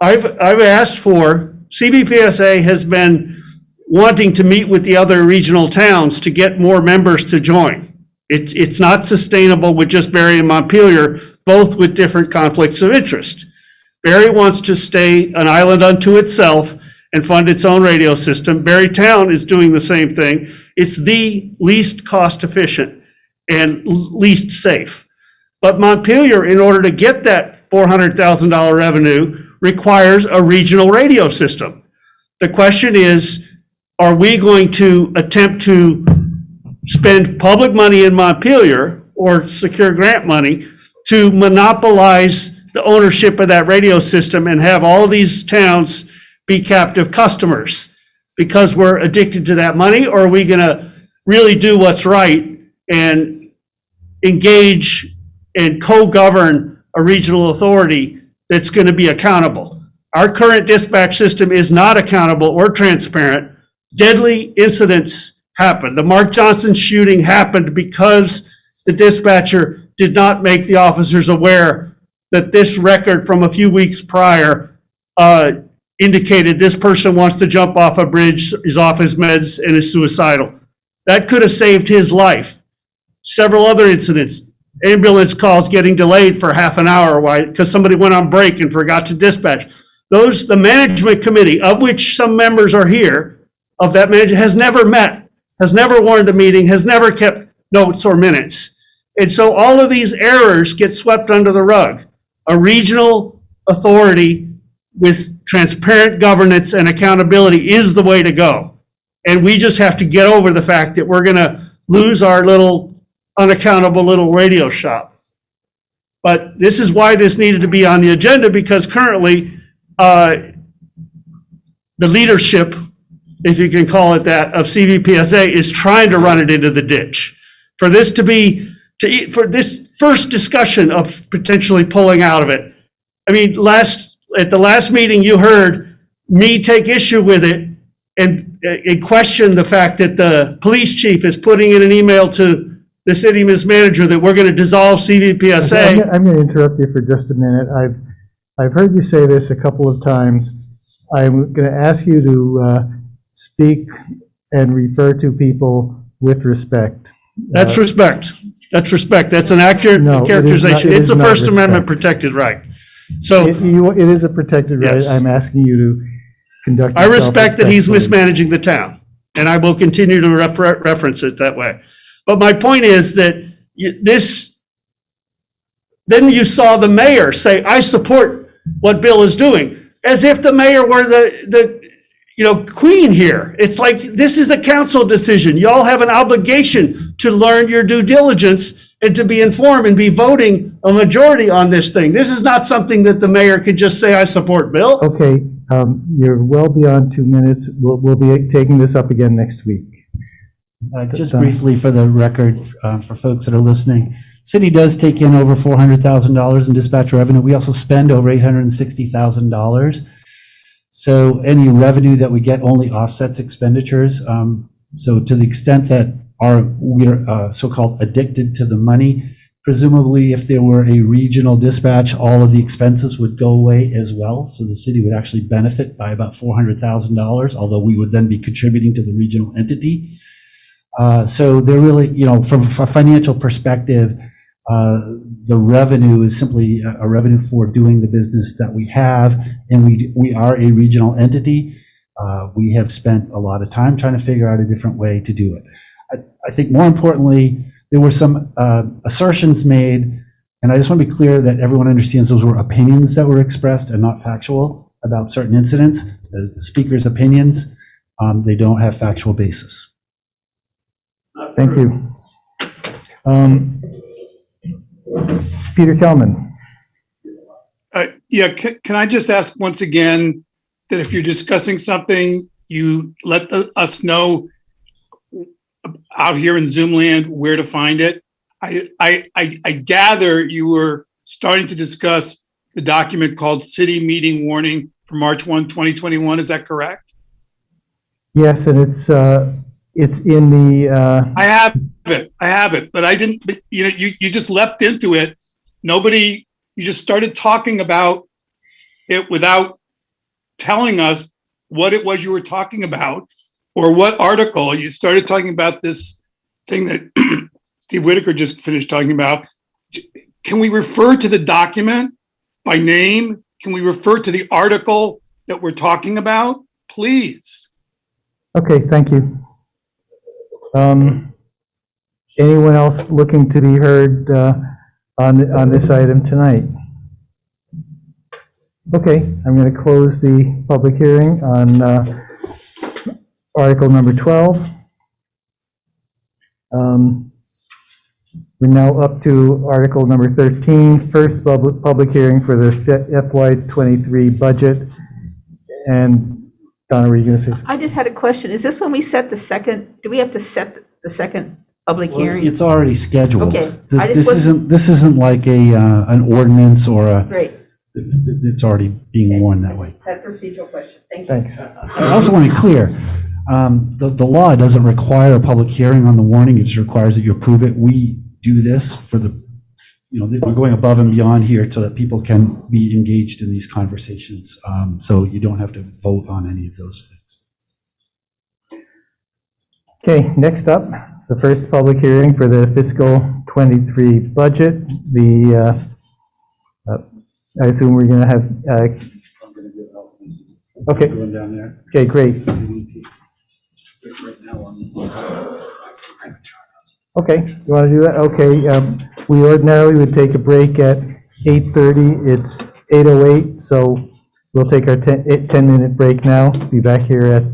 I've asked for, CVPSA has been wanting to meet with the other regional towns to get more members to join. It's not sustainable with just Barre and Montpelier, both with different conflicts of interest. Barre wants to stay an island unto itself and fund its own radio system. Barre Town is doing the same thing. It's the least cost efficient and least safe. But Montpelier, in order to get that $400,000 revenue, requires a regional radio system. The question is, are we going to attempt to spend public money in Montpelier or secure grant money to monopolize the ownership of that radio system and have all these towns be captive customers because we're addicted to that money? Or are we going to really do what's right and engage and co-govern a regional authority that's going to be accountable? Our current dispatch system is not accountable or transparent. Deadly incidents happened. The Mark Johnson shooting happened because the dispatcher did not make the officers aware that this record from a few weeks prior indicated this person wants to jump off a bridge, is off his meds, and is suicidal. That could have saved his life. Several other incidents, ambulance calls getting delayed for half an hour because somebody went on break and forgot to dispatch. The management committee, of which some members are here, of that management has never met, has never warned a meeting, has never kept notes or minutes. And so all of these errors get swept under the rug. A regional authority with transparent governance and accountability is the way to go. And we just have to get over the fact that we're going to lose our little unaccountable little radio shop. But this is why this needed to be on the agenda, because currently the leadership, if you can call it that, of CVPSA is trying to run it into the ditch. For this for this first discussion of potentially pulling out of it. I mean, at the last meeting, you heard me take issue with it and question the fact that the police chief is putting in an email to the city mismanager that we're going to dissolve CVPSA. I'm going to interrupt you for just a minute. I've heard you say this a couple of times. I'm going to ask you to speak and refer to people with respect. That's respect. That's respect. That's an accurate characterization. It's a First Amendment protected right. So it is a protected right. Yes. I'm asking you to conduct I yourself respect that he's respectfully. mismanaging the town, and I will continue to reference it that way. But my point is that then you saw the mayor say, I support what Bill is doing, as if the mayor were the queen here. It's like, this is a council decision. Y'all have an obligation to learn your due diligence and to be informed and be voting a majority on this thing. This is not something that the mayor could just say, I support Bill. Okay, you're well beyond 2 minutes. We'll be taking this up again next week. Just briefly for the record, for folks that are listening, city does take in over $400,000 in dispatch revenue. We also spend over $860,000. So any revenue that we get only offsets expenditures. So to the extent that we're so-called addicted to the money, presumably if there were a regional dispatch, all of the expenses would go away as well. So the city would actually benefit by about $400,000, although we would then be contributing to the regional entity. So they're really, from a financial perspective, The revenue is simply a revenue for doing the business that we have, and we are a regional entity. We have spent a lot of time trying to figure out a different way to do it. I think more importantly, there were some assertions made, and I just want to be clear that everyone understands those were opinions that were expressed and not factual about certain incidents. The speaker's opinions, they don't have factual basis. Thank you. Peter Kelman. Yeah, can I just ask once again that if you're discussing something, you let us know out here in Zoom land where to find it? I gather you were starting to discuss the document called City Meeting Warning for March 1, 2021. Is that correct? Yes, and it's in the. I have it, but I didn't. But, you know, you just leapt into it. Nobody. You just started talking about it without telling us what it was you were talking about or what article. You started talking about this thing that Steve Whitaker just finished talking about. Can we refer to the document by name? Can we refer to the article that we're talking about, please? Okay, thank you. Anyone else looking to be heard on this item tonight? Okay, I'm going to close the public hearing on Article number 12. We're now up to Article number 13, first public hearing for the FY23 budget. And Donna, were you going to say something? I just had a question. Is this when we set the second, do we have to set the second public hearing? It's already scheduled. Okay. This isn't like an ordinance or a. Great. It's already being warned that way. That procedural question. Thank you. Thanks. I also want to be clear, the law doesn't require a public hearing on the warning. It just requires that you approve it. We do this for we're going above and beyond here so that people can be engaged in these conversations. So you don't have to vote on any of those things. Okay, next up is the first public hearing for the fiscal 23 budget. I assume we're going to have. Okay. Okay, great. Okay, you want to do that? Okay, we ordinarily would take a break at 8:30. It's 8:08, so we'll take our 10-minute break now. Be back here at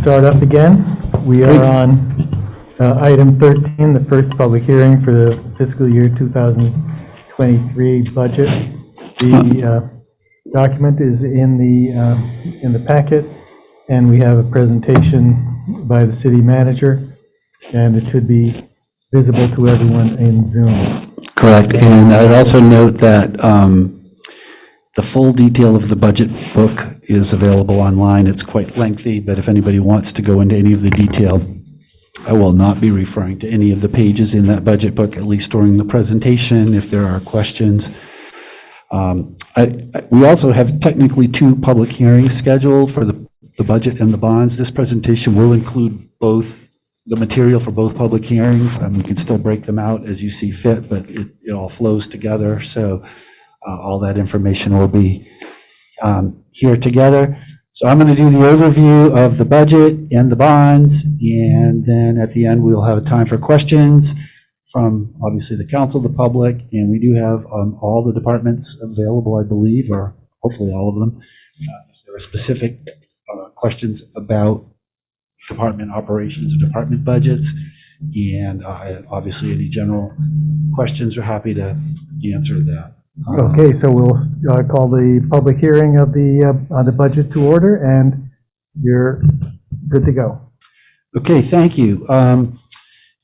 start up again. We are on item 13, the first public hearing for the fiscal year 2023 budget. The document is in the packet, and we have a presentation by the city manager, and it should be visible to everyone in Zoom. Correct. And I'd also note that the full detail of the budget book is available online. It's quite lengthy, but if anybody wants to go into any of the detail, I will not be referring to any of the pages in that budget book, at least during the presentation, if there are questions. We also have technically 2 public hearings scheduled for the budget and the bonds. This presentation will include both the material for both public hearings. We can still break them out as you see fit, but it all flows together. So all that information will be here together. So I'm going to do the overview of the budget and the bonds, and then at the end we'll have time for questions from obviously the council, the public, and we do have all the departments available, I believe, or hopefully all of them. If there are specific questions about department operations or department budgets, and obviously any general questions, we're happy to answer that. Okay, so we'll call the public hearing of the budget to order, and you're good to go. Okay, thank you.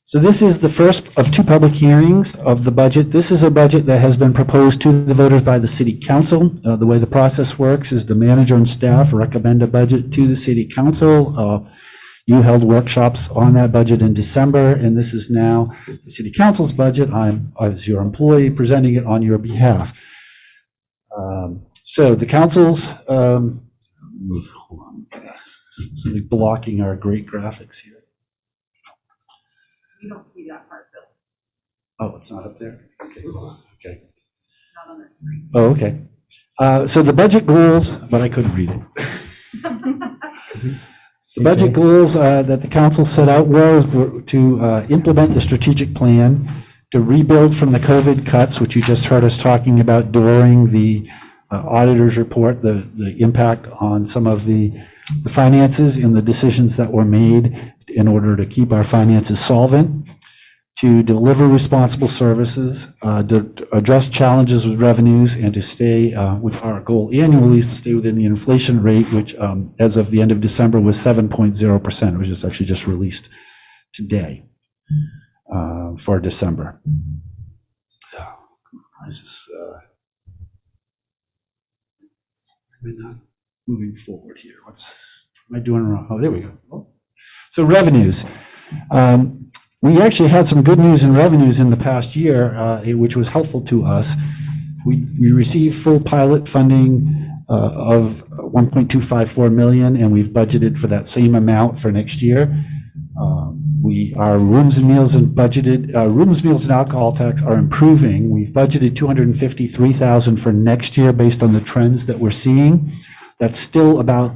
So this is the first of 2 public hearings of the budget. This is a budget that has been proposed to the voters by the city council. The way the process works is the manager and staff recommend a budget to the city council. You held workshops on that budget in December, and this is now the city council's budget. I'm, as your employee, presenting it on your behalf. So the council's, hold on, something blocking our great graphics here. You don't see that part, Bill. Oh, it's not up there? Okay. Okay. Not on that screen. Oh, okay. So the budget goals, but I couldn't read it. The budget goals that the council set out were to implement the strategic plan, to rebuild from the COVID cuts, which you just heard us talking about during the auditor's report, the impact on some of the finances and the decisions that were made in order to keep our finances solvent, to deliver responsible services, to address challenges with revenues, and to stay, with our goal annually is to stay within the inflation rate, which as of the end of December was 7.0%, which is actually just released today for December. We're not moving forward here. What am I doing wrong? Oh, there we go. Oh. So revenues. We actually had some good news in revenues in the past year, which was helpful to us. We received full pilot funding of $1.254 million, and we've budgeted for that same amount for next year. Our rooms and meals and rooms, meals, and alcohol tax are improving. We've budgeted $253,000 for next year based on the trends that we're seeing. That's still about,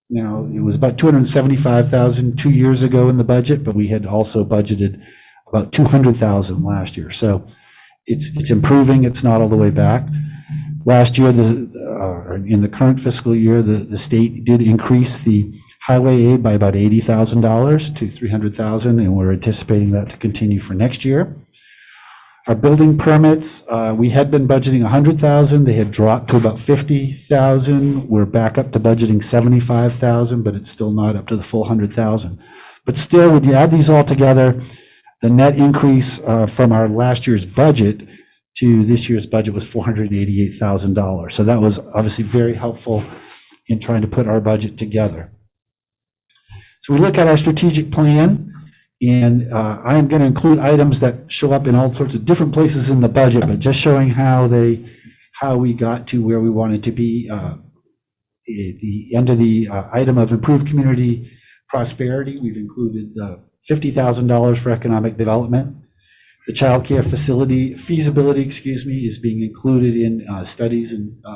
it was about $275,000 2 years ago in the budget, but we had also budgeted about $200,000 last year. So it's improving. It's not all the way back. Last year, in the current fiscal year, the state did increase the highway aid by about $80,000 to $300,000, and we're anticipating that to continue for next year. Our building permits, we had been budgeting $100,000. They had dropped to about $50,000. We're back up to budgeting $75,000, but it's still not up to the full $100,000. But still, when you add these all together, the net increase from our last year's budget to this year's budget was $488,000. So that was obviously very helpful in trying to put our budget together. So we look at our strategic plan, and I am going to include items that show up in all sorts of different places in the budget, but just showing how we got to where we wanted to be. The end of the item of improved community prosperity, we've included the $50,000 for economic development. The child care facility feasibility, is being included in studies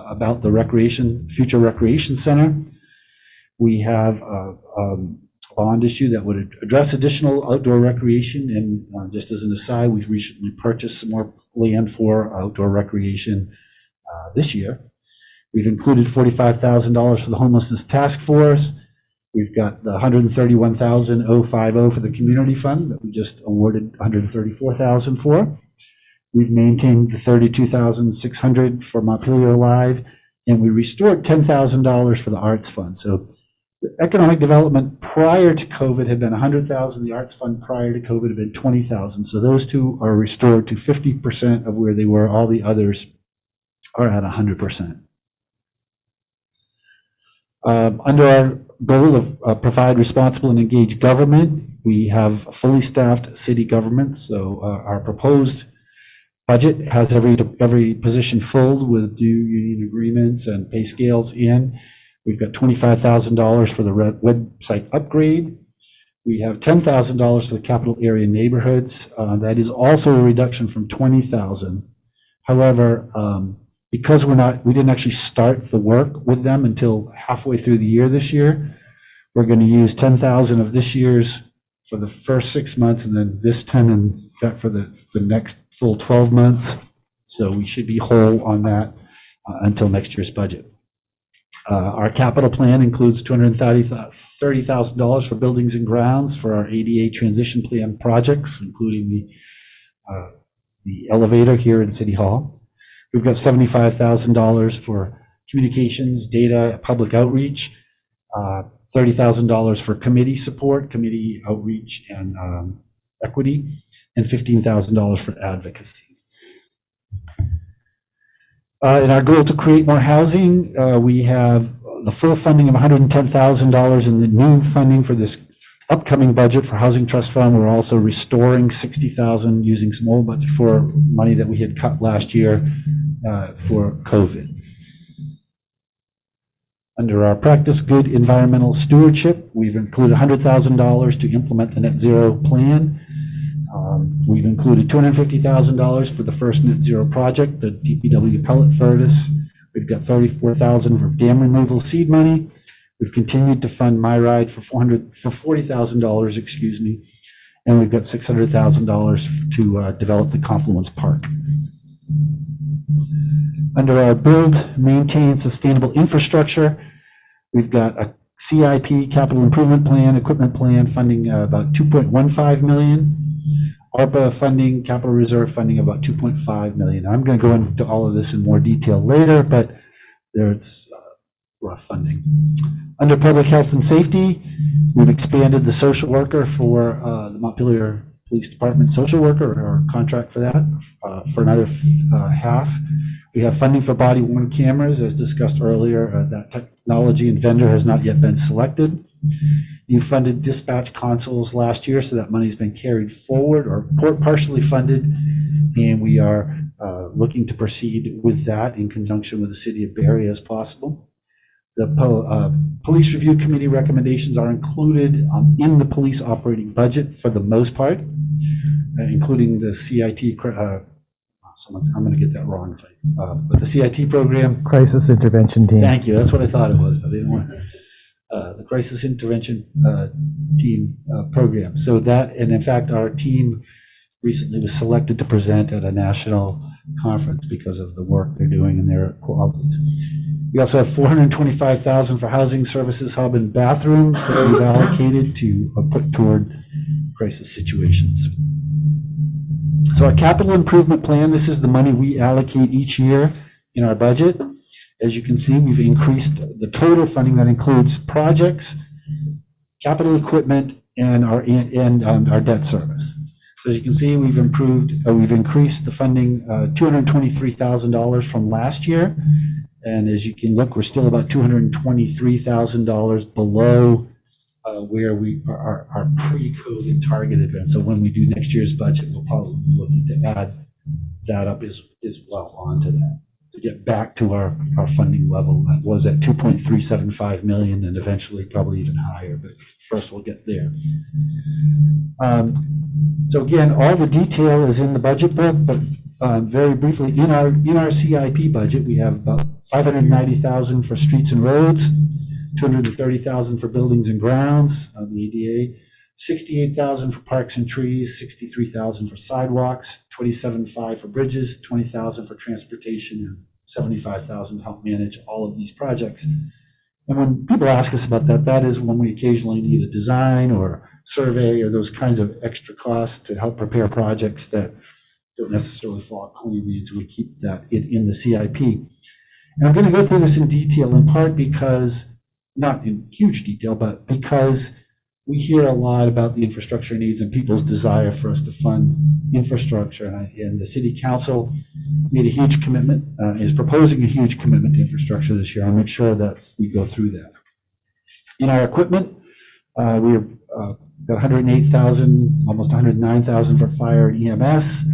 about the future recreation center. We have a bond issue that would address additional outdoor recreation, and just as an aside, we've recently purchased some more land for outdoor recreation this year. We've included $45,000 for the homelessness task force. We've got the 131,050 for the community fund that we just awarded 134,000 for. We've maintained the 32,600 for Montpelier Live, and we restored $10,000 for the arts fund. So the economic development prior to COVID had been 100,000. The arts fund prior to COVID had been 20,000. So those two are restored to 50% of where they were. All the others are at 100%. Under our goal of provide responsible and engaged government, we have a fully staffed city government. So our proposed budget has every position full with due union agreements and pay scales in. We've got $25,000 for the website upgrade. We have $10,000 for the capital area neighborhoods. That is also a reduction from $20,000. However, because we didn't actually start the work with them until halfway through the year this year, we're going to use $10,000 of this year's for the first 6 months, and then this 10 and that for the next full 12 months. So we should be whole on that until next year's budget. Our capital plan includes $230,000 for buildings and grounds for our ADA transition plan projects, including the elevator here in City Hall. We've got $75,000 for communications, data, public outreach, $30,000 for committee support, committee outreach and equity, and $15,000 for advocacy. In our goal to create more housing, we have the full funding of $110,000 in the new funding for this upcoming budget for Housing Trust Fund. We're also restoring $60,000 using some old budget for money that we had cut last year for COVID. Under our practice good environmental stewardship, we've included $100,000 to implement the net zero plan. We've included $250,000 for the first net zero project, the DPW pellet furnace. We've got $34,000 for dam removal seed money. We've continued to fund My Ride for $40,000, excuse me, and we've got $600,000 to develop the Confluence Park. Under our build, maintain sustainable infrastructure, we've got a CIP, capital improvement plan, equipment plan, funding about $2.15 million. ARPA funding, capital reserve funding about $2.5 million. I'm going to go into all of this in more detail later, but there's rough funding. Under public health and safety, we've expanded the social worker for the Montpelier Police Department social worker, or contract for that, for another half. We have funding for body-worn cameras, as discussed earlier. That technology and vendor has not yet been selected. You funded dispatch consoles last year, so that money has been carried forward or partially funded, and we are looking to proceed with that in conjunction with the city of Barrie as possible. The police review committee recommendations are included in the police operating budget for the most part, including the CIT. I'm going to get that wrong, but the CIT program. Crisis intervention team. Thank you. That's what I thought it was. I didn't want the crisis intervention team program. So that, and in fact, our team recently was selected to present at a national conference because of the work they're doing and their qualities. We also have $425,000 for housing services hub and bathrooms that we've allocated to put toward crisis situations. So our capital improvement plan, this is the money we allocate each year in our budget. As you can see, we've increased the total funding that includes projects, capital equipment, and our debt service. So as you can see, we've increased the funding $223,000 from last year. And as you can look, we're still about $223,000 below where our pre-COVID target had been. So when we do next year's budget, we'll probably be looking to add that up as well onto that to get back to our funding level that was at $2.375 million and eventually probably even higher. But first we'll get there. So again, all the detail is in the budget book, but very briefly, in our CIP budget, we have about $590,000 for streets and roads, $230,000 for buildings and grounds, the ADA, $68,000 for parks and trees, $63,000 for sidewalks, $27,500 for bridges, $20,000 for transportation, and $75,000 to help manage all of these projects. And when people ask us about that, that is when we occasionally need a design or survey or those kinds of extra costs to help prepare projects that don't necessarily fall cleanly until we keep that in the CIP. And I'm going to go through this in detail in part because, not in huge detail, but because we hear a lot about the infrastructure needs and people's desire for us to fund infrastructure. And the city council made a huge commitment, is proposing a huge commitment to infrastructure this year. I'll make sure that we go through that. In our equipment, we're got 108,000, almost 109,000 for fire and EMS,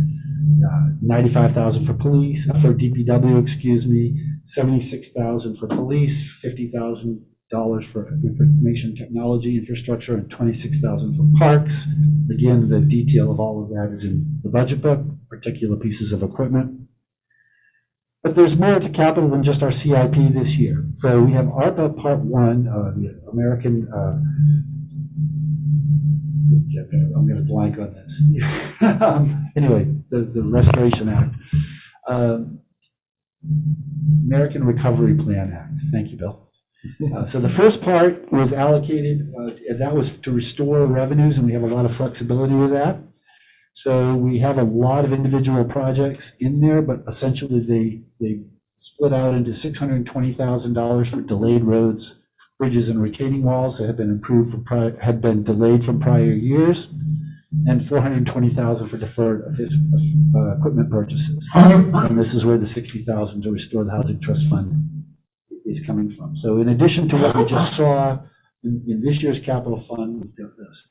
95,000 for police, for DPW, excuse me, 76,000 for police, $50,000 for information technology infrastructure, and 26,000 for parks. Again, the detail of all of that is in the budget book, particular pieces of equipment. But there's more to capital than just our CIP this year. So we have ARPA Part 1, the American, I'm going to blank on this. Anyway, the Restoration Act. American Recovery Plan Act. Thank you, Bill. So the first part was allocated, and that was to restore revenues, and we have a lot of flexibility with that. So we have a lot of individual projects in there, but essentially they split out into $620,000 for delayed roads, bridges, and retaining walls that have been improved had been delayed from prior years, and $420,000 for deferred equipment purchases. And this is where the $60,000 to restore the Housing Trust Fund is coming from. So in addition to what we just saw in this year's capital fund, we've got this.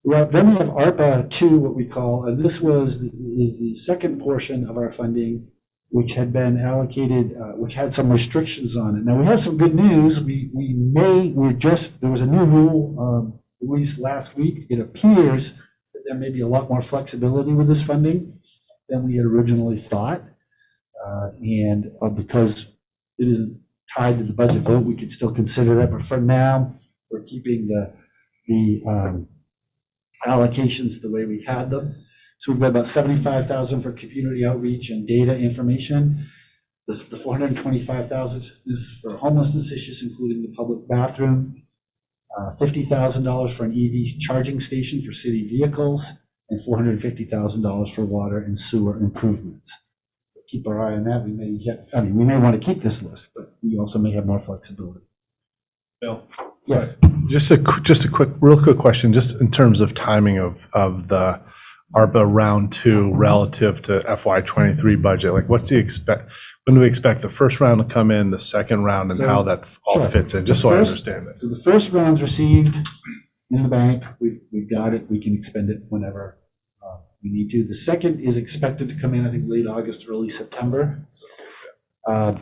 Well, then we have ARPA 2, what we call, and this is the second portion of our funding, which had been allocated, which had some restrictions on it. Now we have some good news. There was a new rule released last week. It appears that there may be a lot more flexibility with this funding than we had originally thought, and because it isn't tied to the budget vote, we could still consider that. But for now, we're keeping the allocations the way we had them. So we've got about 75,000 for community outreach and data information. The 425,000 is for homelessness issues, including the public bathroom. $50,000 for an EV charging station for city vehicles, and $450,000 for water and sewer improvements. So keep our eye on that. We may want to keep this list, but we also may have more flexibility. Bill? Yes. Just a real quick question, just in terms of timing of the ARPA round 2 relative to FY23 budget. Like, when do we expect the first round to come in, the second round, and how that all fits in, just so I understand it. So the first round's received in the bank. We've got it. We can expend it whenever we need to. The second is expected to come in, I think, late August, early September. I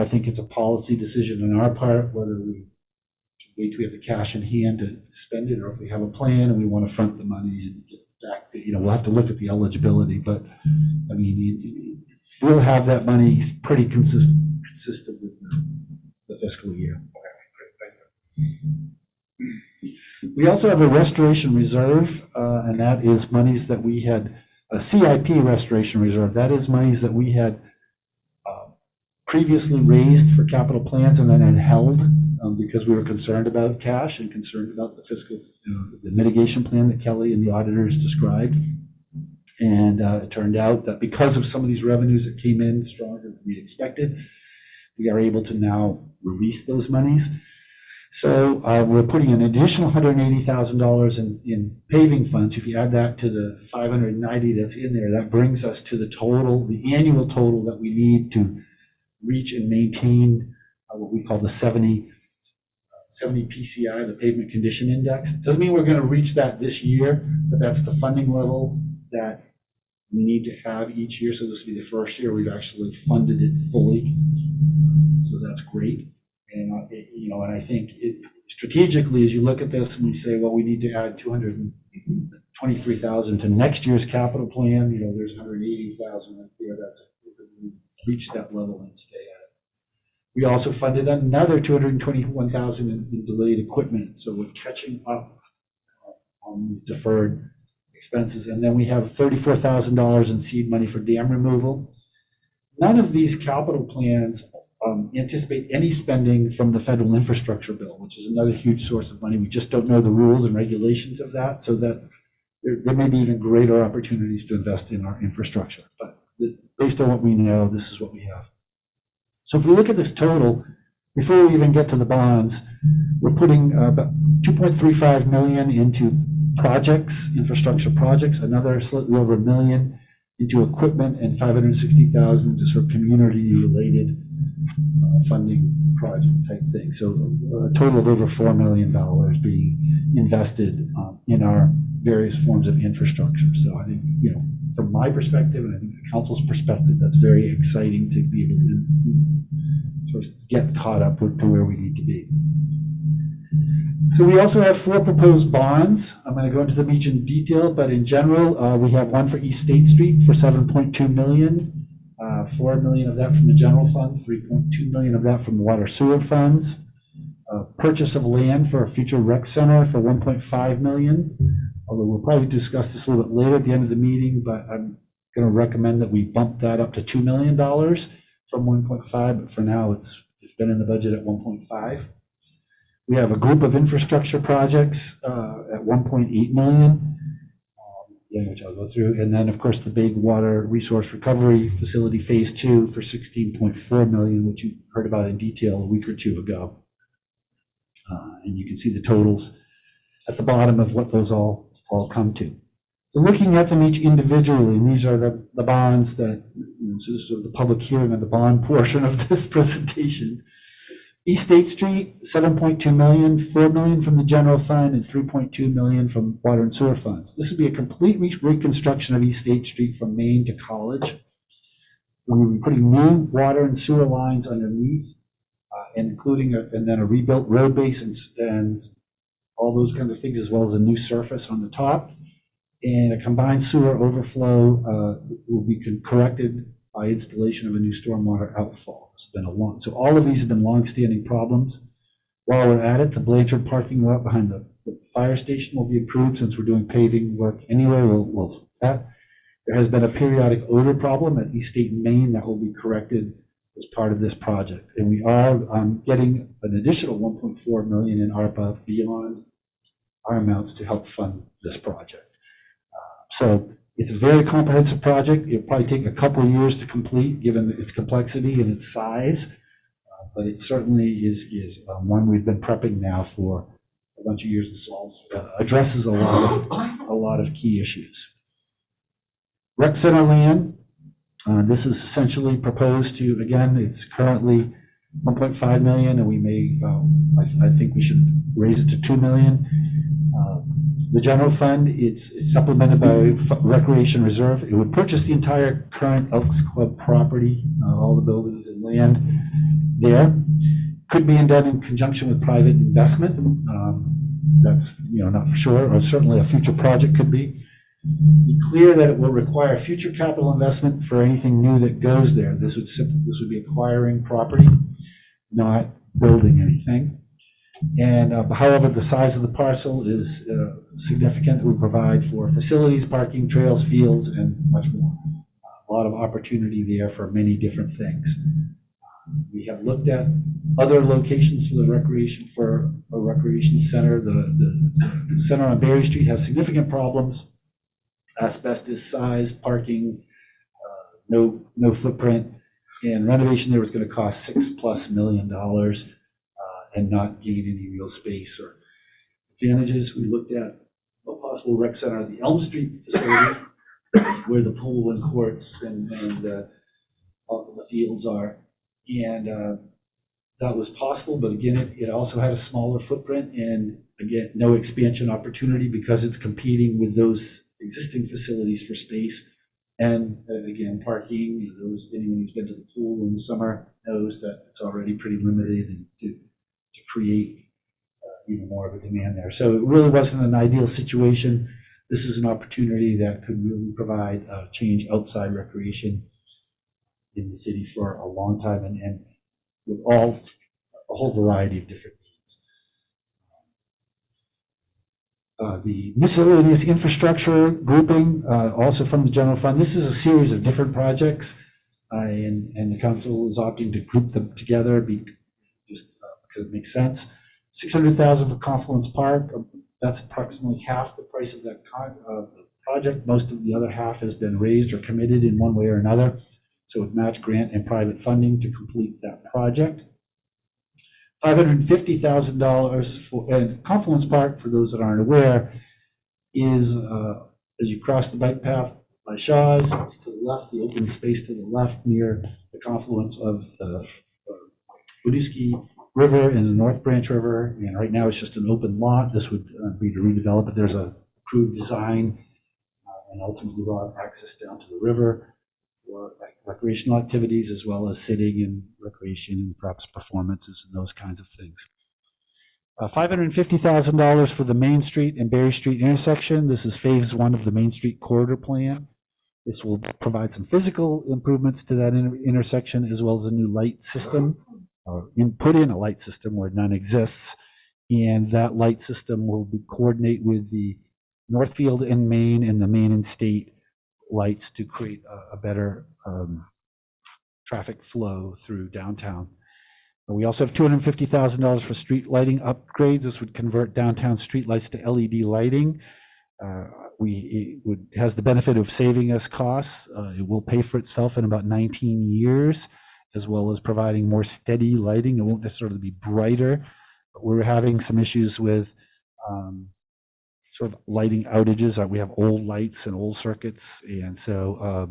think it's a policy decision on our part whether we wait till we have the cash in hand to spend it, or if we have a plan and we want to front the money and get back. We'll have to look at the eligibility, but I mean, we'll have that money pretty consistent with the fiscal year. We also have a restoration reserve, and that is monies that we had, a CIP restoration reserve. That is monies that we had previously raised for capital plans and then had held because we were concerned about cash and concerned about the fiscal, the mitigation plan that Kelly and the auditors described. And it turned out that because of some of these revenues that came in stronger than we expected, we are able to now release those monies. So we're putting an additional $180,000 in paving funds. If you add that to the 590 that's in there, that brings us to the annual total that we need to reach and maintain what we call the 70 PCI, the pavement condition index. Doesn't mean we're going to reach that this year, but that's the funding level that we need to have each year. So this will be the first year we've actually funded it fully. So that's great. And and I think strategically, as you look at this and we say, well, we need to add 223,000 to next year's capital plan. There's 180,000 right there. That's reach that level and stay at it. We also funded another 221,000 in delayed equipment. So we're catching up on these deferred expenses. And then we have $34,000 in seed money for dam removal. None of these capital plans anticipate any spending from the federal infrastructure bill, which is another huge source of money. We just don't know the rules and regulations of that, so that there may be even greater opportunities to invest in our infrastructure. But based on what we know, this is what we have. So if we look at this total, before we even get to the bonds, we're putting about 2.35 million into projects, infrastructure projects, another slightly over $1 million into equipment, and 560,000 to sort of community-related funding project type thing. So a total of over $4 million being invested in our various forms of infrastructure. So I think, from my perspective, and I think the council's perspective, that's very exciting to be able to sort of get caught up to where we need to be. So we also have 4 proposed bonds. I'm going to go into them each in detail, but in general, we have one for East State Street for $7.2 million, $4 million of that from the general fund, $3.2 million of that from water sewer funds. Purchase of land for a future rec center for $1.5 million. Although we'll probably discuss this a little bit later at the end of the meeting, but I'm going to recommend that we bump that up to $2 million from 1.5, but for now it's been in the budget at 1.5. We have a group of infrastructure projects at 1.8 million, which I'll go through. And then, of course, the big water resource recovery facility phase 2 for 16.4 million, which you heard about in detail a week or two ago. And you can see the totals at the bottom of what those all come to. So looking at them each individually, and these are the bonds that, so this is the public hearing on the bond portion of this presentation. East State Street, 7.2 million, 4 million from the general fund, and 3.2 million from water and sewer funds. This would be a complete reconstruction of East State Street from Main to College. We'll be putting new water and sewer lines underneath, and including and then a rebuilt road base and all those kinds of things, as well as a new surface on the top. And a combined sewer overflow will be corrected by installation of a new stormwater outfall. It's been so all of these have been long-standing problems. While we're at it, the Blanchard parking lot behind the fire station will be improved since we're doing paving work anyway. There has been a periodic odor problem at East State and Main that will be corrected as part of this project. And we are getting an additional 1.4 million in ARPA beyond our amounts to help fund this project. So it's a very comprehensive project. It'll probably take a couple of years to complete, given its complexity and its size, but it certainly is one we've been prepping now for a bunch of years to solve. Addresses a lot of key issues. Rec center land. This is essentially proposed to, again, it's currently 1.5 million, and we may, I think we should raise it to 2 million. The general fund, it's supplemented by recreation reserve. It would purchase the entire current Elks Club property, all the buildings and land there. Could be done in conjunction with private investment. That's not for sure, or certainly a future project could be. Be clear that it will require future capital investment for anything new that goes there. This would be acquiring property, not building anything. And however, the size of the parcel is significant. We provide for facilities, parking, trails, fields, and much more. A lot of opportunity there for many different things. We have looked at other locations for a recreation center. The center on Berry Street has significant problems: asbestos, size, parking, no footprint, and renovation there was going to cost $6+ million. And not gain any real space or advantages. We looked at a possible rec center at the Elm Street facility, where the pool and courts and all the fields are, and that was possible. But again, it also had a smaller footprint, and again, no expansion opportunity because it's competing with those existing facilities for space. And again, parking. Anyone who's been to the pool in the summer knows that it's already pretty limited, and to create even more of a demand there. So it really wasn't an ideal situation. This is an opportunity that could really provide change outside recreation in the city for a long time, and with a whole variety of different needs. The miscellaneous infrastructure grouping, also from the general fund. This is a series of different projects. and the council is opting to group them together just because it makes sense. 600,000 for Confluence Park. That's approximately half the price of that project. Most of the other half has been raised or committed in one way or another. So with match grant and private funding to complete that project. $550,000 for, and Confluence Park, for those that aren't aware, is as you cross the bike path by Shaw's, it's to the left, the open space to the left near the confluence of the Winooski River and the North Branch River. And right now it's just an open lot. This would be to redevelop it. There's a approved design and ultimately we'll have access down to the river for recreational activities as well as sitting and recreation and perhaps performances and those kinds of things. $550,000 for the Main Street and Berry Street intersection. This is phase 1 of the Main Street corridor plan. This will provide some physical improvements to that intersection as well as a new light system, or put in a light system where none exists. And that light system will coordinate with the Northfield and Main and the Main and State lights to create a better traffic flow through downtown. We also have $250,000 for street lighting upgrades. This would convert downtown street lights to LED lighting. It has the benefit of saving us costs. It will pay for itself in about 19 years, as well as providing more steady lighting. It won't necessarily be brighter, but we're having some issues with sort of lighting outages. We have old lights and old circuits, and so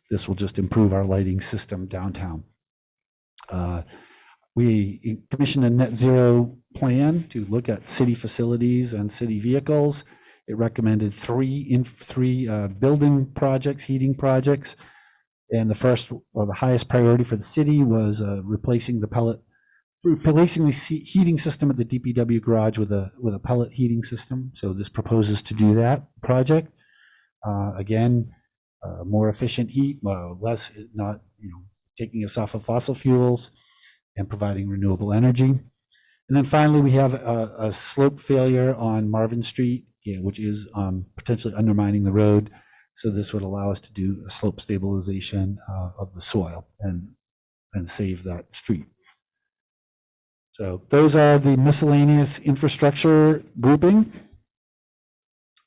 this will just improve our lighting system downtown. We commissioned a net zero plan to look at city facilities and city vehicles. It recommended three building projects, heating projects. And the first, or the highest priority for the city was replacing the heating system at the DPW garage with a pellet heating system. So this proposes to do that project. Again, more efficient heat, less, not taking us off of fossil fuels and providing renewable energy. And then finally, we have a slope failure on Marvin Street, which is potentially undermining the road. So this would allow us to do a slope stabilization of the soil and save that street. So those are the miscellaneous infrastructure grouping.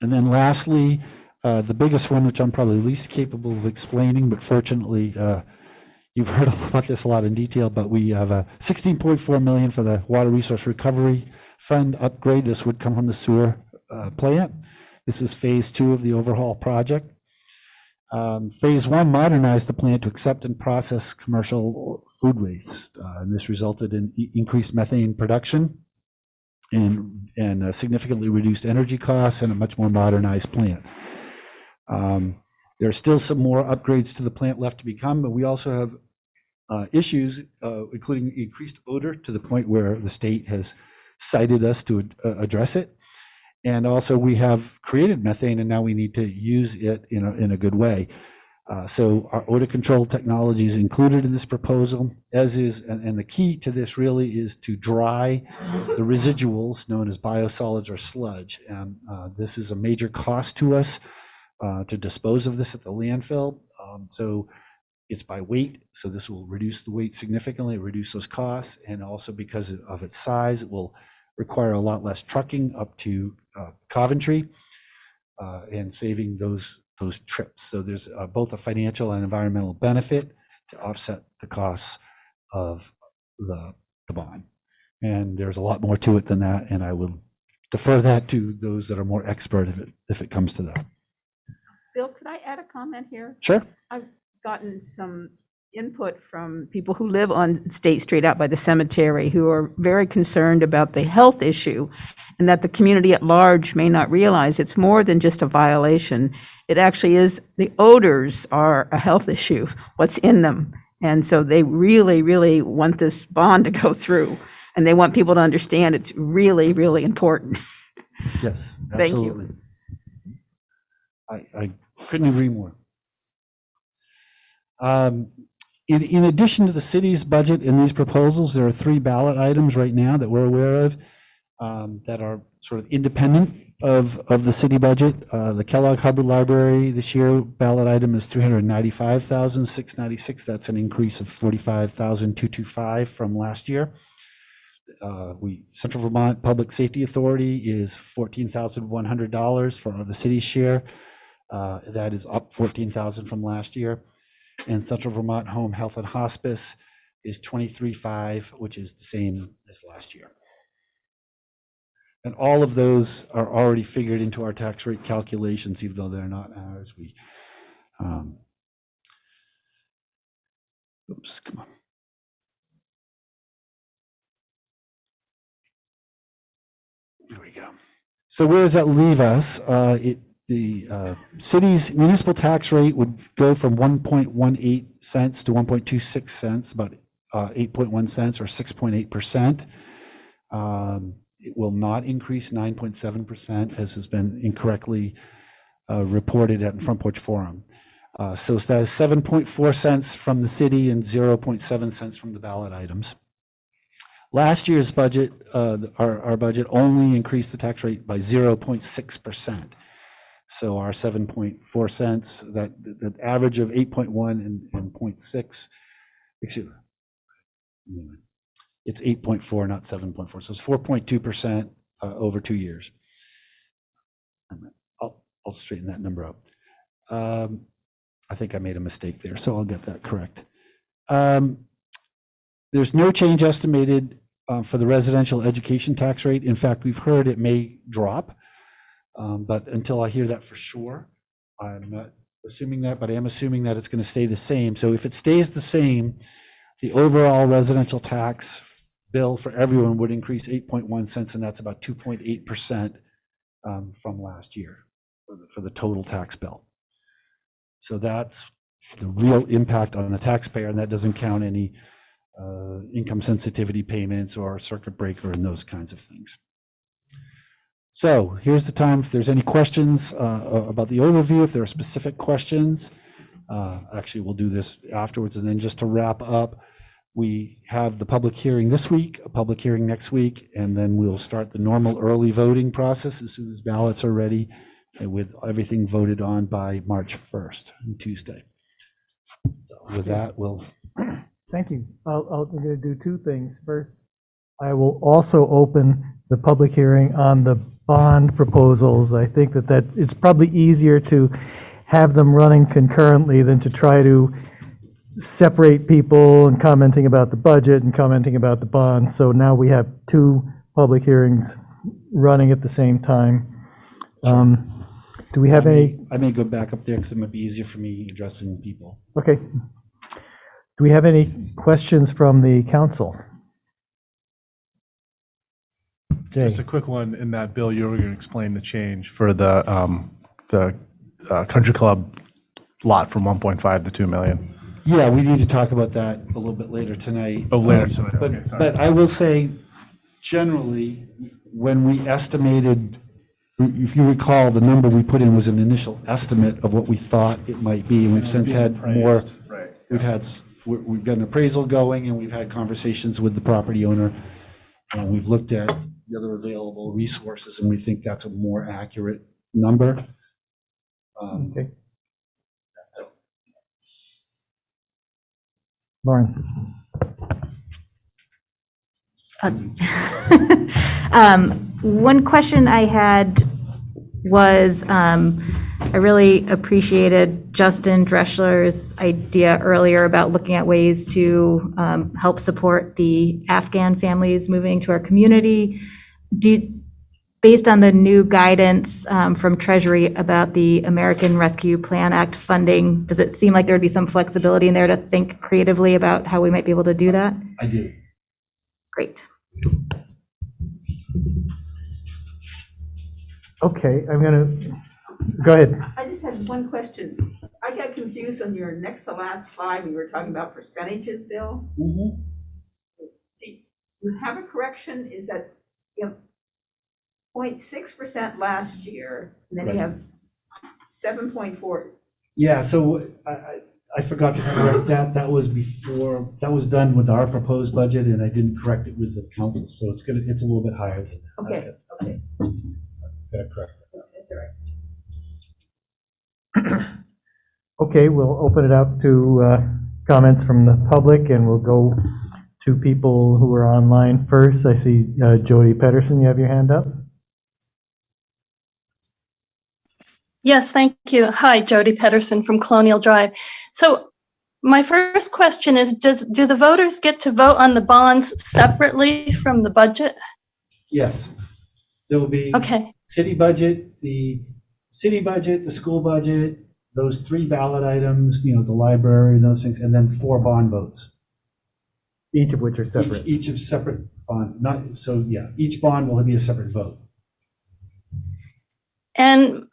And then lastly, the biggest one, which I'm probably least capable of explaining, but fortunately, you've heard about this a lot in detail, but we have a $16.4 million for the Water Resource Recovery Fund upgrade. This would come from the sewer plant. This is phase 2 of the overhaul project. Phase 1 modernized the plant to accept and process commercial food waste. And this resulted in increased methane production and significantly reduced energy costs and a much more modernized plant. There are still some more upgrades to the plant left to become, but we also have issues, including increased odor to the point where the state has cited us to address it. And also we have created methane and now we need to use it in a good way. So our odor control technology is included in this proposal, as is, and the key to this really is to dry the residuals known as biosolids or sludge. And this is a major cost to us to dispose of this at the landfill. So it's by weight, so this will reduce the weight significantly, reduce those costs, and also because of its size, it will require a lot less trucking up to Coventry and saving those trips. So there's both a financial and environmental benefit to offset the costs of the bond. And there's a lot more to it than that, and I will defer that to those that are more expert if it comes to that. Bill, could I add a comment here? Sure. I've gotten some input from people who live on State Street out by the cemetery who are very concerned about the health issue and that the community at large may not realize it's more than just a violation. It actually is, the odors are a health issue, what's in them. And so they really, really want this bond to go through. And they want people to understand it's really, really important. Yes, Thank absolutely. you. I couldn't agree more. In addition to the city's budget in these proposals, there are 3 ballot items right now that we're aware of that are sort of independent of the city budget. The Kellogg Hubbard Library this year ballot item is $395,696. That's an increase of $45,225 from last year. Central Vermont Public Safety Authority is $14,100 for the city's share. That is up $14,000 from last year. And Central Vermont Home Health and Hospice is $23,500, which is the same as last year. And all of those are already figured into our tax rate calculations, even though they're not ours. Oops, come on. There we go. So where does that leave us? The city's municipal tax rate would go from 1.18 cents to 1.26 cents, about 8.1 cents or 6.8%. It will not increase 9.7%, as has been incorrectly reported at Front Porch Forum. So that is 7.4 cents from the city and 0.7 cents from the ballot items. Last year's budget, our budget only increased the tax rate by 0.6%. So our 7.4 cents, that the average of 8.1 and 0.6, excuse me, it's 8.4, not 7.4. So it's 4.2% over 2 years. I'll straighten that number up. I think I made a mistake there, so I'll get that correct. There's no change estimated for the residential education tax rate. In fact, we've heard it may drop, but until I hear that for sure, I'm not assuming that, but I am assuming that it's going to stay the same. So if it stays the same, the overall residential tax bill for everyone would increase 8.1 cents, and that's about 2.8% from last year for the total tax bill. So that's the real impact on the taxpayer, and that doesn't count any income sensitivity payments or circuit breaker and those kinds of things. So here's the time if there's any questions about the overview, if there are specific questions. Actually, we'll do this afterwards. And then just to wrap up, we have the public hearing this week, a public hearing next week, and then we'll start the normal early voting process as soon as ballots are ready, and with everything voted on by March 1st, Tuesday. So with that, we'll... Thank you. I'm going to do two things. First, I will also open the public hearing on the bond proposals. I think that it's probably easier to have them running concurrently than to try to separate people and commenting about the budget and commenting about the bond. So now we have two public hearings running at the same time. Do we have any? I may go back up there because it might be easier for me addressing people. Okay. Do we have any questions from the council? Jay. Just a quick one. In that bill, you were going to explain the change for the country club lot from 1.5 to 2 million. Yeah, we need to talk about that a little bit later tonight. Oh, later tonight. But, Okay, sorry. but I will say, generally, when we estimated, if you recall, the number we put in was an initial estimate of what we thought it might be, and we've since had more. Right. We've got an appraisal going, and we've had conversations with the property owner. We've looked at the other available resources, and we think that's a more accurate number. Okay. Lauren. One question I had was, I really appreciated Justin Dreschler's idea earlier about looking at ways to help support the Afghan families moving to our community. Based on the new guidance from Treasury about the American Rescue Plan Act funding, does it seem like there would be some flexibility in there to think creatively about how we might be able to do that? I do. Great. Okay, I'm going to, go ahead. I just had one question. I got confused on your next to last slide when you were talking about percentages, Bill. Mm-hmm. Do you have a correction? Is that you have 0.6% last year, and then you have 7.4. Yeah, so I forgot to correct that. That was before, that was done with our proposed budget, and I didn't correct it with the council, so it's a little bit higher than that. Okay. Okay, we'll open it up to comments from the public, and we'll go to people who are online first. I see Jody Pedersen, you have your hand up. Yes, thank you. Hi, Jody Pedersen from Colonial Drive. So my first question is, do the voters get to vote on the bonds separately from the budget? Yes. There will be city budget, the school budget, those 3 ballot items, the library, those things, and then 4 bond votes. Each of which are separate. Each of separate bond, each bond will be a separate vote. And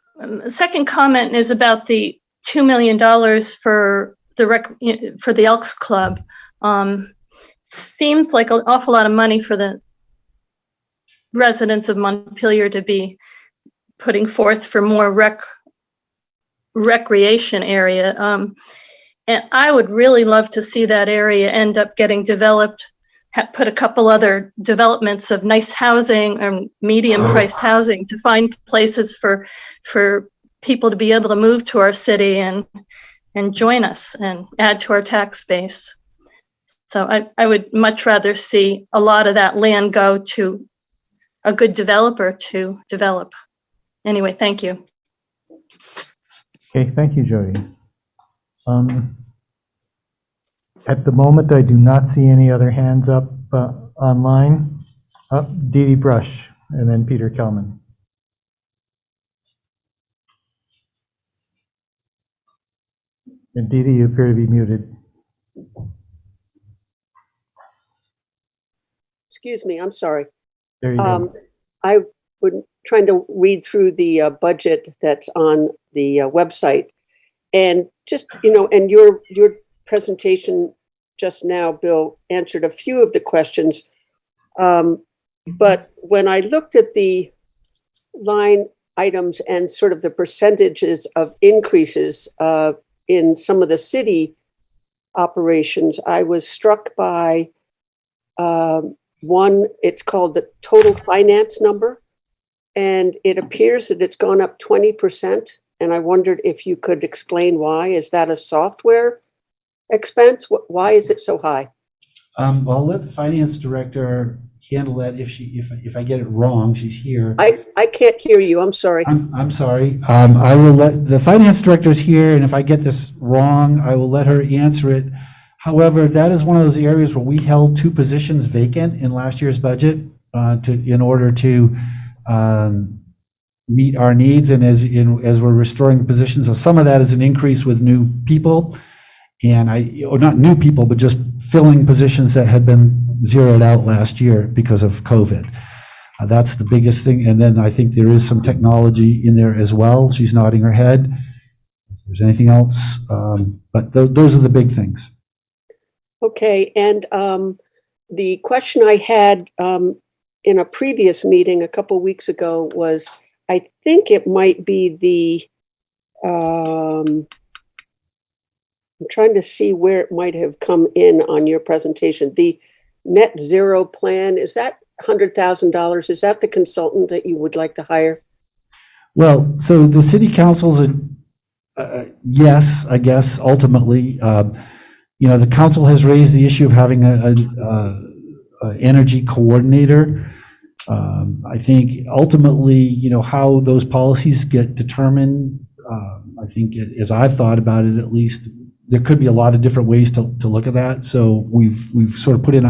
second comment is about the $2 million for the Elks Club. Seems like an awful lot of money for the residents of Montpelier to be putting forth for more recreation area. And I would really love to see that area end up getting developed, put a couple other developments of nice housing or medium-priced housing to find places for people to be able to move to our city and join us and add to our tax base. So I would much rather see a lot of that land go to a good developer to develop. Anyway, thank you. Okay, thank you, Jody. At the moment, I do not see any other hands up online. Dee Dee Brush, and then Peter Kelman. And Dee Dee, you appear to be muted. Excuse me, I'm sorry. There you go. I was trying to read through the budget that's on the website, and just, and your presentation just now, Bill, answered a few of the questions. But when I looked at the line items and sort of the percentages of increases in some of the city operations, I was struck by one. It's called the total finance number, and it appears that it's gone up 20%. And I wondered if you could explain why. Is that a software expense? Why is it so high? Well, I'll let the finance director handle that if I get it wrong. She's here. I can't hear you. I'm sorry. I'm sorry. I will let the finance director's here, and if I get this wrong, I will let her answer it. However, that is one of those areas where we held 2 positions vacant in last year's budget in order to meet our needs, and as we're restoring the positions. So some of that is an increase with new people, and not new people, but just filling positions that had been zeroed out last year because of COVID. That's the biggest thing. And then I think there is some technology in there as well. She's nodding her head. If there's anything else, but those are the big things. Okay, and the question I had in a previous meeting a couple weeks ago was, I think it might be the, I'm trying to see where it might have come in on your presentation. The net zero plan, is that $100,000? Is that the consultant that you would like to hire? Well, so the city council's yes, I guess, ultimately. The council has raised the issue of having a energy coordinator. I think ultimately, how those policies get determined, I think as I've thought about it, at least, there could be a lot of different ways to look at that. So we've sort of put in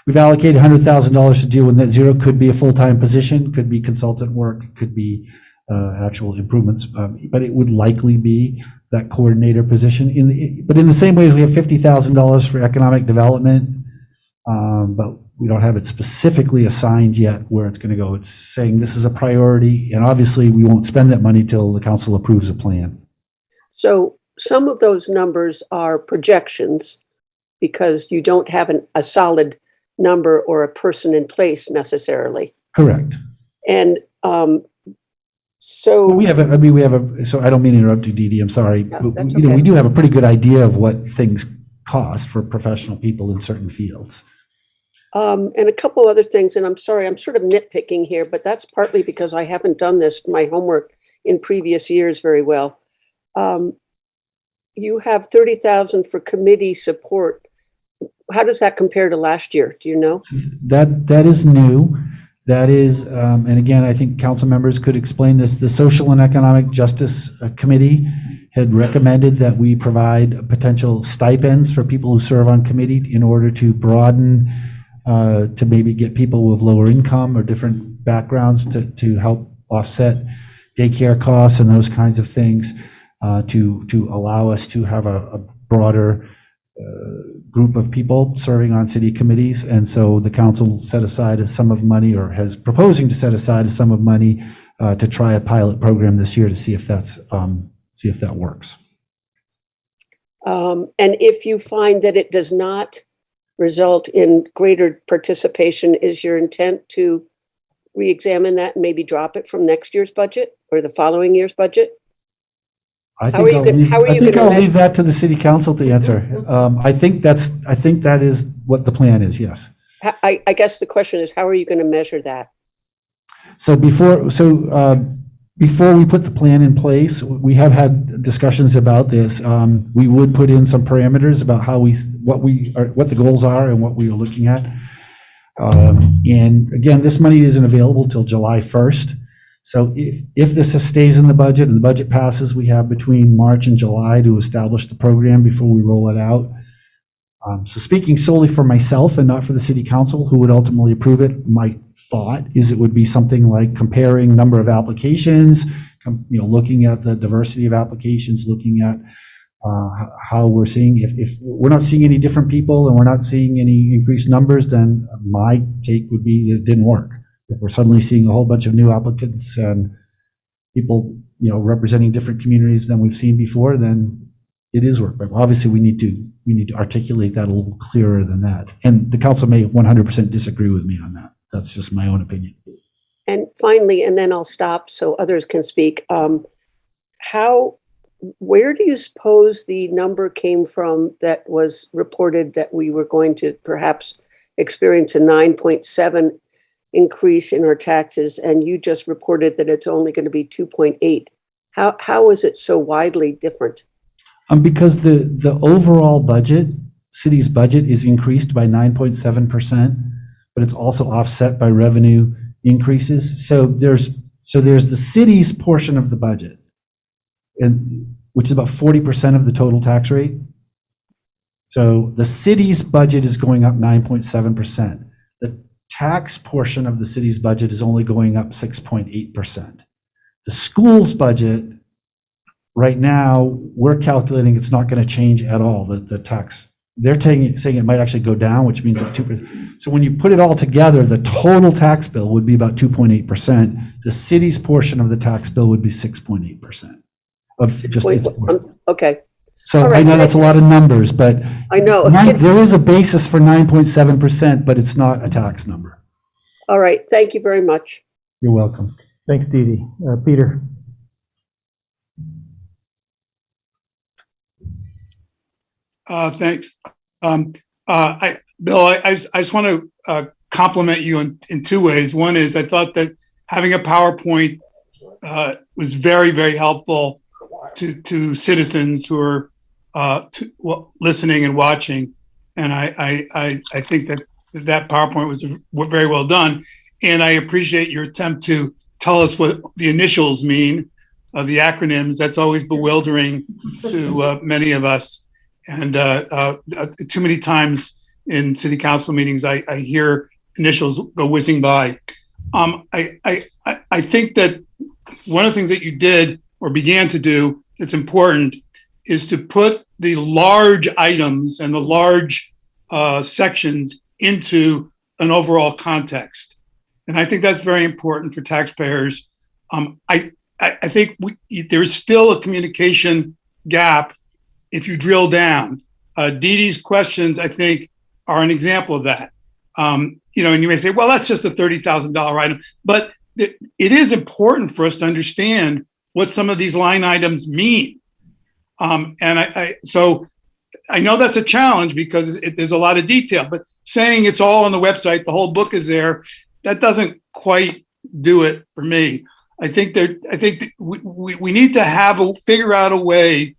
we've allocated $100,000 to deal with net zero. Could be a full-time position, could be consultant work, could be actual improvements, but it would likely be that coordinator position. But in the same way as we have $50,000 for economic development, but we don't have it specifically assigned yet where it's going to go. It's saying this is a priority, and obviously we won't spend that money till the council approves a plan. So some of those numbers are projections because you don't have a solid number or a person in place necessarily. Correct. And so we have so I don't mean to interrupt you, Dee Dee, I'm sorry. No, that's okay. We do have a pretty good idea of what things cost for professional people in certain fields. And a couple other things, and I'm sorry, I'm sort of nitpicking here, but that's partly because I haven't done my homework in previous years very well. You have 30,000 for committee support. How does that compare to last year? Do you know? That is new. That is, and again, I think council members could explain this. The Social and Economic Justice Committee had recommended that we provide potential stipends for people who serve on committee in order to broaden, to maybe get people with lower income or different backgrounds to help offset daycare costs and those kinds of things, to allow us to have a broader group of people serving on city committees. And so the council set aside a sum of money, or has proposing to set aside a sum of money to try a pilot program this year to see if that works. And if you find that it does not result in greater participation, is your intent to re-examine that and maybe drop it from next year's budget or the following year's budget? I think I'll leave that to the city council to answer. I think that is what the plan is, yes. I guess the question is, how are you going to measure that? So before we put the plan in place, we have had discussions about this. We would put in some parameters about what the goals are and what we are looking at. And again, this money isn't available till July 1st. So if this stays in the budget and the budget passes, we have between March and July to establish the program before we roll it out. So speaking solely for myself and not for the city council, who would ultimately approve it, my thought is it would be something like comparing number of applications, looking at the diversity of applications, looking at how we're seeing, if we're not seeing any different people and we're not seeing any increased numbers, then my take would be it didn't work. If we're suddenly seeing a whole bunch of new applicants and people, representing different communities than we've seen before, then it is work. But obviously, we need to articulate that a little clearer than that. And the council may 100% disagree with me on that. That's just my own opinion. And finally, and then I'll stop so others can speak. Where do you suppose the number came from that was reported that we were going to perhaps experience a 9.7 increase in our taxes, and you just reported that it's only going to be 2.8? How is it so widely different? Because the overall budget, city's budget, is increased by 9.7%, but it's also offset by revenue increases. So there's the city's portion of the budget, and which is about 40% of the total tax rate. So the city's budget is going up 9.7%. The tax portion of the city's budget is only going up 6.8%. The school's budget, right now, we're calculating it's not going to change at all. The tax, they're saying it might actually go down, which means that 2%. So when you put it all together, the total tax bill would be about 2.8%. The city's portion of the tax bill would be 6.8% of just its portion. Okay. So right, I know that's a lot of numbers, but I know there is a basis for 9.7%, but it's not a tax number. All right. Thank you very much. You're welcome. Thanks, Dee Dee. Peter. Thanks. Bill, I just want to compliment you in two ways. One is I thought that having a PowerPoint was very, very helpful to citizens who are listening and watching. And I think that PowerPoint was very well done. And I appreciate your attempt to tell us what the initials mean, the acronyms. That's always bewildering to many of us. And too many times in city council meetings, I hear initials go whizzing by. I think that one of the things that you did or began to do that's important is to put the large items and the large sections into an overall context. And I think that's very important for taxpayers. I think there's still a communication gap if you drill down. Dee Dee's questions, I think, are an example of that. And you may say, well, that's just a $30,000 item. But it is important for us to understand what some of these line items mean. So I know that's a challenge because there's a lot of detail, but saying it's all on the website, the whole book is there, that doesn't quite do it for me. I think we need to figure out a way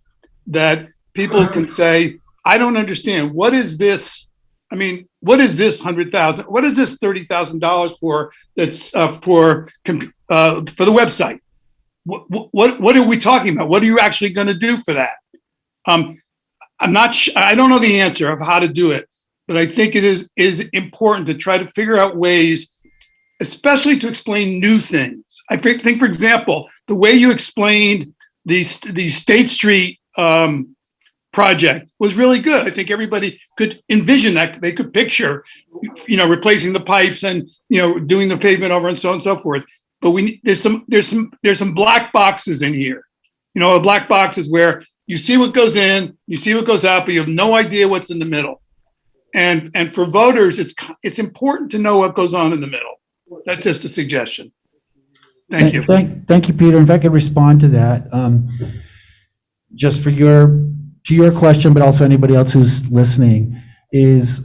that people can say, I don't understand. What is this? I mean, what is this $100,000? What is this $30,000 for? That's for the website. What are we talking about? What are you actually going to do for that? I don't know the answer of how to do it, but I think it is important to try to figure out ways, especially to explain new things. I think, for example, the way you explained the State Street project was really good. I think everybody could envision that. They could picture, replacing the pipes and, doing the pavement over and so on and so forth. But there's some black boxes in here. A black box is where you see what goes in, you see what goes out, but you have no idea what's in the middle. And for voters, it's important to know what goes on in the middle. That's just a suggestion. Thank you. Thank you, Peter. If I could respond to that, just to your question, but also anybody else who's listening, is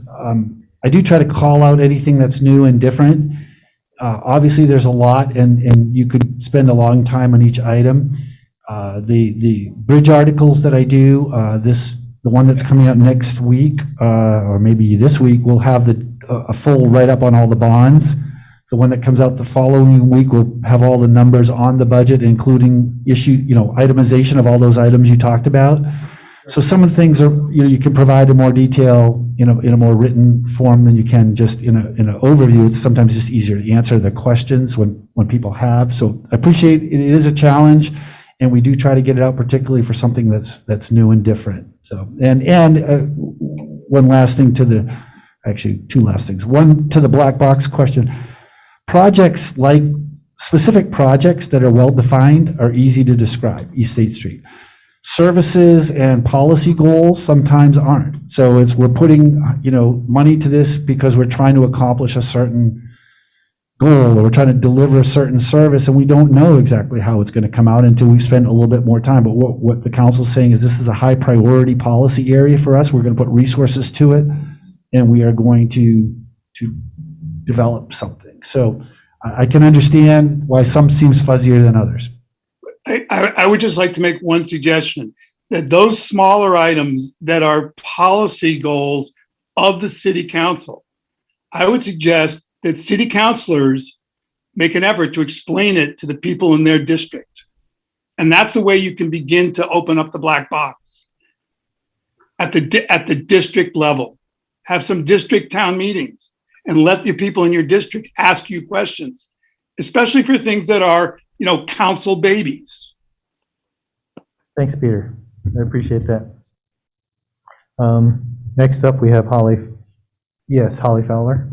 I do try to call out anything that's new and different. Obviously, there's a lot, and you could spend a long time on each item. The bridge articles that I do, the one that's coming out next week, or maybe this week, will have a full write-up on all the bonds. The one that comes out the following week will have all the numbers on the budget, including itemization of all those items you talked about. So some of the things are, you can provide in more detail, in a more written form than you can just in an overview. It's sometimes just easier to answer the questions when people have. So I appreciate it is a challenge, and we do try to get it out, particularly for something that's new and different. So, and one last thing actually two last things. One, to the black box question. Projects, like specific projects that are well-defined, are easy to describe, East State Street. Services and policy goals sometimes aren't. So we're putting, money to this because we're trying to accomplish a certain goal, or we're trying to deliver a certain service, and we don't know exactly how it's going to come out until we spend a little bit more time. But what the council's saying is this is a high priority policy area for us. We're going to put resources to it, and we are going to develop something. So I can understand why some seems fuzzier than others. I would just like to make one suggestion, that those smaller items that are policy goals of the city council, I would suggest that city councilors make an effort to explain it to the people in their district. And that's the way you can begin to open up the black box at the district level. Have some district town meetings and let the people in your district ask you questions, especially for things that are, council babies. Thanks, Peter. I appreciate that. Next up, we have Holly Fowler.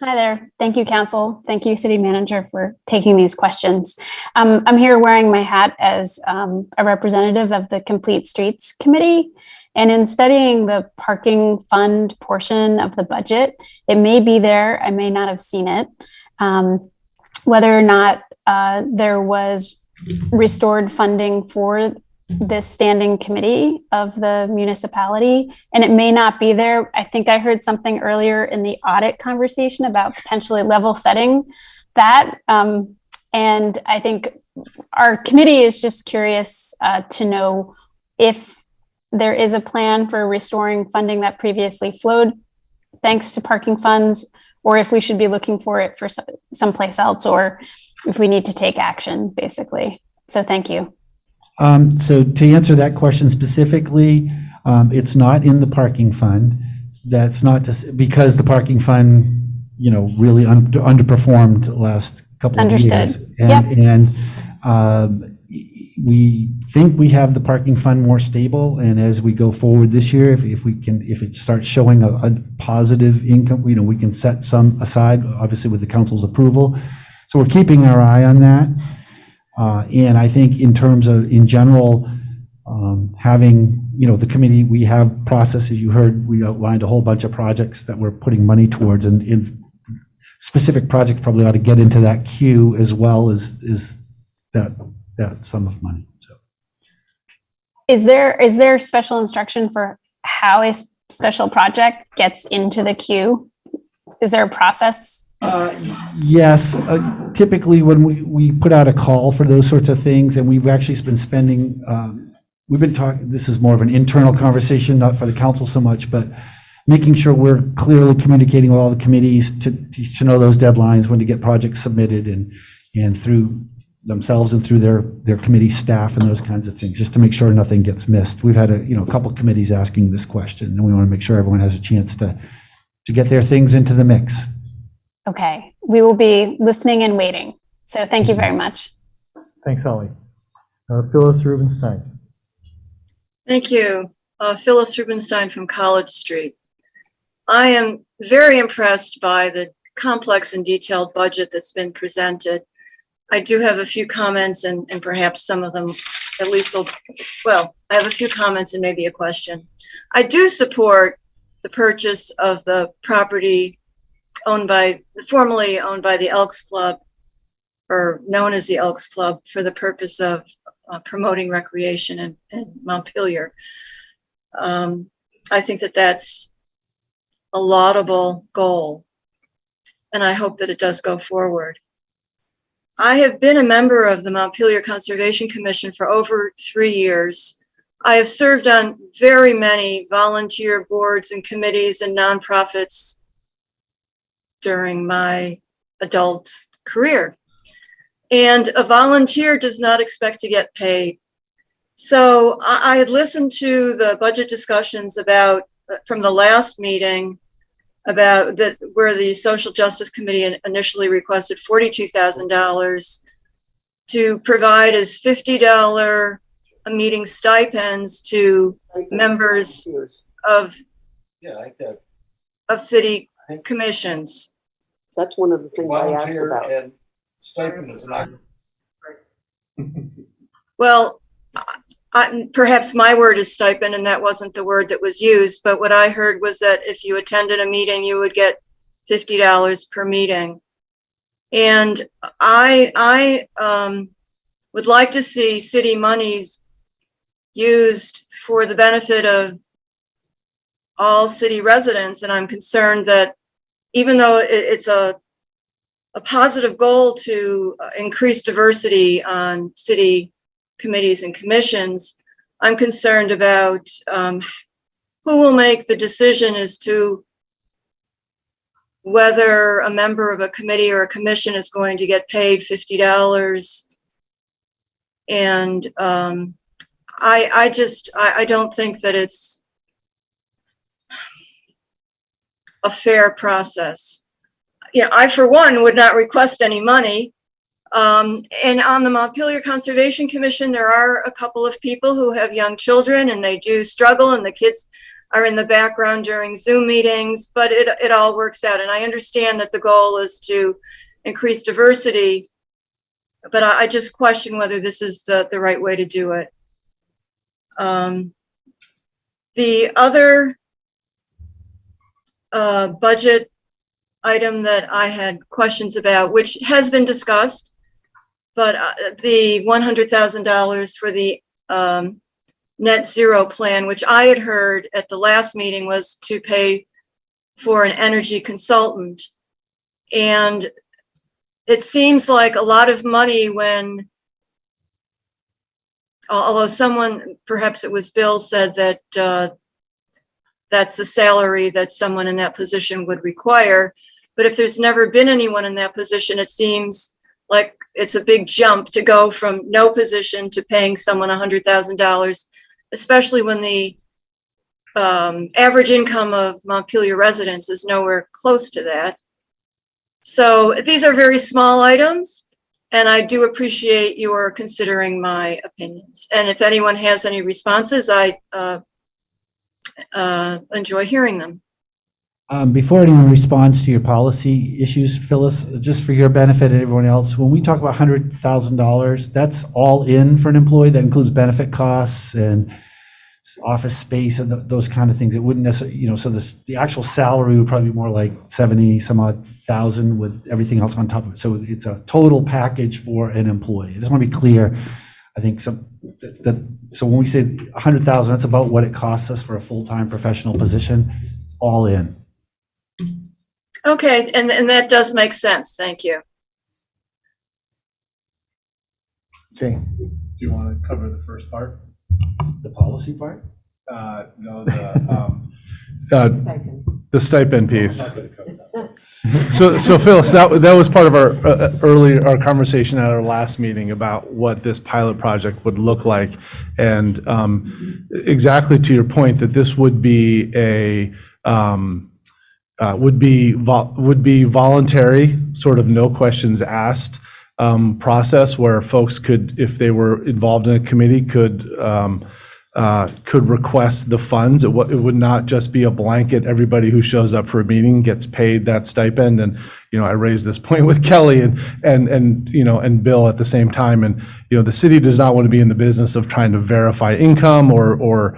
Hi there. Thank you, Council. Thank you, City Manager, for taking these questions. I'm here wearing my hat as a representative of the Complete Streets Committee. And in studying the parking fund portion of the budget, it may be there, I may not have seen it. Whether or not there was restored funding for this standing committee of the municipality, and it may not be there. I think I heard something earlier in the audit conversation about potentially level setting that. And I think our committee is just curious to know if there is a plan for restoring funding that previously flowed thanks to parking funds, or if we should be looking for it for someplace else, or if we need to take action, basically. So thank you. So to answer that question specifically, it's not in the parking fund. That's not just because the parking fund, really underperformed the last couple of years. Understood. And we think we have the parking fund more stable, and as we go forward this year, if it starts showing a positive income, we can set some aside, obviously with the council's approval. So we're keeping our eye on that. And I think in terms of, in general, having, the committee, we have processes. You heard, we outlined a whole bunch of projects that we're putting money towards, and in specific projects probably ought to get into that queue as well as that sum of money. So. Is there special instruction for how a special project gets into the queue? Is there a process? Yes, typically when we put out a call for those sorts of things, and we've actually been spending, we've been talking, this is more of an internal conversation, not for the council so much, but making sure we're clearly communicating with all the committees to know those deadlines, when to get projects submitted, and through themselves and through their committee staff and those kinds of things, just to make sure nothing gets missed. We've had a couple committees asking this question, and we want to make sure everyone has a chance to get their things into the mix. Okay, we will be listening and waiting. So thank you very much. Thanks, Holly. Phyllis Rubenstein. Thank you. Phyllis Rubenstein from College Street. I am very impressed by the complex and detailed budget that's been presented. I do have a few comments, and perhaps some of them at least I have a few comments and maybe a question. I do support the purchase of the property formerly owned by the Elks Club, or known as the Elks Club, for the purpose of promoting recreation in Montpelier. I think that that's a laudable goal, and I hope that it does go forward. I have been a member of the Montpelier Conservation Commission for over 3 years. I have served on very many volunteer boards and committees and nonprofits during my adult career. And a volunteer does not expect to get paid. So I had listened to the budget discussions from the last meeting about that, where the Social Justice Committee initially requested $42,000 to provide as $50 a meeting stipends to members of city commissions. That's one of the things I asked about. Well, perhaps my word is stipend, and that wasn't the word that was used, but what I heard was that if you attended a meeting, you would get $50 per meeting. And I would like to see city monies used for the benefit of all city residents, and I'm concerned that even though it's a positive goal to increase diversity on city committees and commissions, I'm concerned about who will make the decision as to whether a member of a committee or a commission is going to get paid $50. And I don't think that it's a fair process. I, for one, would not request any money. And on the Montpelier Conservation Commission, there are a couple of people who have young children, and they do struggle, and the kids are in the background during Zoom meetings, but it all works out. And I understand that the goal is to increase diversity, but I just question whether this is the right way to do it. The other budget item that I had questions about, which has been discussed, but the $100,000 for the net zero plan, which I had heard at the last meeting was to pay for an energy consultant. And it seems like a lot of money when, although someone, perhaps it was Bill, said that that's the salary that someone in that position would require. But if there's never been anyone in that position, it seems like it's a big jump to go from no position to paying someone $100,000, especially when the average income of Montpelier residents is nowhere close to that. So these are very small items, and I do appreciate your considering my opinions. And if anyone has any responses, I enjoy hearing them. Before anyone responds to your policy issues, Phyllis, just for your benefit and everyone else, when we talk about $100,000, that's all in for an employee. That includes benefit costs and office space and those kind of things. It wouldn't necessarily, so the actual salary would probably be more like 70 some odd thousand with everything else on top of it. So it's a total package for an employee. I just want to be clear I think so when we say 100,000, that's about what it costs us for a full-time professional position, all in. Okay, and that does make sense. Thank you. Okay. Do you want to cover the first part? The policy part? No, the stipend piece. So Phyllis, that was part of our conversation at our last meeting about what this pilot project would look like. And exactly to your point, that this would be would be voluntary, sort of no questions asked process where folks could, if they were involved in a committee, could request the funds. It would not just be a blanket, everybody who shows up for a meeting gets paid that stipend. And, I raised this point with Kelly and Bill at the same time. And, the city does not want to be in the business of trying to verify income or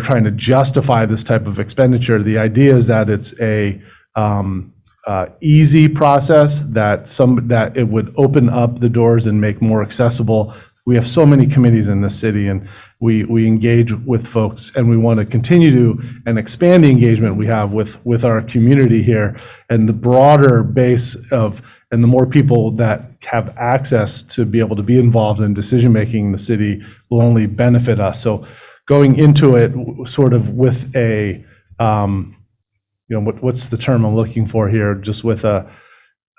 trying to justify this type of expenditure. The idea is that it's a easy process, that it would open up the doors and make more accessible. We have so many committees in this city, and we engage with folks, and we want to continue to and expand the engagement we have with our community here, and the broader base of, and the more people that have access to be able to be involved in decision making in the city will only benefit us. So going into it sort of with a what's the term I'm looking for here? Just with a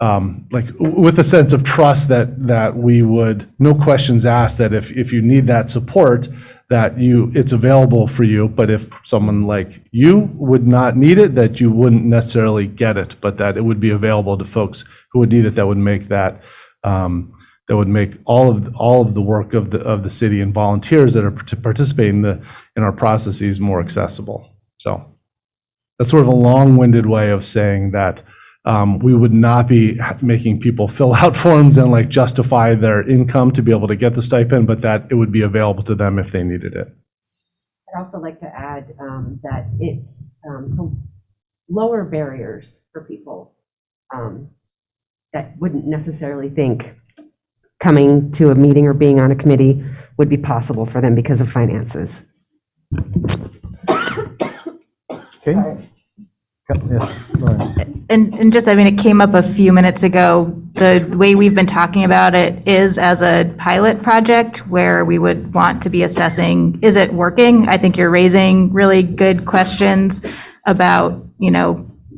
with a sense of trust that we would, no questions asked, that if you need that support, that it's available for you. But if someone like you would not need it, that you wouldn't necessarily get it, but that it would be available to folks who would need it. That would make that would make all of the work of the city and volunteers that are participating in our processes more accessible. So that's sort of a long-winded way of saying that we would not be making people fill out forms and justify their income to be able to get the stipend, but that it would be available to them if they needed it. I'd also like to add that it's to lower barriers for people that wouldn't necessarily think coming to a meeting or being on a committee would be possible for them because of finances. Okay. Yes, Lauren. And just, it came up a few minutes ago, the way we've been talking about it is as a pilot project where we would want to be assessing, is it working? I think you're raising really good questions about,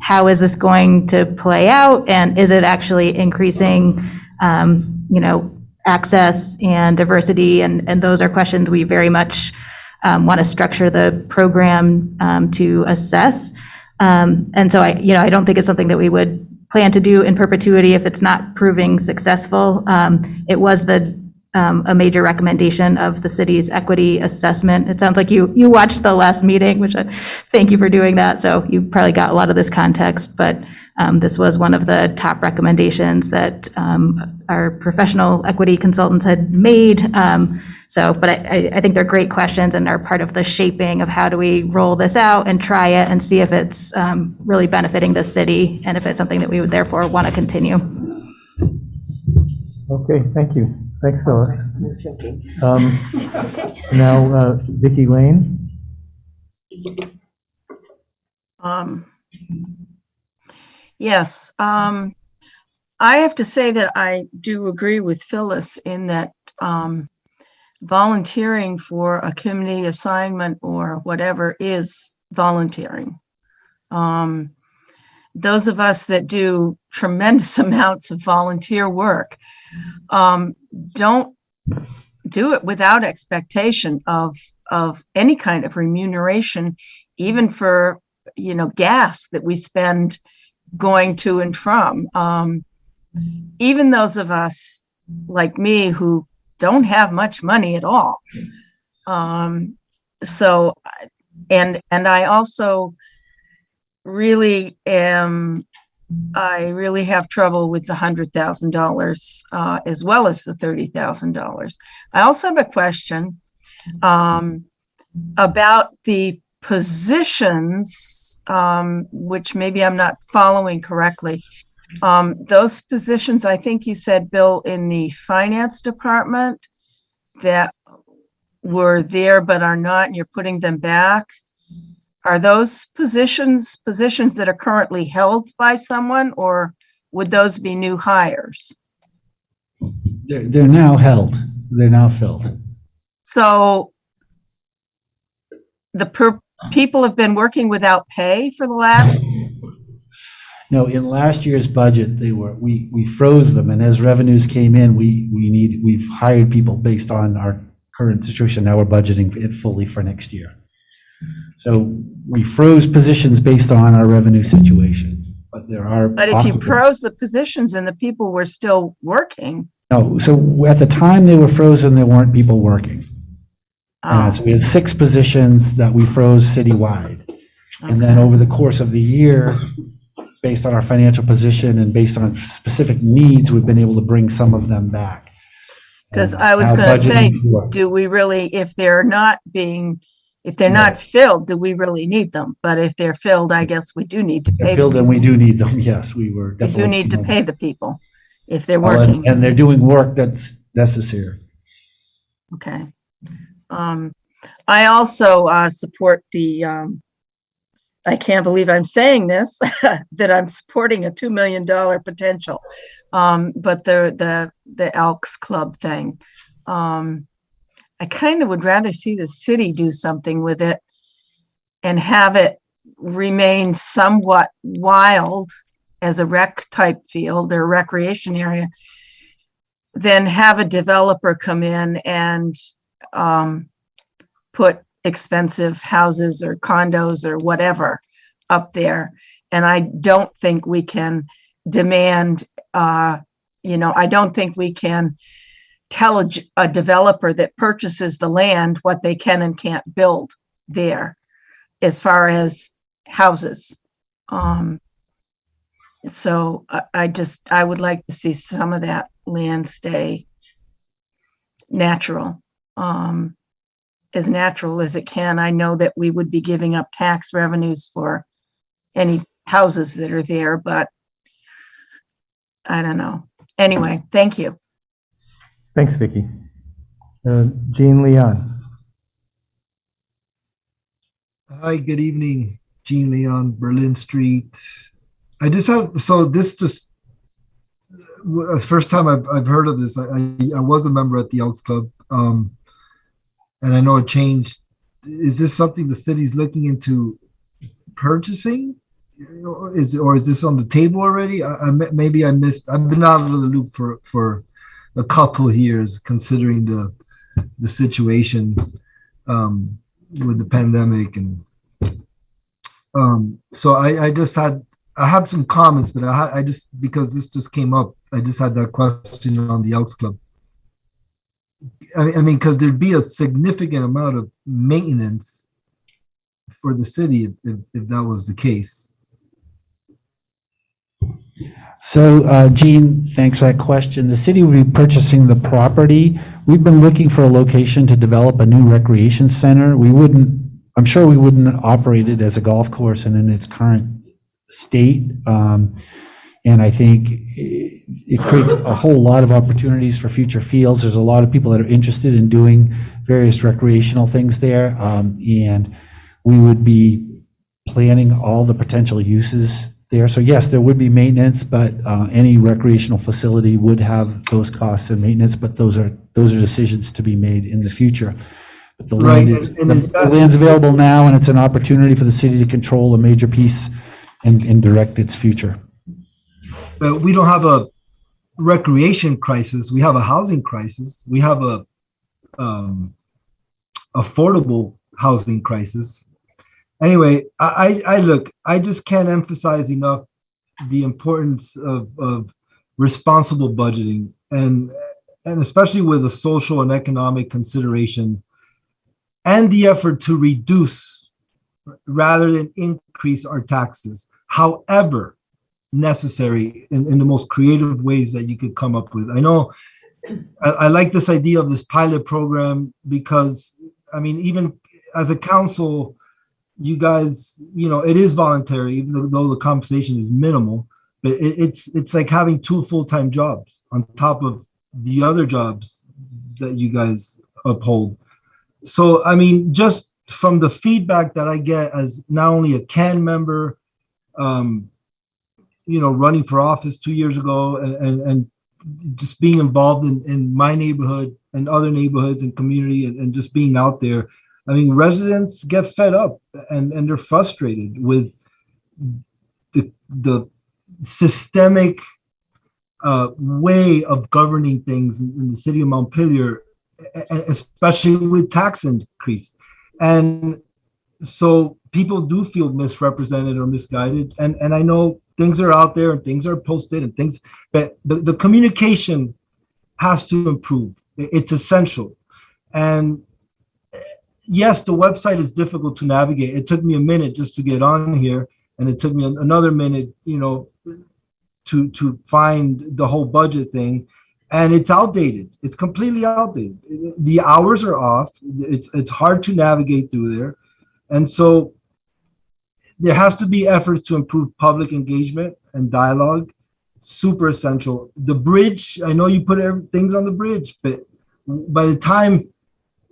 how is this going to play out? And is it actually increasing, access and diversity? And those are questions we very much want to structure the program to assess. And so I don't think it's something that we would plan to do in perpetuity if it's not proving successful. It was a major recommendation of the city's equity assessment. It sounds like you watched the last meeting, which thank you for doing that. So you probably got a lot of this context, but this was one of the top recommendations that our professional equity consultants had made. But I think they're great questions and are part of the shaping of how do we roll this out and try it and see if it's really benefiting the city and if it's something that we would therefore want to continue. Okay, thank you. Thanks, Phyllis. Now, Vicki Lane. Yes, I have to say that I do agree with Phyllis in that volunteering for a committee assignment or whatever is volunteering. Those of us that do tremendous amounts of volunteer work don't do it without expectation of any kind of remuneration, even for gas that we spend going to and from. Even those of us like me who don't have much money at all. So, and I also really I really have trouble with the $100,000 as well as the $30,000. I also have a question about the positions, which maybe I'm not following correctly. Those positions, I think you said, Bill, in the finance department that were there but are not, and you're putting them back. Are those positions that are currently held by someone, or would those be new hires? They're now held. They're now filled. So people have been working without pay for the last, No, in last year's budget, we froze them, and as revenues came in, we've hired people based on our current situation. Now we're budgeting it fully for next year. So we froze positions based on our revenue situation, but there are. but if you froze the positions and the people were still working. No, so at the time they were frozen, there weren't people working. So we had 6 positions that we froze citywide. And then over the course of the year, based on our financial position and based on specific needs, we've been able to bring some of them back. Because I was going to say, do we really, if they're not filled, do we really need them? But if they're filled, I guess we do need to pay. Filled, and we do need them. Yes, we were definitely. We do need to pay the people if they're working. And they're doing work that's necessary. Okay. I also support the, I can't believe I'm saying this, that I'm supporting a $2 million potential. But the Elks Club thing, I kind of would rather see the city do something with it and have it remain somewhat wild as a rec type field or recreation area than have a developer come in and put expensive houses or condos or whatever up there. And I don't think we can demand, I don't think we can tell a developer that purchases the land what they can and can't build there as far as houses. So I would like to see some of that land stay natural, as natural as it can. I know that we would be giving up tax revenues for any houses that are there, but I don't know. Anyway, thank you. Thanks, Vicki. Jean Leon. Hi, good evening. Jean Leon, Berlin Street. I just have, first time I've heard of this. I was a member at the Elks Club, and I know it changed. Is this something the city's looking into purchasing? Or is this on the table already? Maybe I missed. I've been out of the loop for a couple of years, considering the situation with the pandemic, and so I had some comments, but I just, because this just came up, I just had that question on the Elks Club. I mean, because there'd be a significant amount of maintenance for the city if that was the case. So, Gene, thanks for that question. The city will be purchasing the property. We've been looking for a location to develop a new recreation center. I'm sure we wouldn't operate it as a golf course and in its current state. And I think it creates a whole lot of opportunities for future fields. There's a lot of people that are interested in doing various recreational things there. And we would be planning all the potential uses there. So yes, there would be maintenance, but any recreational facility would have those costs and maintenance, but those are decisions to be made in the future. But the land the land's available now, and it's an opportunity for the city to control a major piece and direct its future. But we don't have a recreation crisis. We have a housing crisis. We have a affordable housing crisis. Anyway, I just can't emphasize enough the importance of responsible budgeting, and especially with the social and economic consideration and the effort to reduce rather than increase our taxes, however necessary, in the most creative ways that you could come up with. I know I like this idea of this pilot program because, I mean, even as a council, you guys, it is voluntary, even though the compensation is minimal, but it's like having 2 full-time jobs on top of the other jobs that you guys uphold. So, I mean, just from the feedback that I get as not only a CAN member, running for office 2 years ago and just being involved in my neighborhood and other neighborhoods and community and just being out there. I mean, residents get fed up and they're frustrated with the systemic way of governing things in the city of Montpelier, especially with tax increase. And so people do feel misrepresented or misguided. And I know things are out there and things are posted and things, but the communication has to improve. It's essential. And yes, the website is difficult to navigate. It took me a minute just to get on here, and it took me another minute, to find the whole budget thing. And it's outdated. It's completely outdated. The hours are off. It's hard to navigate through there. And so there has to be efforts to improve public engagement and dialogue. Super essential. The bridge, I know you put things on the bridge, but by the time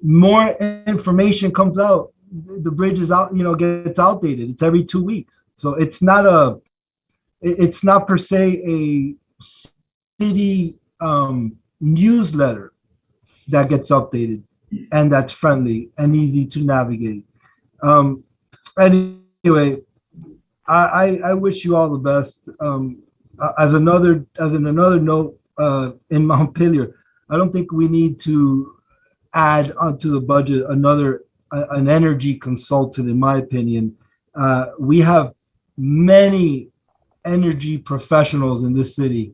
more information comes out, the bridge is out, gets outdated. It's every 2 weeks. So it's not per se a city newsletter that gets updated and that's friendly and easy to navigate. Anyway, I wish you all the best. As another note, in Montpelier, I don't think we need to add onto the budget an energy consultant, in my opinion. We have many energy professionals in this city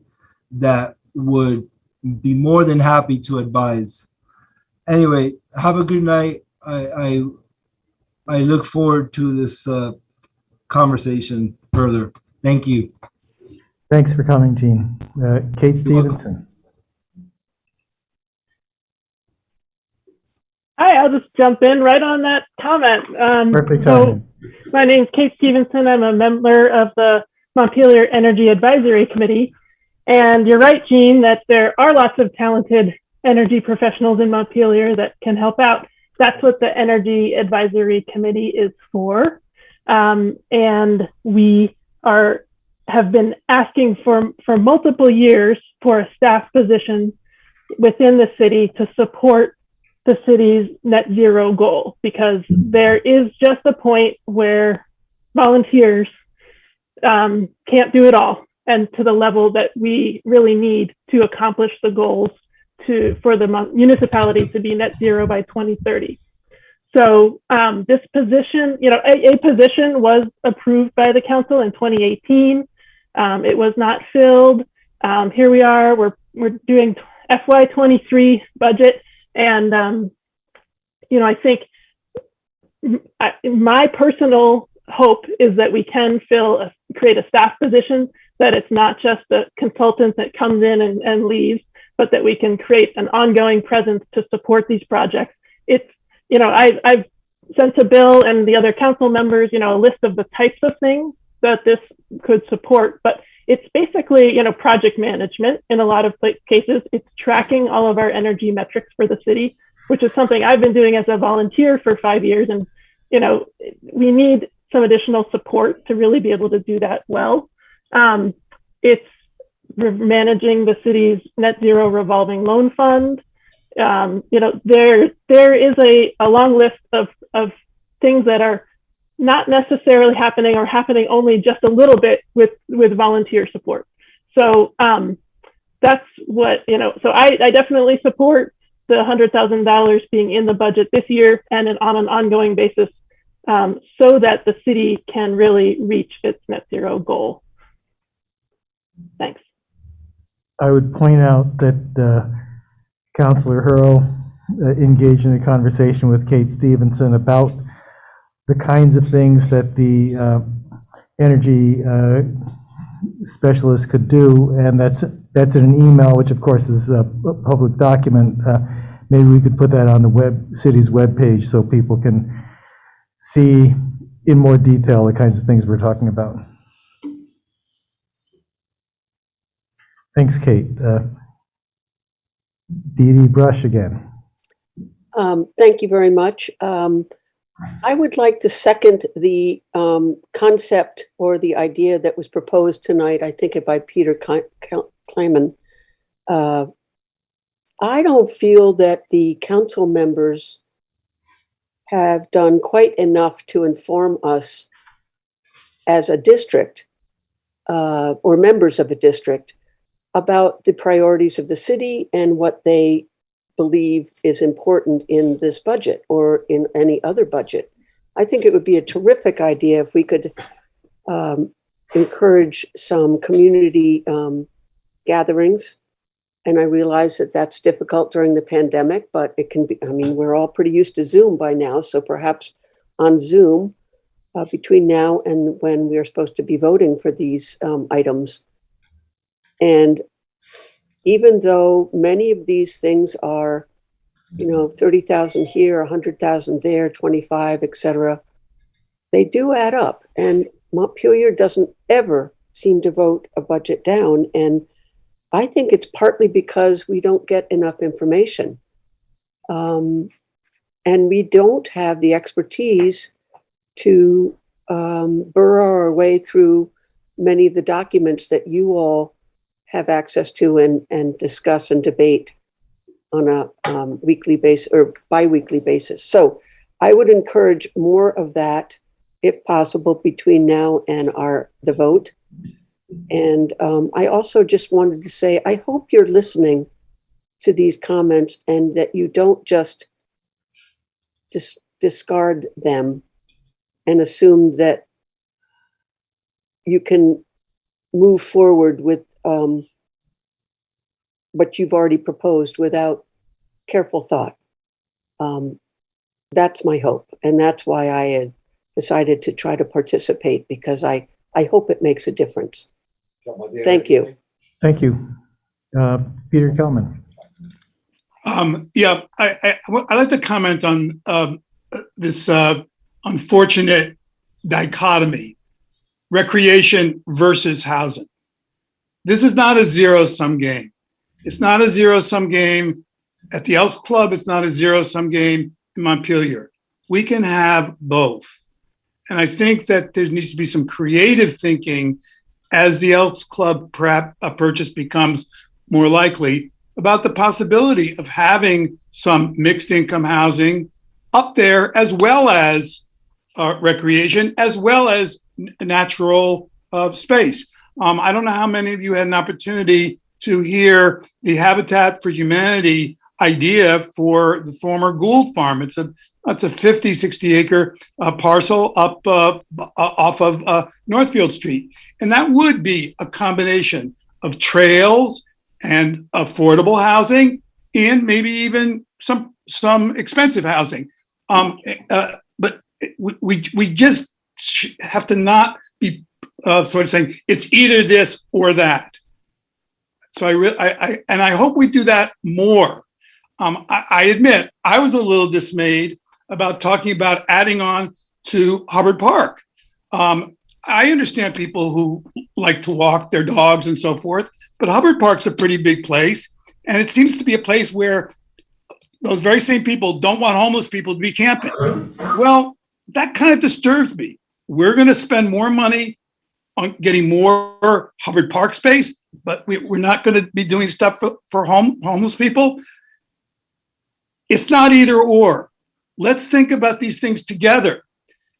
that would be more than happy to advise. Anyway, have a good night. I look forward to this conversation further. Thank you. Thanks for coming, Gene. Kate Stevenson. Hi, I'll just jump in right on that comment. Perfect So timing. my name's Kate Stevenson. I'm a member of the Montpelier Energy Advisory Committee. And you're right, Gene, that there are lots of talented energy professionals in Montpelier that can help out. That's what the Energy Advisory Committee is for. And we have been asking for multiple years for a staff position within the city to support the city's net zero goal, because there is just a point where volunteers can't do it all, and to the level that we really need to accomplish the goals for the municipality to be net zero by 2030. So this position, a position was approved by the council in 2018. It was not filled. Here we are, we're doing FY23 budget. And, I think my personal hope is that we can create a staff position, that it's not just a consultant that comes in and leaves, but that we can create an ongoing presence to support these projects. It's, I've sent to Bill and the other council members, a list of the types of things that this could support, but it's basically, project management in a lot of cases. It's tracking all of our energy metrics for the city, which is something I've been doing as a volunteer for 5 years. And, we need some additional support to really be able to do that well. It's managing the city's net zero revolving loan fund. There is a long list of things that are not necessarily happening or happening only just a little bit with volunteer support. So that's what, so I definitely support the $100,000 being in the budget this year and on an ongoing basis, so that the city can really reach its net zero goal. Thanks. I would point out that Councillor Hurrow engaged in a conversation with Kate Stevenson about the kinds of things that the energy specialist could do, and that's in an email, which of course is a public document. Maybe we could put that on the city's webpage so people can see in more detail the kinds of things we're talking about. Thanks, Kate. Dee Dee Brush again. Thank you very much. I would like to second the concept or the idea that was proposed tonight, I think by Peter Kleiman. I don't feel that the council members have done quite enough to inform us as a district or members of a district about the priorities of the city and what they believe is important in this budget or in any other budget. I think it would be a terrific idea if we could encourage some community gatherings. And I realize that that's difficult during the pandemic, but it can be, I mean, we're all pretty used to Zoom by now. So perhaps on Zoom between now and when we're supposed to be voting for these items. And even though many of these things are, 30,000 here, 100,000 there, 25, et cetera, they do add up. And Montpelier doesn't ever seem to vote a budget down. And I think it's partly because we don't get enough information. And we don't have the expertise to burrow our way through many of the documents that you all have access to and discuss and debate on a weekly basis or bi-weekly basis. So I would encourage more of that, if possible, between now and the vote. And I also just wanted to say, I hope you're listening to these comments and that you don't just discard them and assume that you can move forward with what you've already proposed without careful thought. That's my hope. And that's why I had decided to try to participate, because I hope it makes a difference. Thank you. Thank you. Peter Kelman. Yeah, I'd like to comment on this unfortunate dichotomy, recreation versus housing. This is not a zero-sum game. It's not a zero-sum game at the Elks Club. It's not a zero-sum game in Montpelier. We can have both. And I think that there needs to be some creative thinking as the Elks Club purchase becomes more likely about the possibility of having some mixed income housing up there, as well as recreation, as well as natural space. I don't know how many of you had an opportunity to hear the Habitat for Humanity idea for the former Gould Farm. It's a 50, 60 acre parcel up off of Northfield Street. And that would be a combination of trails and affordable housing and maybe even some expensive housing. But we just have to not be sort of saying it's either this or that. So I hope we do that more. I admit I was a little dismayed about talking about adding on to Hubbard Park. I understand people who like to walk their dogs and so forth, but Hubbard Park's a pretty big place, and it seems to be a place where those very same people don't want homeless people to be camping. Well, that kind of disturbs me. We're going to spend more money on getting more Hubbard Park space, but we're not going to be doing stuff for homeless people. It's not either or. Let's think about these things together.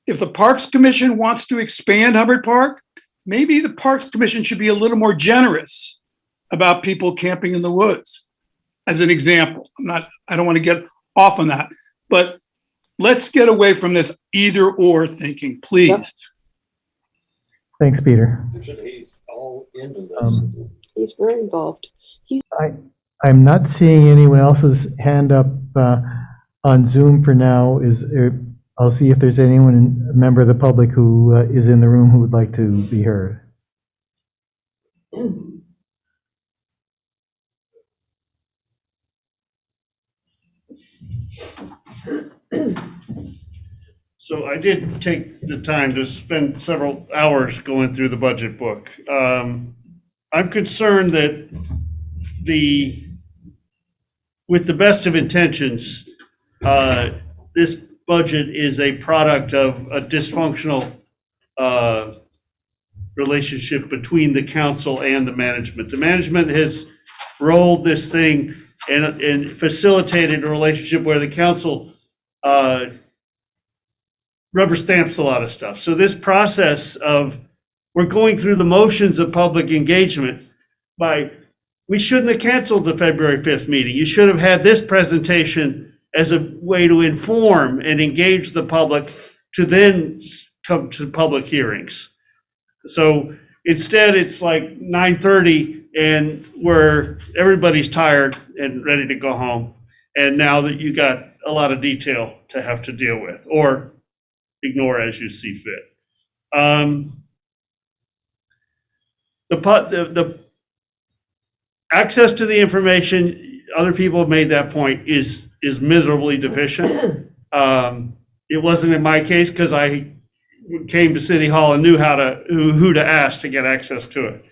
If the Parks Commission wants to expand Hubbard Park, maybe the Parks Commission should be a little more generous about people camping in the woods, as an example. I don't want to get off on that, but let's get away from this either or thinking, please. Yep. Thanks, Peter. He's all into this. He's very involved. I'm not seeing anyone else's hand up on Zoom for now. I'll see if there's anyone, a member of the public who is in the room who would like to be heard. So I did take the time to spend several hours going through the budget book. I'm concerned that the with the best of intentions, this budget is a product of a dysfunctional relationship between the council and the management. The management has rolled this thing and facilitated a relationship where the council rubber stamps a lot of stuff. So this process of, we're going through the motions of public engagement we shouldn't have canceled the February 5th meeting. You should have had this presentation as a way to inform and engage the public to then come to public hearings. So instead, it's like 9:30 and where everybody's tired and ready to go home. And now that you got a lot of detail to have to deal with, or ignore as you see fit. The access to the information, other people have made that point, is miserably deficient. It wasn't in my case because I came to City Hall and knew who to ask to get access to it.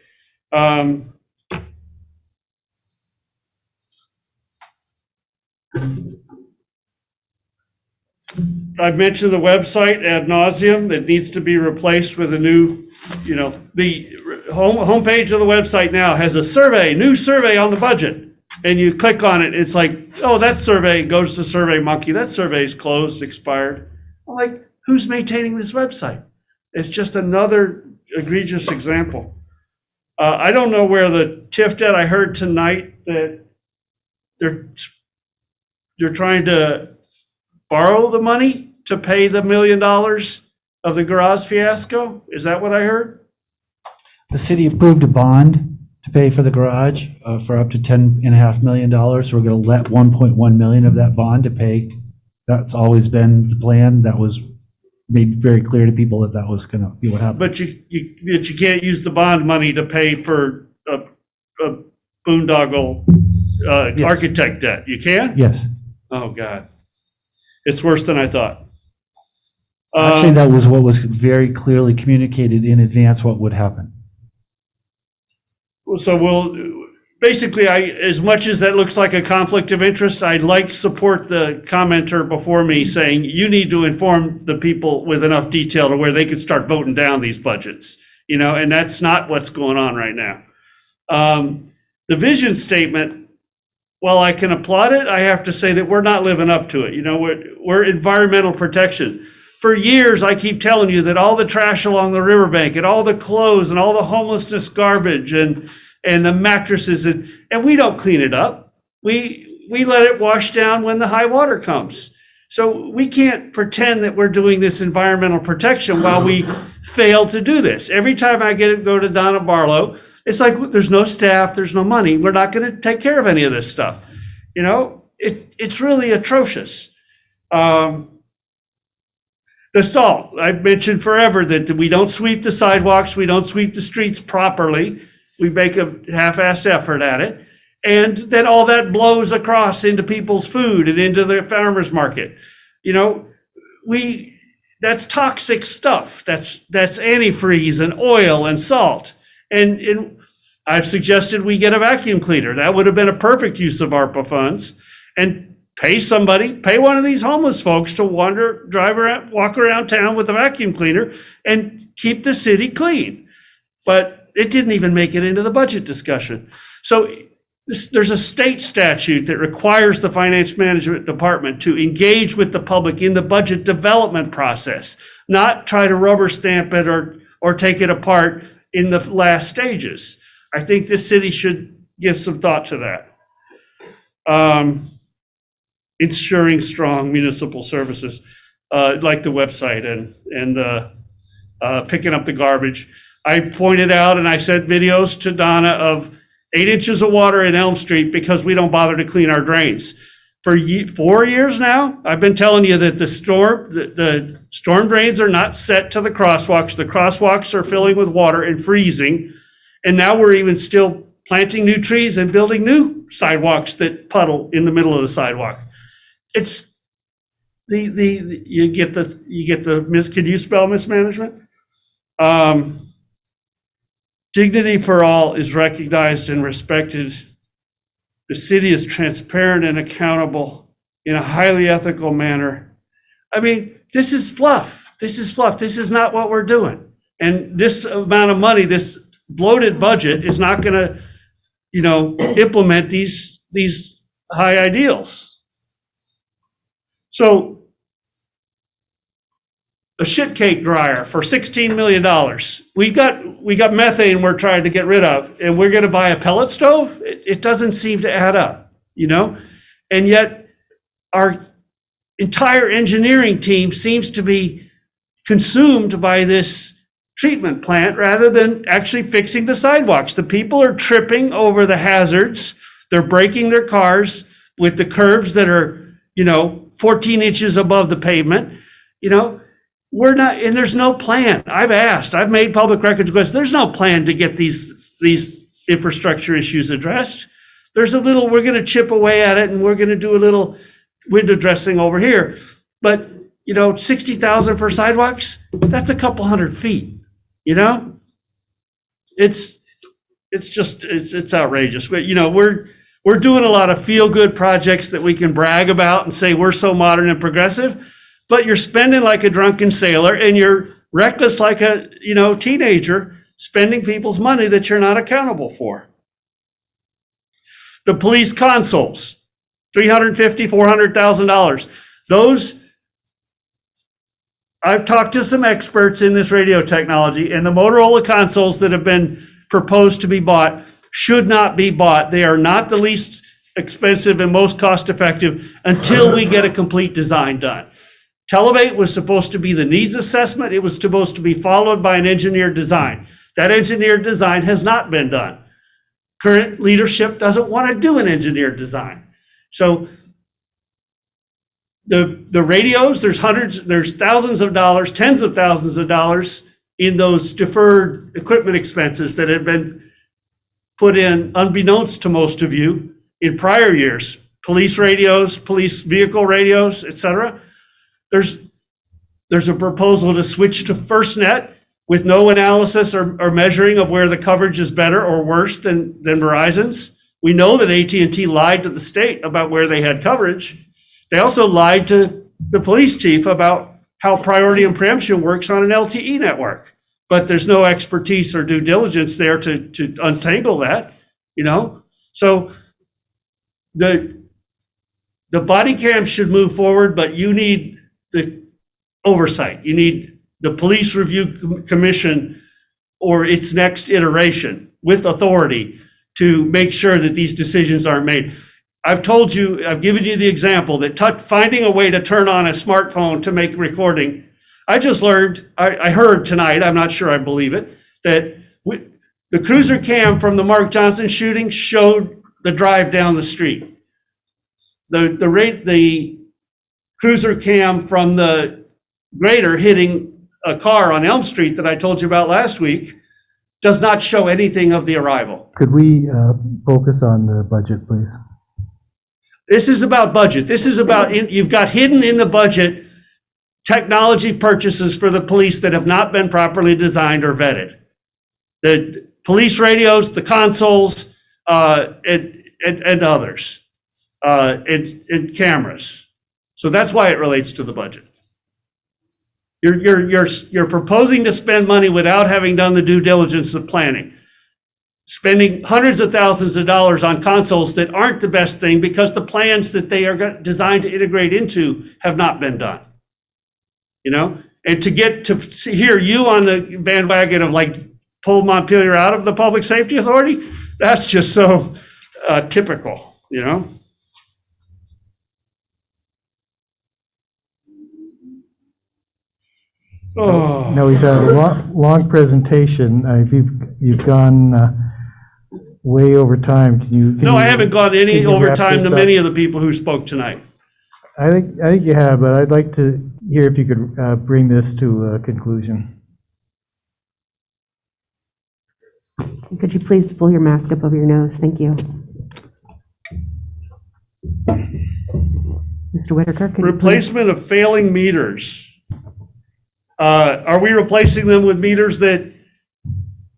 I've mentioned the website ad nauseum that needs to be replaced with a new, the homepage of the website now has a new survey on the budget. And you click on it, it's like, oh, that survey goes to Survey Monkey. That survey is closed, expired. I'm like, who's maintaining this website? It's just another egregious example. I don't know where the TIF debt, I heard tonight that they're trying to borrow the money to pay the $1 million of the garage fiasco. Is that what I heard? The city approved a bond to pay for the garage for up to $10.5 million. We're going to let 1.1 million of that bond to pay. That's always been the plan. That was made very clear to people that was going to be what happened. But you can't use the bond money to pay for a boondoggle Yes. architect debt. You can? Yes. Oh, God. It's worse than I thought. Actually, that was what was very clearly communicated in advance what would happen. So basically, as much as that looks like a conflict of interest, I'd support the commenter before me saying you need to inform the people with enough detail to where they could start voting down these budgets, and that's not what's going on right now. The vision statement, while I can applaud it, I have to say that we're not living up to it. We're environmental protection. For years, I keep telling you that all the trash along the riverbank and all the clothes and all the homelessness garbage and the mattresses, and we don't clean it up. We let it wash down when the high water comes. So we can't pretend that we're doing this environmental protection while we fail to do this. Every time I go to Donna Barlow, it's like, there's no staff, there's no money. We're not going to take care of any of this stuff. It's really atrocious. The salt, I've mentioned forever that we don't sweep the sidewalks, we don't sweep the streets properly. We make a half-assed effort at it. And then all that blows across into people's food and into the farmer's market. That's toxic stuff. That's antifreeze and oil and salt. And I've suggested we get a vacuum cleaner. That would have been a perfect use of ARPA funds. And pay one of these homeless folks to walk around town with a vacuum cleaner and keep the city clean. But it didn't even make it into the budget discussion. So there's a state statute that requires the finance management department to engage with the public in the budget development process, not try to rubber stamp it or take it apart in the last stages. I think this city should give some thought to that. Ensuring strong municipal services, like the website and picking up the garbage. I pointed out and I sent videos to Donna of 8 inches of water in Elm Street because we don't bother to clean our drains. For 4 years now, I've been telling you that the storm drains are not set to the crosswalks. The crosswalks are filling with water and freezing. And now we're even still planting new trees and building new sidewalks that puddle in the middle of the sidewalk. It's you get the can you spell mismanagement? Dignity for all is recognized and respected the city is transparent and accountable in a highly ethical manner. I mean, this is fluff. This is fluff. This is not what we're doing. And this amount of money, this bloated budget is not going to, implement these high ideals. So a shit cake dryer for $16 million. We got methane we're trying to get rid of, and we're going to buy a pellet stove? It doesn't seem to add up, And yet our entire engineering team seems to be consumed by this treatment plant rather than actually fixing the sidewalks. The people are tripping over the hazards. They're breaking their cars with the curbs that are, 14 inches above the pavement. We're not, and there's no plan. I've made public records requests. There's no plan to get these infrastructure issues addressed. We're going to chip away at it, and we're going to do a little window dressing over here. But, $60,000 for sidewalks, that's a couple hundred feet, It's outrageous. But, we're doing a lot of feel-good projects that we can brag about and say we're so modern and progressive. But you're spending like a drunken sailor, and you're reckless like a, teenager, spending people's money that you're not accountable for. The police consoles, $350,000, $400,000. Those, I've talked to some experts in this radio technology, and the Motorola consoles that have been proposed to be bought should not be bought. They are not the least expensive and most cost-effective until we get a complete design done. Televate was supposed to be the needs assessment. It was supposed to be followed by an engineered design. That engineered design has not been done. Current leadership doesn't want to do an engineered design. So the radios, there's thousands of dollars, tens of thousands of dollars in those deferred equipment expenses that have been put in unbeknownst to most of you in prior years. Police radios, police vehicle radios, etc. There's a proposal to switch to FirstNet with no analysis or measuring of where the coverage is better or worse than Verizon's. We know that AT&T lied to the state about where they had coverage. They also lied to the police chief about how priority and preemption works on an LTE network. But there's no expertise or due diligence there to untangle that, So the body cam should move forward, but you need the oversight. You need the Police Review Commission or its next iteration with authority to make sure that these decisions aren't made. I've given you the example that finding a way to turn on a smartphone to make recording. I just learned, I heard tonight, I'm not sure I believe it, that the cruiser cam from the Mark Johnson shooting showed the drive down the street. The cruiser cam from the grader hitting a car on Elm Street that I told you about last week does not show anything of the arrival. Could we focus on the budget, please? This is about budget. This is about, you've got hidden in the budget technology purchases for the police that have not been properly designed or vetted. The police radios, the consoles, and others, and cameras. So that's why it relates to the budget. You're proposing to spend money without having done the due diligence of planning. Spending hundreds of thousands of dollars on consoles that aren't the best thing because the plans that they are designed to integrate into have not been done. And to get to hear you on the bandwagon of pull Montpelier out of the Public Safety Authority, that's just so typical, Oh. Now, we've had a long presentation. You've gone way over time. No, I haven't gone any overtime to many of the people who spoke tonight. I think you have, but I'd like to hear if you could bring this to a conclusion. Could you please pull your mask up over your nose? Thank you. Mr. Whitaker, could Replacement of failing meters. Are we replacing them with meters that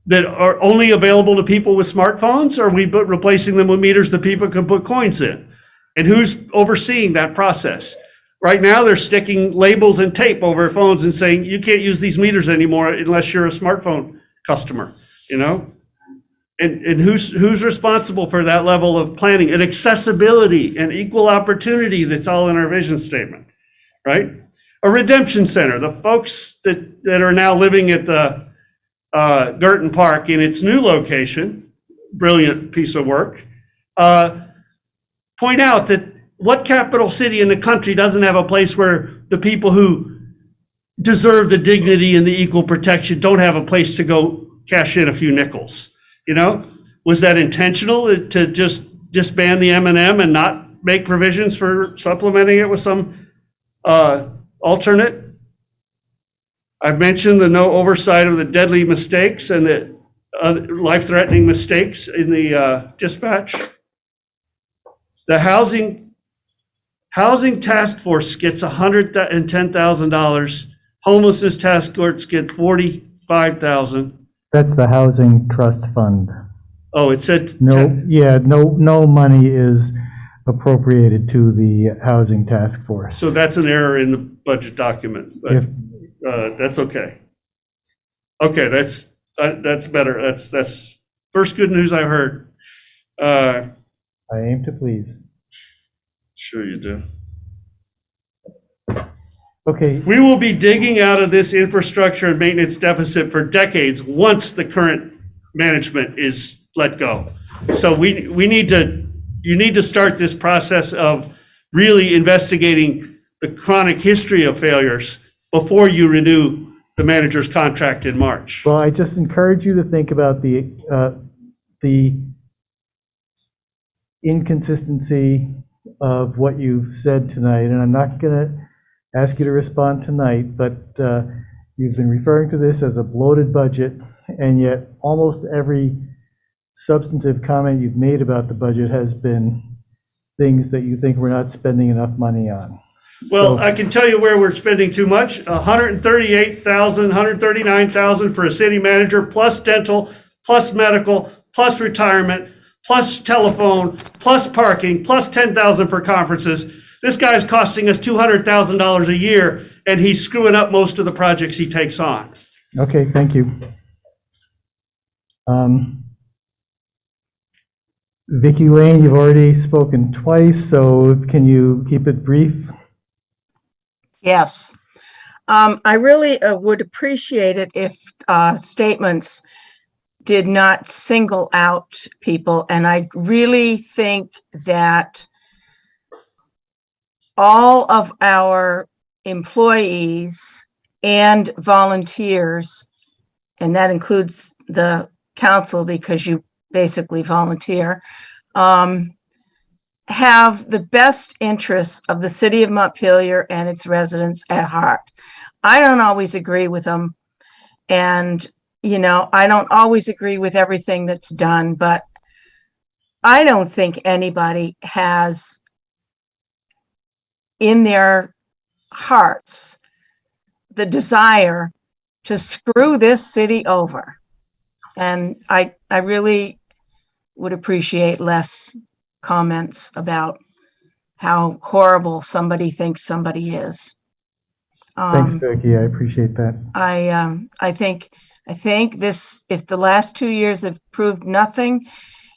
that are only available to people with smartphones? Or are we replacing them with meters that people can put coins in? And who's overseeing that process? Right now, they're sticking labels and tape over phones and saying, you can't use these meters anymore unless you're a smartphone customer, you know? And who's responsible for that level of planning and accessibility and equal opportunity that's all in our vision statement, right? A redemption center, the folks that are now living at the Girton Park in its new location, brilliant piece of work, point out that what capital city in the country doesn't have a place where the people who deserve the dignity and the equal protection don't have a place to go cash in a few nickels? You know, was that intentional to just disband the M&M and not make provisions for supplementing it with some alternate? I've mentioned the no oversight of the deadly mistakes and the life-threatening mistakes in the dispatch. The housing task force gets $110,000. Homelessness task force get $45,000. That's the Housing Trust Fund. Oh, it said no money is appropriated to the Housing Task Force. So that's an error in the budget document, but that's okay. Okay, that's better. That's first good news I heard. I aim to please. Sure you do. Okay. We will be digging out of this infrastructure and maintenance deficit for decades once the current management is let go. So you need to start this process of really investigating the chronic history of failures before you renew the manager's contract in March. Well, I just encourage you to think about the inconsistency of what you've said tonight, and I'm not going to ask you to respond tonight, but you've been referring to this as a bloated budget, and yet almost every substantive comment you've made about the budget has been things that you think we're not spending enough money on. Well, I can tell you where we're spending too much. $138,000, $139,000 for a city manager, plus dental, plus medical, plus retirement, plus telephone, plus parking, plus $10,000 for conferences. This guy's costing us $200,000 a year, and he's screwing up most of the projects he takes on. Okay, thank you. Vicki Lane, you've already spoken twice, so can you keep it brief? Yes. I really would appreciate it if statements did not single out people, and I really think that all of our employees and volunteers, and that includes the council because you basically volunteer, have the best interests of the city of Montpelier and its residents at heart. I don't always agree with them, and I don't always agree with everything that's done, but I don't think anybody has in their hearts the desire to screw this city over. And I really would appreciate less comments about how horrible somebody thinks somebody is. Thanks, Vicki. I appreciate that. I think this, if the last 2 years have proved nothing,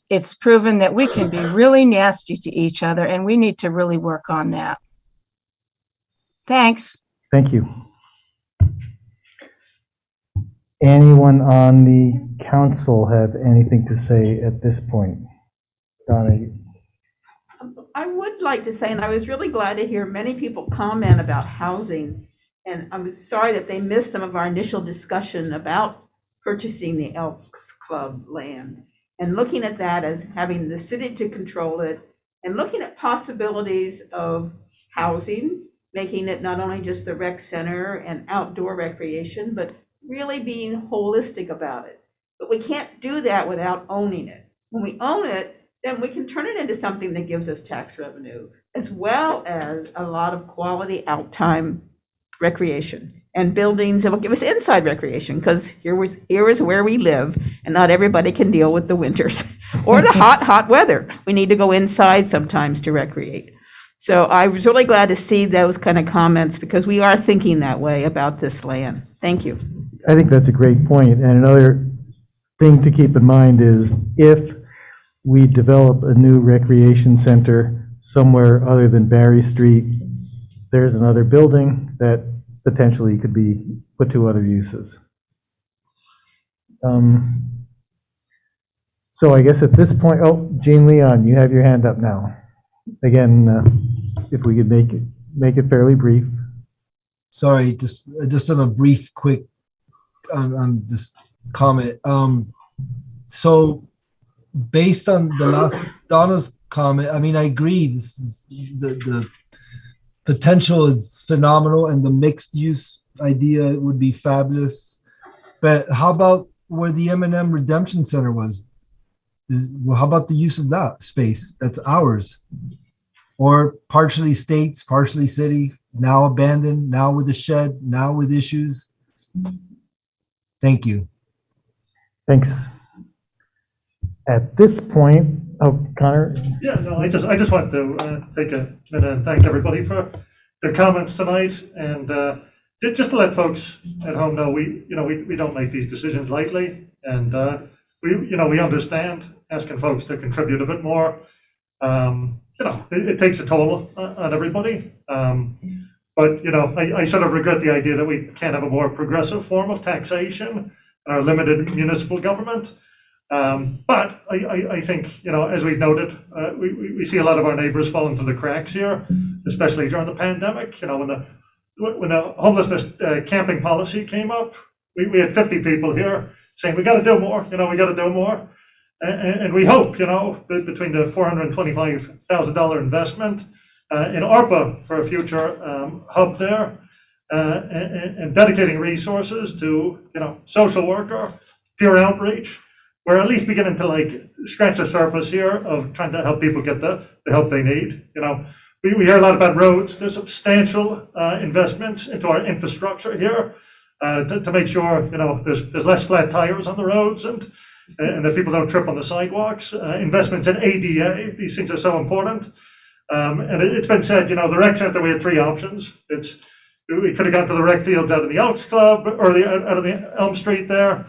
it's proven that we can be really nasty to each other, and we need to really work on that. Thanks. Thank you. Anyone on the council have anything to say at this point? Donna? I would like to say, and I was really glad to hear many people comment about housing, and I'm sorry that they missed some of our initial discussion about purchasing the Elks Club land and looking at that as having the city to control it and looking at possibilities of housing, making it not only just the rec center and outdoor recreation, but really being holistic about it. But we can't do that without owning it. When we own it, then we can turn it into something that gives us tax revenue, as well as a lot of quality out time recreation, and buildings that will give us inside recreation, because here is where we live, and not everybody can deal with the winters or the hot weather. We need to go inside sometimes to recreate. So I was really glad to see those kind of comments, because we are thinking that way about this land. Thank you. I think that's a great point. And another thing to keep in mind is if we develop a new recreation center somewhere other than Barry Street, there's another building that potentially could be put to other uses. So I guess at this point, oh, Jean Leon, you have your hand up now. Again, if we could make it fairly brief. Sorry, just on a brief, quick on this comment. So based on the last Donna's comment, I mean, I agree. This is the potential is phenomenal, and the mixed use idea would be fabulous. But how about where the M&M Redemption Center was? Well, how about the use of that space? That's ours. Or partially states, partially city, now abandoned, now with a shed, now with issues. Thank you. Thanks. At this point, oh, Connor? Yeah, no, I just want to take a minute and thank everybody for their comments tonight, and just to let folks at home know, we don't make these decisions lightly, and we understand asking folks to contribute a bit more. It takes a toll on everybody. But I sort of regret the idea that we can't have a more progressive form of taxation in our limited municipal government. But I think, as we've noted, we see a lot of our neighbors falling through the cracks here, especially during the pandemic. When the homelessness camping policy came up, we had 50 people here saying, we got to do more, we got to do more. And we hope, between the $425,000 investment in ARPA for a future hub there, and dedicating resources to, social worker, peer outreach, we're at least beginning to scratch the surface here of trying to help people get the help they need. We hear a lot about roads. There's substantial investments into our infrastructure here to make sure, there's less flat tires on the roads and that people don't trip on the sidewalks. Investments in ADA, these things are so important. And it's been said, the rec center, we had three options. We could have gone to the rec fields out of the Elks Club or out of the Elm Street there.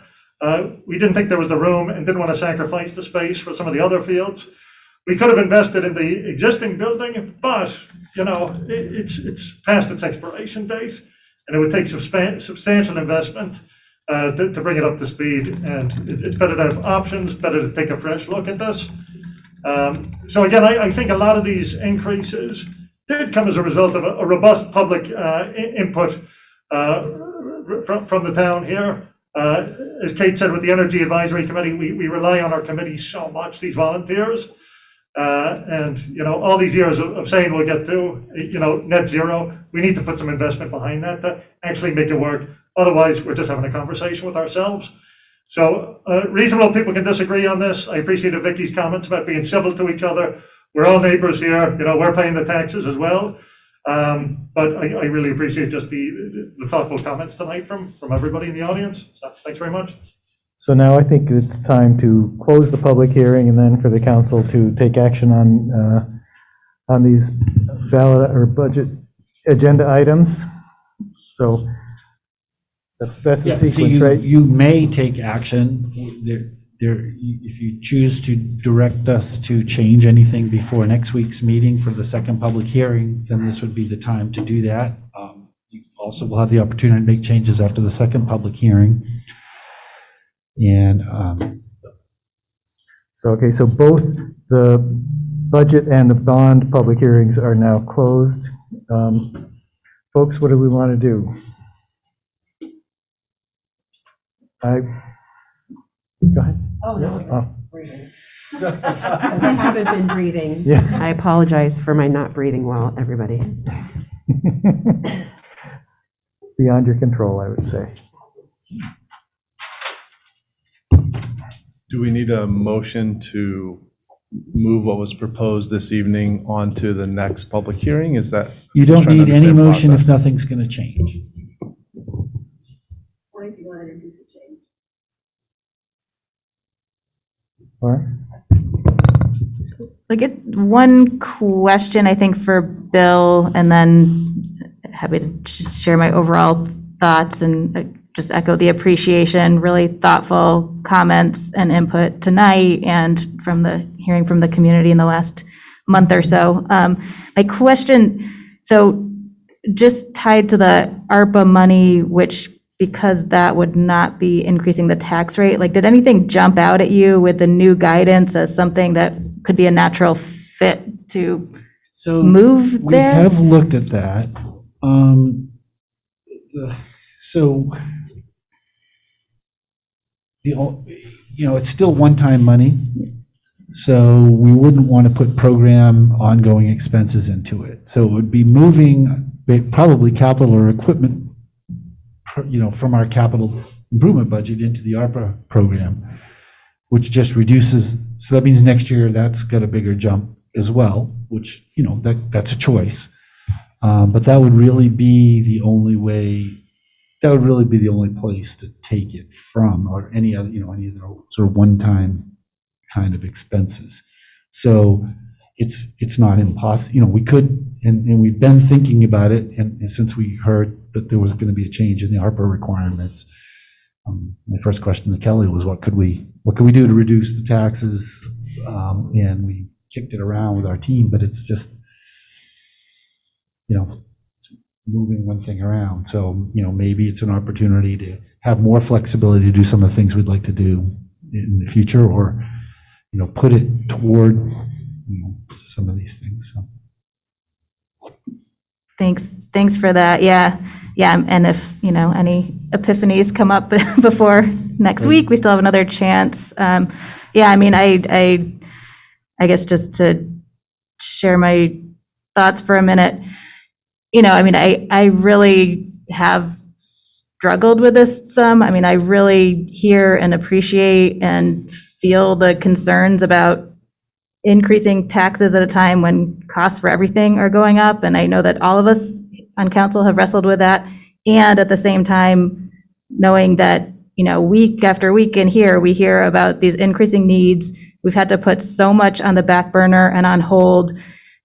We didn't think there was the room and didn't want to sacrifice the space for some of the other fields. We could have invested in the existing building, but, it's past its expiration date, and it would take substantial investment to bring it up to speed, and it's better to have options, better to take a fresh look at this. So again, I think a lot of these increases did come as a result of a robust public input from the town here. As Kate said, with the Energy Advisory Committee, we rely on our committee so much, these volunteers. And, all these years of saying we'll get to, net zero, we need to put some investment behind that to actually make it work. Otherwise, we're just having a conversation with ourselves. So reasonable people can disagree on this. I appreciated Vicky's comments about being civil to each other. We're all neighbors here. We're paying the taxes as well. But I really appreciate just the thoughtful comments tonight from everybody in the audience. So thanks very much. So now I think it's time to close the public hearing and then for the council to take action on these ballot or budget agenda items. So that's the sequence, right? You may take action. If you choose to direct us to change anything before next week's meeting for the second public hearing, then this would be the time to do that. You also will have the opportunity to make changes after the second public hearing. And so both the budget and the bond public hearings are now closed. Folks, what do we want to do? Go ahead. Oh, no. Oh. Breathing. I haven't been breathing. Yeah. I apologize for my not breathing well, everybody. Beyond your control, I would say. Do we need a motion to move what was proposed this evening onto the next public hearing? Is that? You don't Just trying to need any understand motion if process. nothing's going to change. Laura? Like one question, I think, for Bill, and then happy to just share my overall thoughts and just echo the appreciation, really thoughtful comments and input tonight and from the hearing from the community in the last month or so. My question, so just tied to the ARPA money, which because that would not be increasing the tax rate, like did anything jump out at you with the new guidance as something that could be a natural fit to move We there? have looked at that. So, it's still one-time money, so we wouldn't want to put program ongoing expenses into it. So it would be moving probably capital or equipment, from our capital improvement budget into the ARPA program, which just reduces, so that means next year that's got a bigger jump as well, which, that's a choice. But that would really be the only way, that would really be the only place to take it from, or any other, any other sort of one-time kind of expenses. So it's not impossible, we could, and we've been thinking about it, and since we heard that there was going to be a change in the ARPA requirements, my first question to Kelly was, what could we do to reduce the taxes? And we kicked it around with our team, but it's just, it's moving one thing around. So, maybe it's an opportunity to have more flexibility to do some of the things we'd like to do in the future, or, put it toward, some of these things. So. Thanks for that. Yeah. And if, any epiphanies come up before next week, we still have another chance. I guess just to share my thoughts for a minute, I really have struggled with this some. I really hear and appreciate and feel the concerns about increasing taxes at a time when costs for everything are going up. And I know that all of us on council have wrestled with that. And at the same time, knowing that, week after week in here, we hear about these increasing needs. We've had to put so much on the back burner and on hold.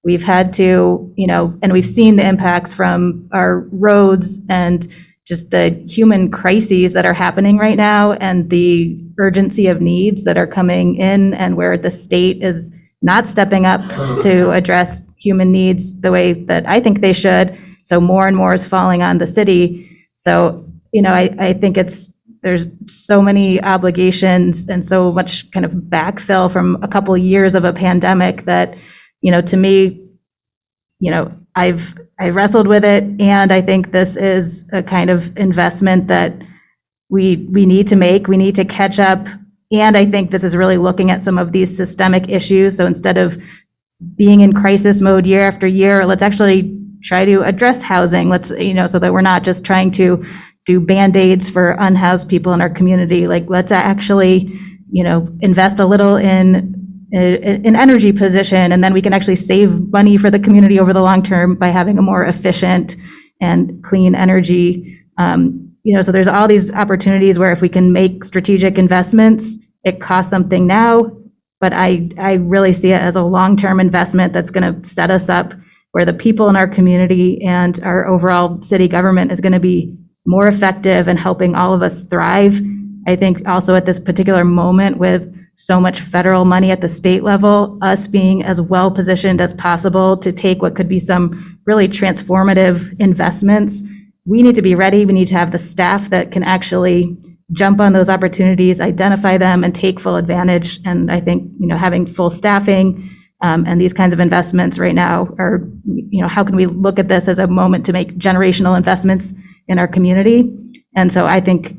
We've had to, and we've seen the impacts from our roads and just the human crises that are happening right now and the urgency of needs that are coming in, and where the state is not stepping up to address human needs the way that I think they should. So more and more is falling on the city. So, I think there's so many obligations and so much kind of backfill from a couple of years of a pandemic that, to me, I've wrestled with it, and I think this is a kind of investment that we need to make. We need to catch up. And I think this is really looking at some of these systemic issues. So instead of being in crisis mode year after year, let's actually try to address housing. Let's, so that we're not just trying to do Band-Aids for unhoused people in our community. Like, let's actually, invest a little in an energy position, and then we can actually save money for the community over the long term by having a more efficient and clean energy. So there's all these opportunities where if we can make strategic investments, it costs something now, but I really see it as a long-term investment that's going to set us up where the people in our community and our overall city government is going to be more effective in helping all of us thrive. I think also at this particular moment with so much federal money at the state level, us being as well positioned as possible to take what could be some really transformative investments. We need to be ready. We need to have the staff that can actually jump on those opportunities, identify them, and take full advantage. And I think, having full staffing and these kinds of investments right now are, how can we look at this as a moment to make generational investments in our community? And so I think,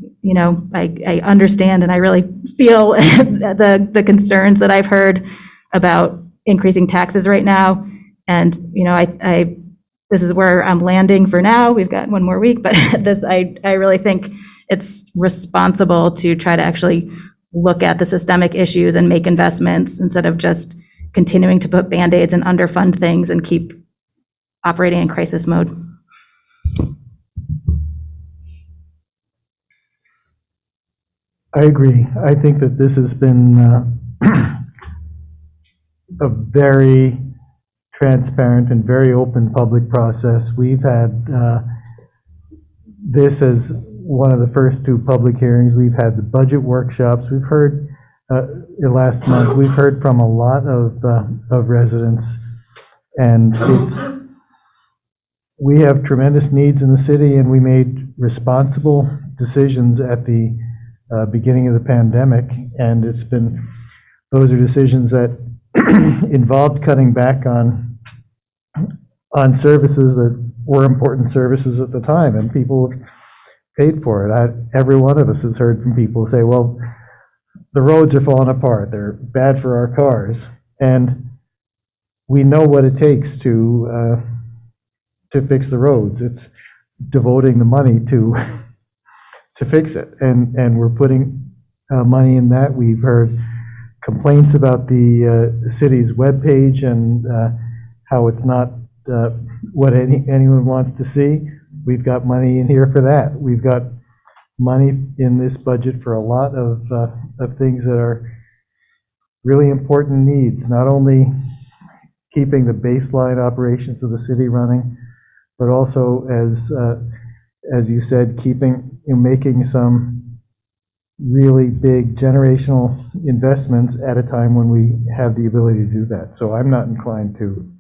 I understand and I really feel the concerns that I've heard about increasing taxes right now. And, this is where I'm landing for now. We've got one more week, but I really think it's responsible to try to actually look at the systemic issues and make investments instead of just continuing to put Band-Aids and underfund things and keep operating in crisis mode. I agree. I think that this has been a very transparent and very open public process. We've had this as one of the first two public hearings. We've had the budget workshops. We've heard last month, we've heard from a lot of residents, and we have tremendous needs in the city, and we made responsible decisions at the beginning of the pandemic, and those are decisions that involved cutting back on services that were important services at the time, and people have paid for it. Every one of us has heard from people say, well, the roads are falling apart, they're bad for our cars, and we know what it takes to fix the roads. It's devoting the money to fix it, and we're putting money in that. We've heard complaints about the city's webpage and how it's not what anyone wants to see. We've got money in here for that. We've got money in this budget for a lot of things that are really important needs, not only keeping the baseline operations of the city running, but also, as you said, making some really big generational investments at a time when we have the ability to do that. So I'm not inclined to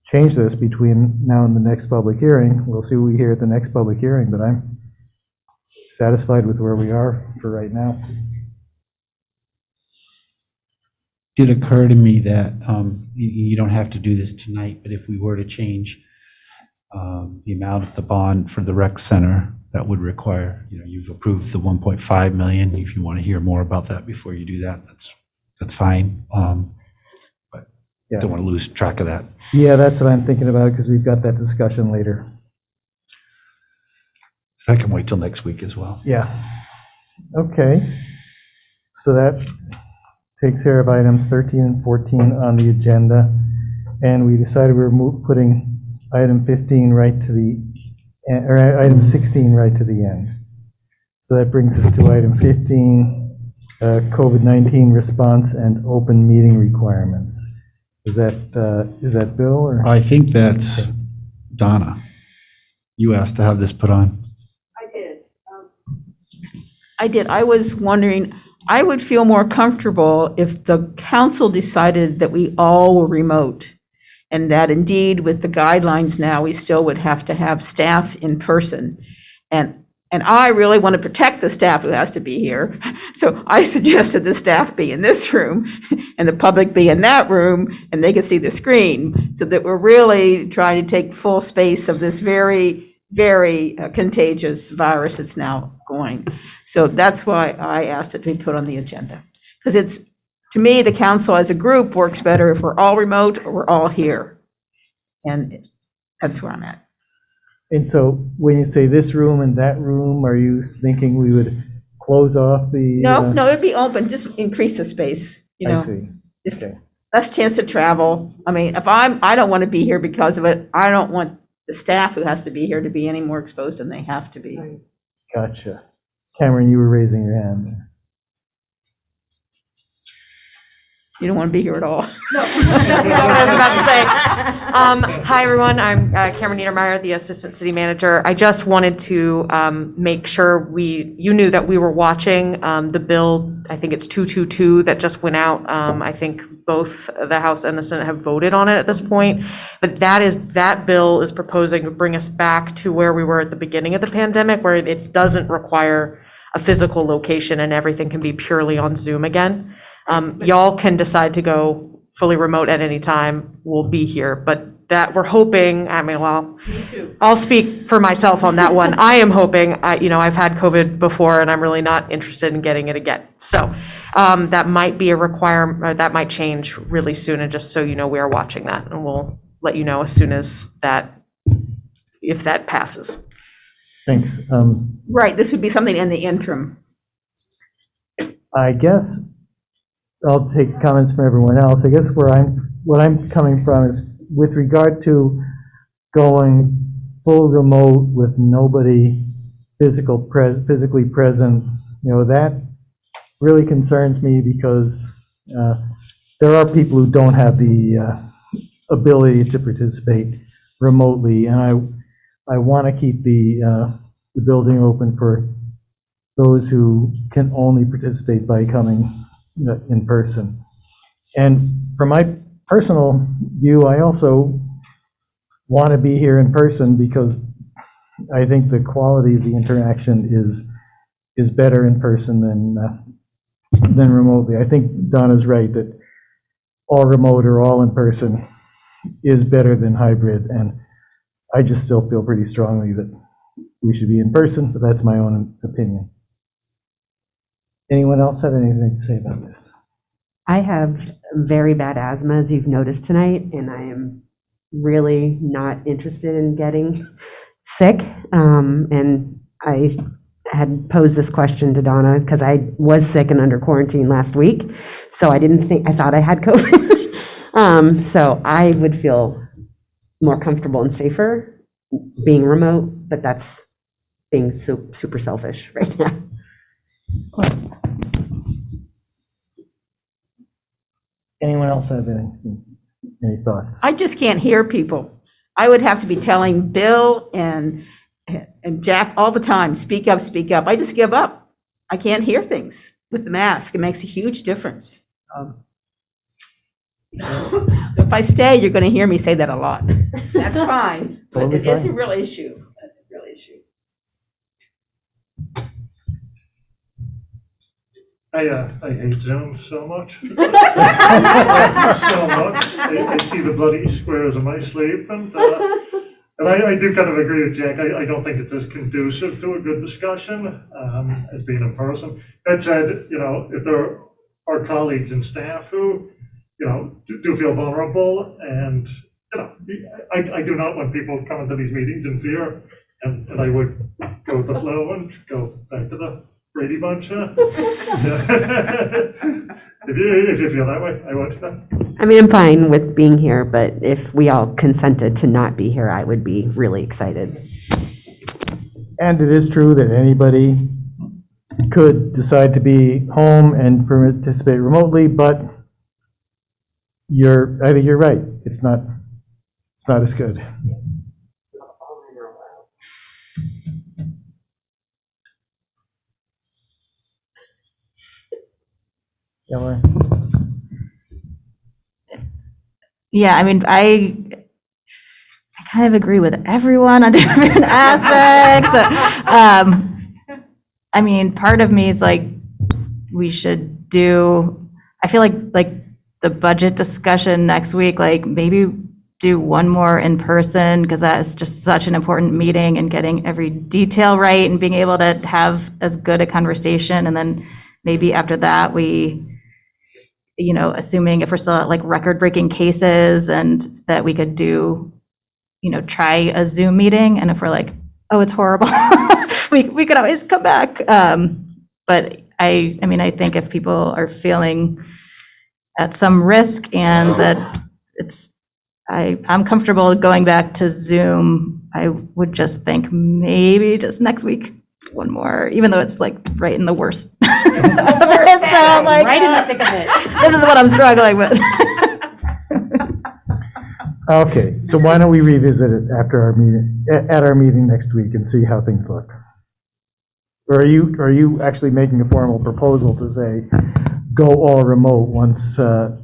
change this between now and the next public hearing. We'll see what we hear at the next public hearing, but I'm satisfied with where we are for right now. It did occur to me that you don't have to do this tonight, but if we were to change the amount of the bond for the rec center, that would require, you've approved the 1.5 million. If you want to hear more about that before you do that, that's fine. But Yeah. don't want to lose track of that. Yeah, that's what I'm thinking about, because we've got that discussion later. I can wait till next week as well. Yeah. Okay. So that takes care of items 13 and 14 on the agenda. And we decided we were putting item 15 right to the, or item 16 right to the end. So that brings us to item 15, COVID-19 response and open meeting requirements. Is that Bill or? I think that's Donna. You asked to have this put on. I did. I was wondering, I would feel more comfortable if the council decided that we all were remote, and that indeed with the guidelines now, we still would have to have staff in person. And I really want to protect the staff who has to be here. So I suggested the staff be in this room and the public be in that room, and they can see the screen, so that we're really trying to take full space of this very, very contagious virus that's now going. So that's why I asked it to be put on the agenda. Because to me, the council as a group works better if we're all remote or we're all here. And that's where I'm at. And so when you say this room and that room, are you thinking we would close off the? No, it'd be open, just increase the space, I see. Just Okay. less chance to travel. I mean, I don't want to be here because of it. I don't want the staff who has to be here to be any more exposed than they have to be. Gotcha. Cameron, you were raising your hand. You don't want to be here at all. No, that's what I was about to say. Hi, everyone. I'm Cameron Niedermeyer, the Assistant City Manager. I just wanted to make sure you knew that we were watching the bill. I think it's 222 that just went out. I think both the House and the Senate have voted on it at this point. But that bill is proposing to bring us back to where we were at the beginning of the pandemic, where it doesn't require a physical location and everything can be purely on Zoom again. Y'all can decide to go fully remote at any time. We'll be here, but that we're hoping, Me too. I'll speak for myself on that one. I am hoping, I've had COVID before and I'm really not interested in getting it again. So that might be a requirement, that might change really soon. And just so you know, we are watching that and we'll let you know as soon as if that passes. Thanks. Right, this would be something in the interim. I guess I'll take comments from everyone else. I guess what I'm coming from is with regard to going full remote with nobody physically present, that really concerns me because there are people who don't have the ability to participate remotely, and I want to keep the building open for those who can only participate by coming in person. And from my personal view, I also want to be here in person because I think the quality of the interaction is better in person than remotely. I think Donna's right that all remote or all in person is better than hybrid, and I just still feel pretty strongly that we should be in person, but that's my own opinion. Anyone else have anything to say about this? I have very bad asthma, as you've noticed tonight, and I am really not interested in getting sick. And I had posed this question to Donna because I was sick and under quarantine last week, so I thought I had COVID. So I would feel more comfortable and safer being remote, but that's being super selfish right now. Anyone else have any thoughts? I just can't hear people. I would have to be telling Bill and Jack all the time, speak up, speak up. I just give up. I can't hear things with the mask. It makes a huge difference. So if I stay, you're going to hear me say that a lot. That's fine, but Totally it is a fine. real issue. That's a real issue. I hate Zoom so much. So much. I see the bloody squares in my sleep, and I do kind of agree with Jack. I don't think it's as conducive to a good discussion as being in person. That said, if there are colleagues and staff who, do feel vulnerable, and I do not want people coming to these meetings in fear, and I would go with the flow and go back to the Brady Bunch. If you feel that way, I would. I mean, I'm fine with being here, but if we all consented to not be here, I would be really excited. And it is true that anybody could decide to be home and participate remotely, but I think you're right. It's not as good. Yeah, I mean, I kind of agree with everyone on different aspects. I mean, part of me is like, we should I feel like the budget discussion next week, like maybe do one more in person, because that is just such an important meeting, and getting every detail right and being able to have as good a conversation. And then maybe after that, we, assuming if we're still at like record-breaking cases, and that we could do, try a Zoom meeting. And if we're like, oh, it's horrible, we could always come back. But I mean, I think if people are feeling at some risk and that I'm comfortable going back to Zoom, I would just think maybe just next week, one more, even though it's like right in the worst. So I'm like, Right in the thick of it. this is what I'm struggling with. Okay, so why don't we revisit it after our meeting, at our meeting next week, and see how things look? Or are you actually making a formal proposal to say, go all remote once the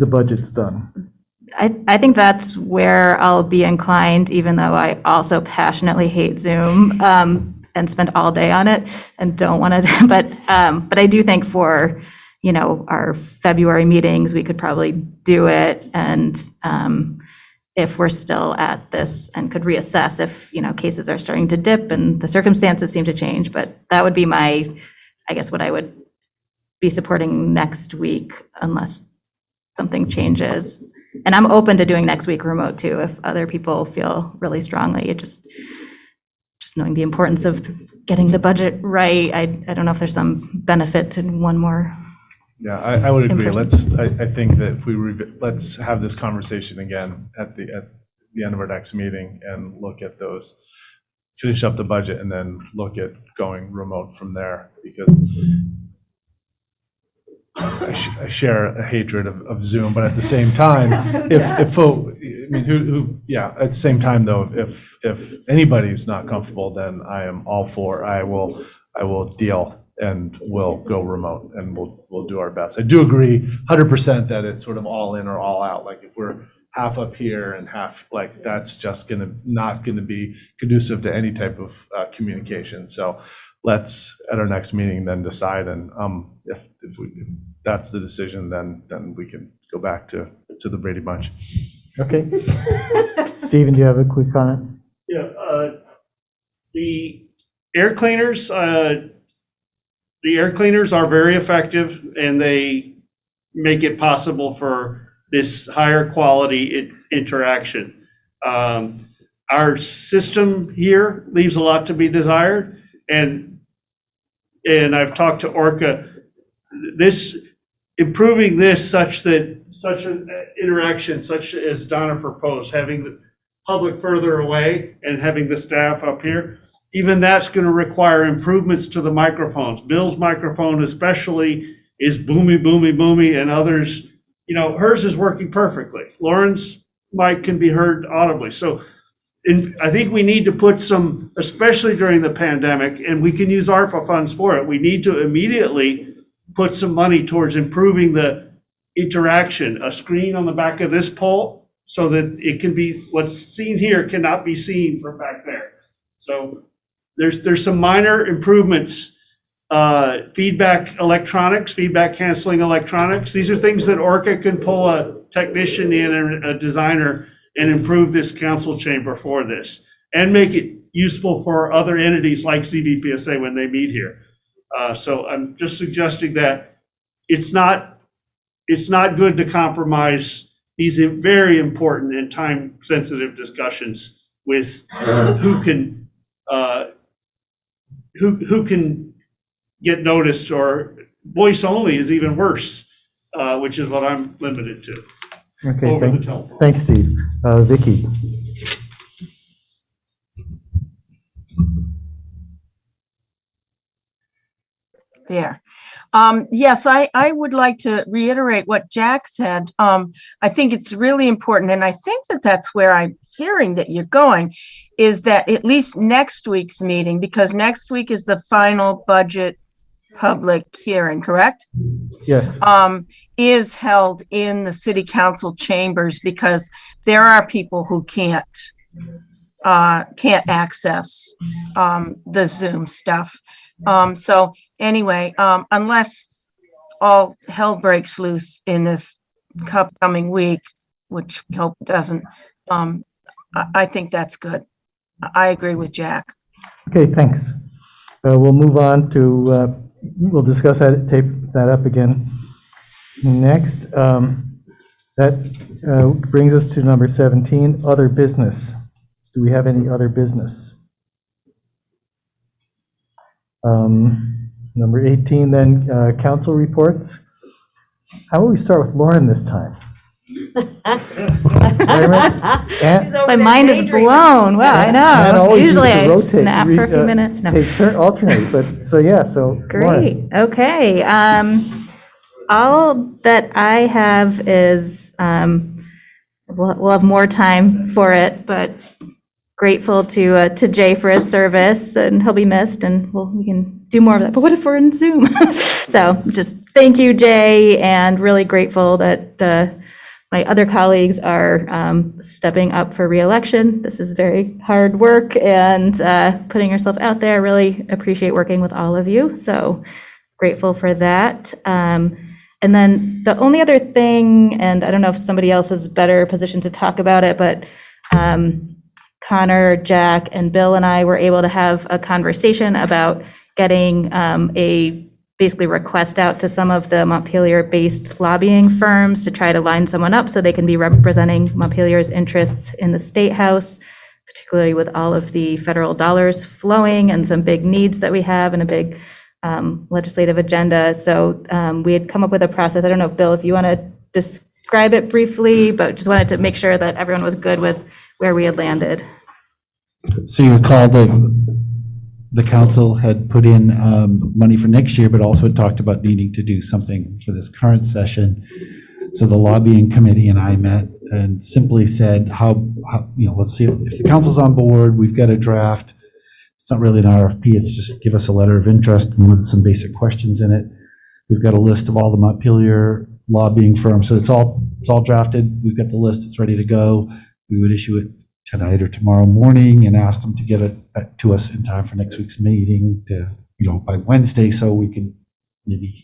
budget's done? I think that's where I'll be inclined, even though I also passionately hate Zoom and spend all day on it and don't want to. But I do think for our February meetings, we could probably do it. And if we're still at this, and could reassess if cases are starting to dip and the circumstances seem to change. But that would be I guess what I would be supporting next week, unless something changes. And I'm open to doing next week remote too, if other people feel really strongly. Just knowing the importance of getting the budget right. I don't know if there's some benefit to one more Yeah, I would agree. person. I think that if let's have this conversation again at the end of our next meeting and look at those, finish up the budget and then look at going remote from there, because I share a hatred of Zoom, but at the same time, at the same time though, if anybody's not comfortable, then I am all for, I will deal and we'll go remote and we'll do our best. I do agree 100% that it's sort of all in or all out. Like if we're half up here and half, like that's just not gonna be conducive to any type of communication. So let's at our next meeting then decide, and if that's the decision, then we can go back to the Brady Bunch. Okay. Stephen, do you have a quick comment? Yeah, the air cleaners are very effective, and they make it possible for this higher quality interaction. Our system here leaves a lot to be desired, and I've talked to Orca. Improving this such an interaction, such as Donna proposed, having the public further away and having the staff up here, even that's going to require improvements to the microphones. Bill's microphone especially is boomy, and others, hers is working perfectly. Lauren's mic can be heard audibly. So I think we need to put some, especially during the pandemic, and we can use ARPA funds for it. We need to immediately put some money towards improving the interaction, a screen on the back of this pole, so that it can be, what's seen here cannot be seen from back there. So there's some minor improvements, feedback canceling electronics. These are things that Orca can pull a technician in and a designer and improve this council chamber for this and make it useful for other entities like CVPSA when they meet here. So I'm just suggesting that it's not good to compromise these very important and time-sensitive discussions with who can get noticed, or voice only is even worse, which is what I'm limited to. Okay, thanks, Steve. Vicky. There. Yes, I would like to reiterate what Jack said. I think it's really important, and I think that's where I'm hearing that you're going, is that at least next week's meeting, because next week is the final budget public hearing, correct? Yes. Is held in the city council chambers, because there are people who can't access the Zoom stuff. So anyway, unless all hell breaks loose in this upcoming week, which we hope doesn't, I think that's good. I agree with Jack. Okay, thanks. We'll move on to, we'll discuss that, tape that up again next. That brings us to number 17, other business. Do we have any other business? Number 18, then, council reports. How about we start with Lauren this time? My mind is blown. Wow, I know. Usually I nap for a few minutes. No. Alternate, but so Great. Lauren. Okay. All that I have is, we'll have more time for it, but grateful to Jay for his service, and he'll be missed, and we can do more of that. But what if we're in Zoom? So just thank you, Jay, and really grateful that my other colleagues are stepping up for reelection. This is very hard work, and putting yourself out there. Really appreciate working with all of you. So grateful for that. And then the only other thing, and I don't know if somebody else is better positioned to talk about it, but Connor, Jack, and Bill and I were able to have a conversation about getting a basically request out to some of the Montpelier-based lobbying firms to try to line someone up so they can be representing Montpelier's interests in the State House, particularly with all of the federal dollars flowing and some big needs that we have, and a big legislative agenda. So we had come up with a process. I don't know, Bill, if you want to describe it briefly, but just wanted to make sure that everyone was good with where we had landed. So you recall the council had put in money for next year, but also had talked about needing to do something for this current session. So the lobbying committee and I met and simply said, let's see if the council's on board, we've got a draft. It's not really an RFP, it's just give us a letter of interest with some basic questions in it. We've got a list of all the Montpelier lobbying firms, so it's all drafted. We've got the list, it's ready to go. We would issue it tonight or tomorrow morning and ask them to get it back to us in time for next week's meeting by Wednesday, so we can maybe,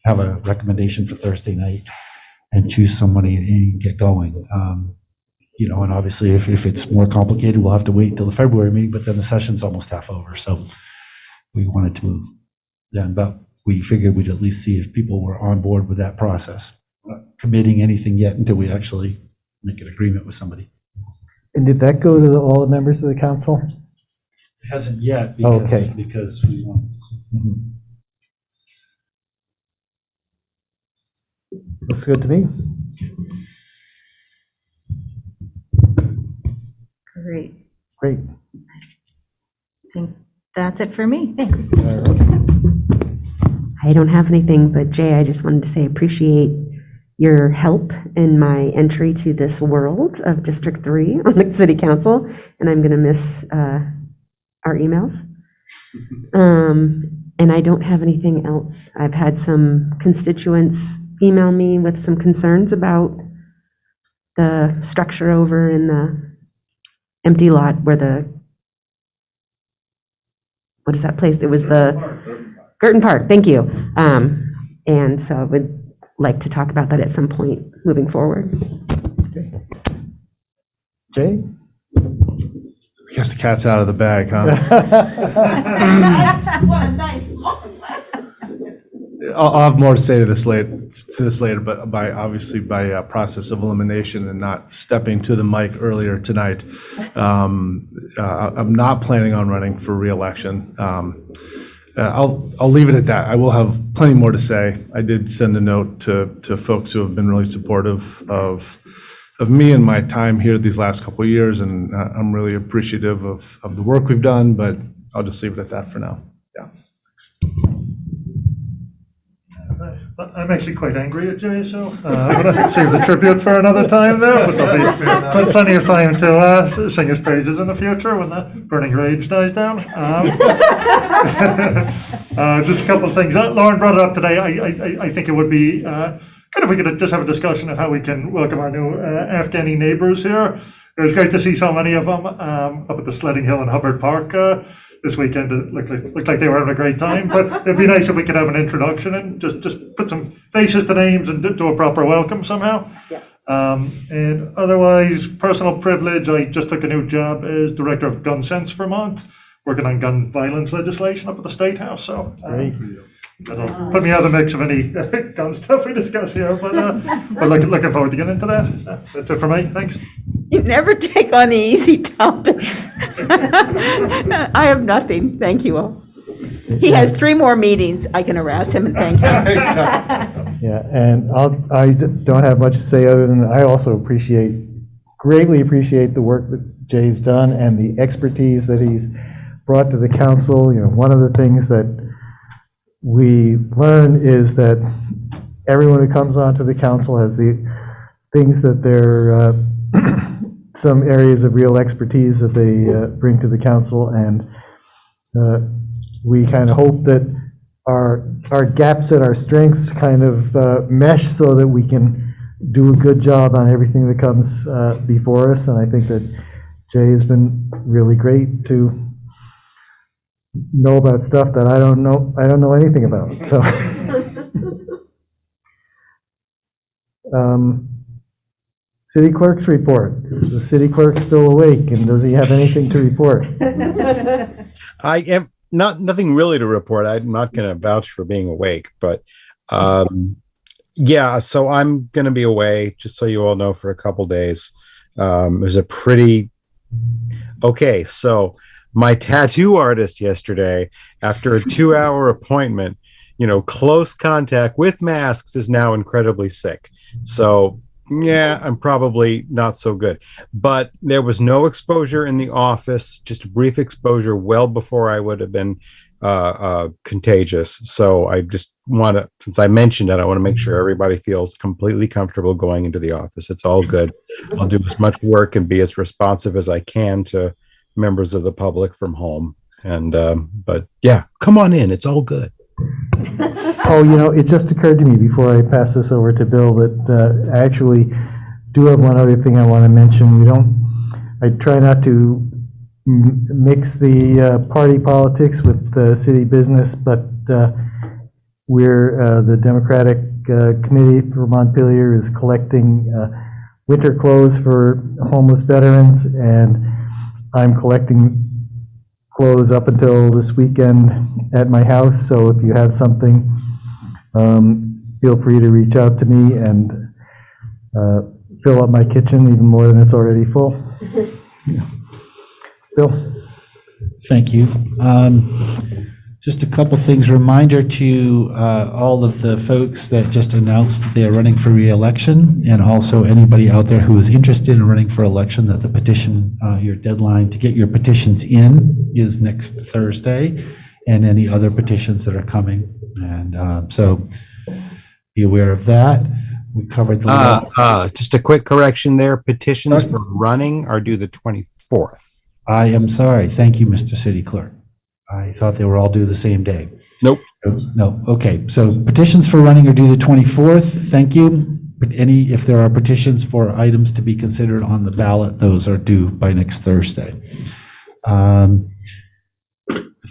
have a recommendation for Thursday night and choose somebody and get going. And obviously if it's more complicated, we'll have to wait till the February meeting, but then the session's almost half over. So we wanted to move then, but we figured we'd at least see if people were on board with that process. We're not committing anything yet until we actually make an agreement with somebody. And did that go to all the members of the council? It hasn't yet because we want. Looks good to me. Great. Great. I think that's it for me. Thanks. I don't have anything, but Jay, I just wanted to say appreciate your help in my entry to this world of District 3 on the City Council, and I'm going to miss our emails. And I don't have anything else. I've had some constituents email me with some concerns about the structure over in the empty lot where what is that place? It was the Girton Park, thank you. And so I would like to talk about that at some point moving forward. Okay. Jay? I guess the cat's out of the bag, huh? What a nice long I'll have more to say to this later, but by process of elimination and not stepping to the mic earlier tonight, I'm not planning on running for re-election. I'll leave it at that. I will have plenty more to say. I did send a note to folks who have been really supportive of me and my time here these last couple of years, and I'm really appreciative of the work we've done, but I'll just leave it at that for now. Yeah. I'm actually quite angry at Jay, so I'm going to save the tribute for another time there, but there'll be plenty of time to sing his praises in the future when the burning rage dies down. Just a couple of things. Lauren brought it up today. I think it would be good if we could just have a discussion of how we can welcome our new Afghani neighbors here. It was great to see so many of them up at the Sledding Hill in Hubbard Park this weekend. It looked like they were having a great time, but it'd be nice if we could have an introduction and just put some faces to names and do a proper welcome somehow. Yeah. And otherwise, personal privilege, I just took a new job as director of Gun Sense Vermont, working on gun violence legislation up at the State House. So that'll put me out of the mix of any gun stuff we discuss here, but looking forward to getting into that. So that's it for me. Thanks. You never take on the easy topics. I have nothing. Thank you all. He has 3 more meetings. I can harass him and thank him. Yeah, and I don't have much to say other than I also greatly appreciate the work that Jay's done and the expertise that he's brought to the council. One of the things that we learn is that everyone who comes onto the council has the things that they're some areas of real expertise that they bring to the council, and we kind of hope that our gaps and our strengths kind of mesh so that we can do a good job on everything that comes before us. And I think that Jay has been really great to know about stuff that I don't know anything about. So city clerk's report. Is the city clerk still awake, and does he have anything to report? I am nothing really to report. I'm not going to vouch for being awake, but yeah, so I'm going to be away, just so you all know, for a couple days. It was a pretty okay. So My tattoo artist yesterday, after a 2-hour appointment, close contact with masks, is now incredibly sick. So yeah, I'm probably not so good. But there was no exposure in the office, just a brief exposure well before I would have been contagious. So I just want to, since I mentioned it, I want to make sure everybody feels completely comfortable going into the office. It's all good. I'll do as much work and be as responsive as I can to members of the public from home. And but yeah, come on in. It's all good. Oh, it just occurred to me before I pass this over to Bill that I actually do have one other thing I want to mention. I try not to mix the party politics with the city business, but the Democratic Committee for Montpelier is collecting winter clothes for homeless veterans, and I'm collecting clothes up until this weekend at my house. So if you have something, feel free to reach out to me and fill up my kitchen even more than it's already full. Bill? Thank you. Just a couple things. Reminder to all of the folks that just announced that they are running for re-election, and also anybody out there who is interested in running for election, that the petition, your deadline to get your petitions in is next Thursday, and any other petitions that are coming. And so be aware of that. We covered the just a quick correction there. Petitions for running are due the 24th. I am sorry. Thank you, Mr. City Clerk. I thought they were all due the same day. Nope. No. Okay. So petitions for running are due the 24th. Thank you. If there are petitions for items to be considered on the ballot, those are due by next Thursday. I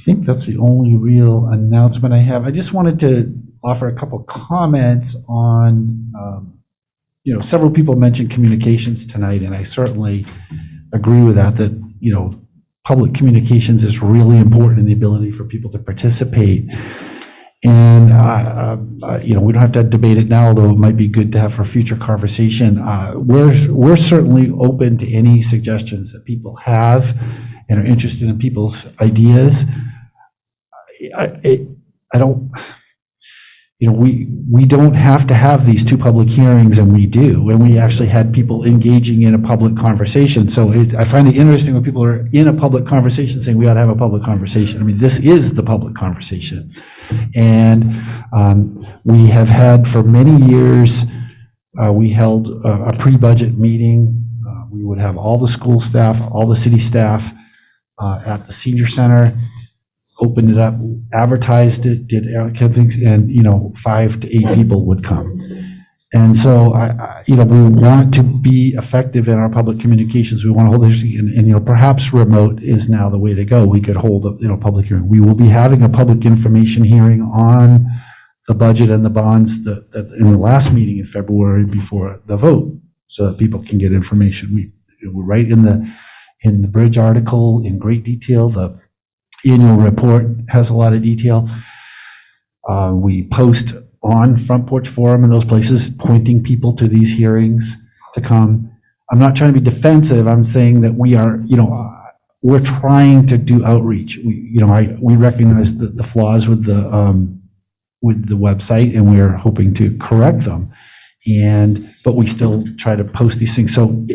think that's the only real announcement I have. I just wanted to offer a couple comments on, several people mentioned communications tonight, and I certainly agree with that, public communications is really important in the ability for people to participate. And, we don't have to debate it now, although it might be good to have for future conversation. We're certainly open to any suggestions that people have and are interested in people's ideas. We don't have to have these two public hearings, and we do, and we actually had people engaging in a public conversation. So I find it interesting when people are in a public conversation saying we ought to have a public conversation. I mean, this is the public conversation. And we have had for many years, we held a pre-budget meeting. We would have all the school staff, all the city staff at the senior center, opened it up, advertised it, did things, and 5 to 8 people would come. And so we want to be effective in our public communications. We want to hold this, and perhaps remote is now the way to go. We could hold a public hearing. We will be having a public information hearing on the budget and the bonds that in the last meeting in February before the vote, so that people can get information. We're right in the Bridge article in great detail. The annual report has a lot of detail. We post on Front Porch Forum and those places, pointing people to these hearings to come. I'm not trying to be defensive. I'm saying that we are, we're trying to do outreach. We recognize the flaws with the website, and we're hoping to correct them. But we still try to post these things. So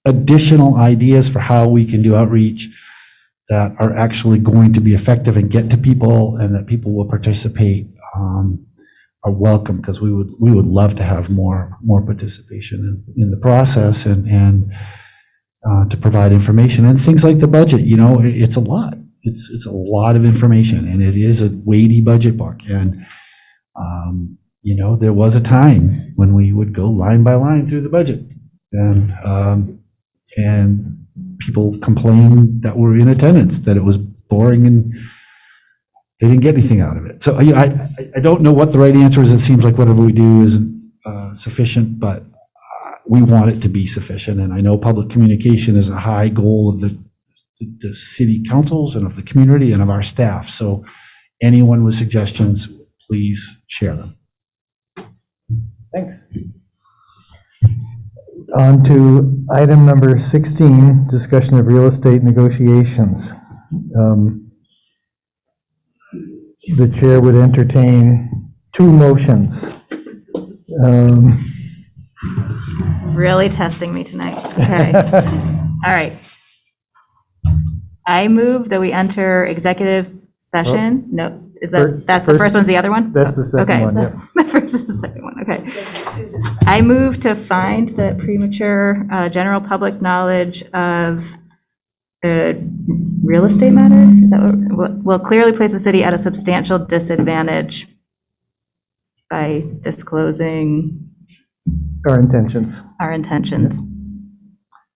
additional ideas for how we can do outreach that are actually going to be effective and get to people, and that people will participate, are welcome, because we would love to have more participation in the process, and to provide information and things like the budget. It's a lot. It's a lot of information, and it is a weighty budget book. And there was a time when we would go line by line through the budget, and people complained that were in attendance that it was boring and they didn't get anything out of it. So I don't know what the right answer is. It seems like whatever we do isn't sufficient, but we want it to be sufficient. And I know public communication is a high goal of the city councils and of the community and of our staff. So anyone with suggestions, please share them. Thanks. On to item number 16, discussion of real estate negotiations. um, the chair would entertain two motions. Um, Really testing me tonight. Okay. All right. I move that we enter executive session. No, that's the first one's the other one? That's the second one, yeah. The first is the second one, okay. I move to find that premature general public knowledge of real estate matter, is that what, will clearly place the city at a substantial disadvantage by disclosing Our intentions. our intentions.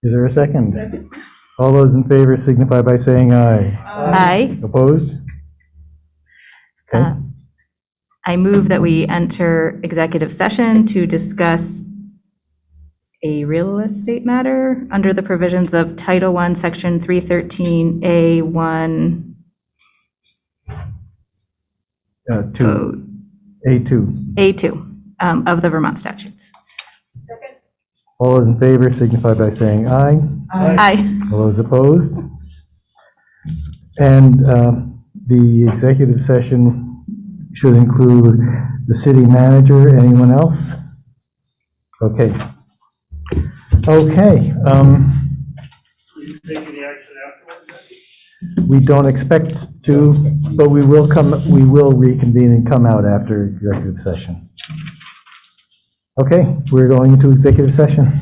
Is there a second? All those in favor signify by saying aye. Aye. Opposed? Okay. I move that we enter executive session to discuss a real estate matter under the provisions of Title I, Section 313A1. A2 of the Vermont statutes. All those in favor signify by saying aye. Aye. All those opposed? And the executive session should include the city manager. Anyone else? Okay. Okay. We don't expect to, but we will reconvene and come out after executive session. Okay, we're going into executive session.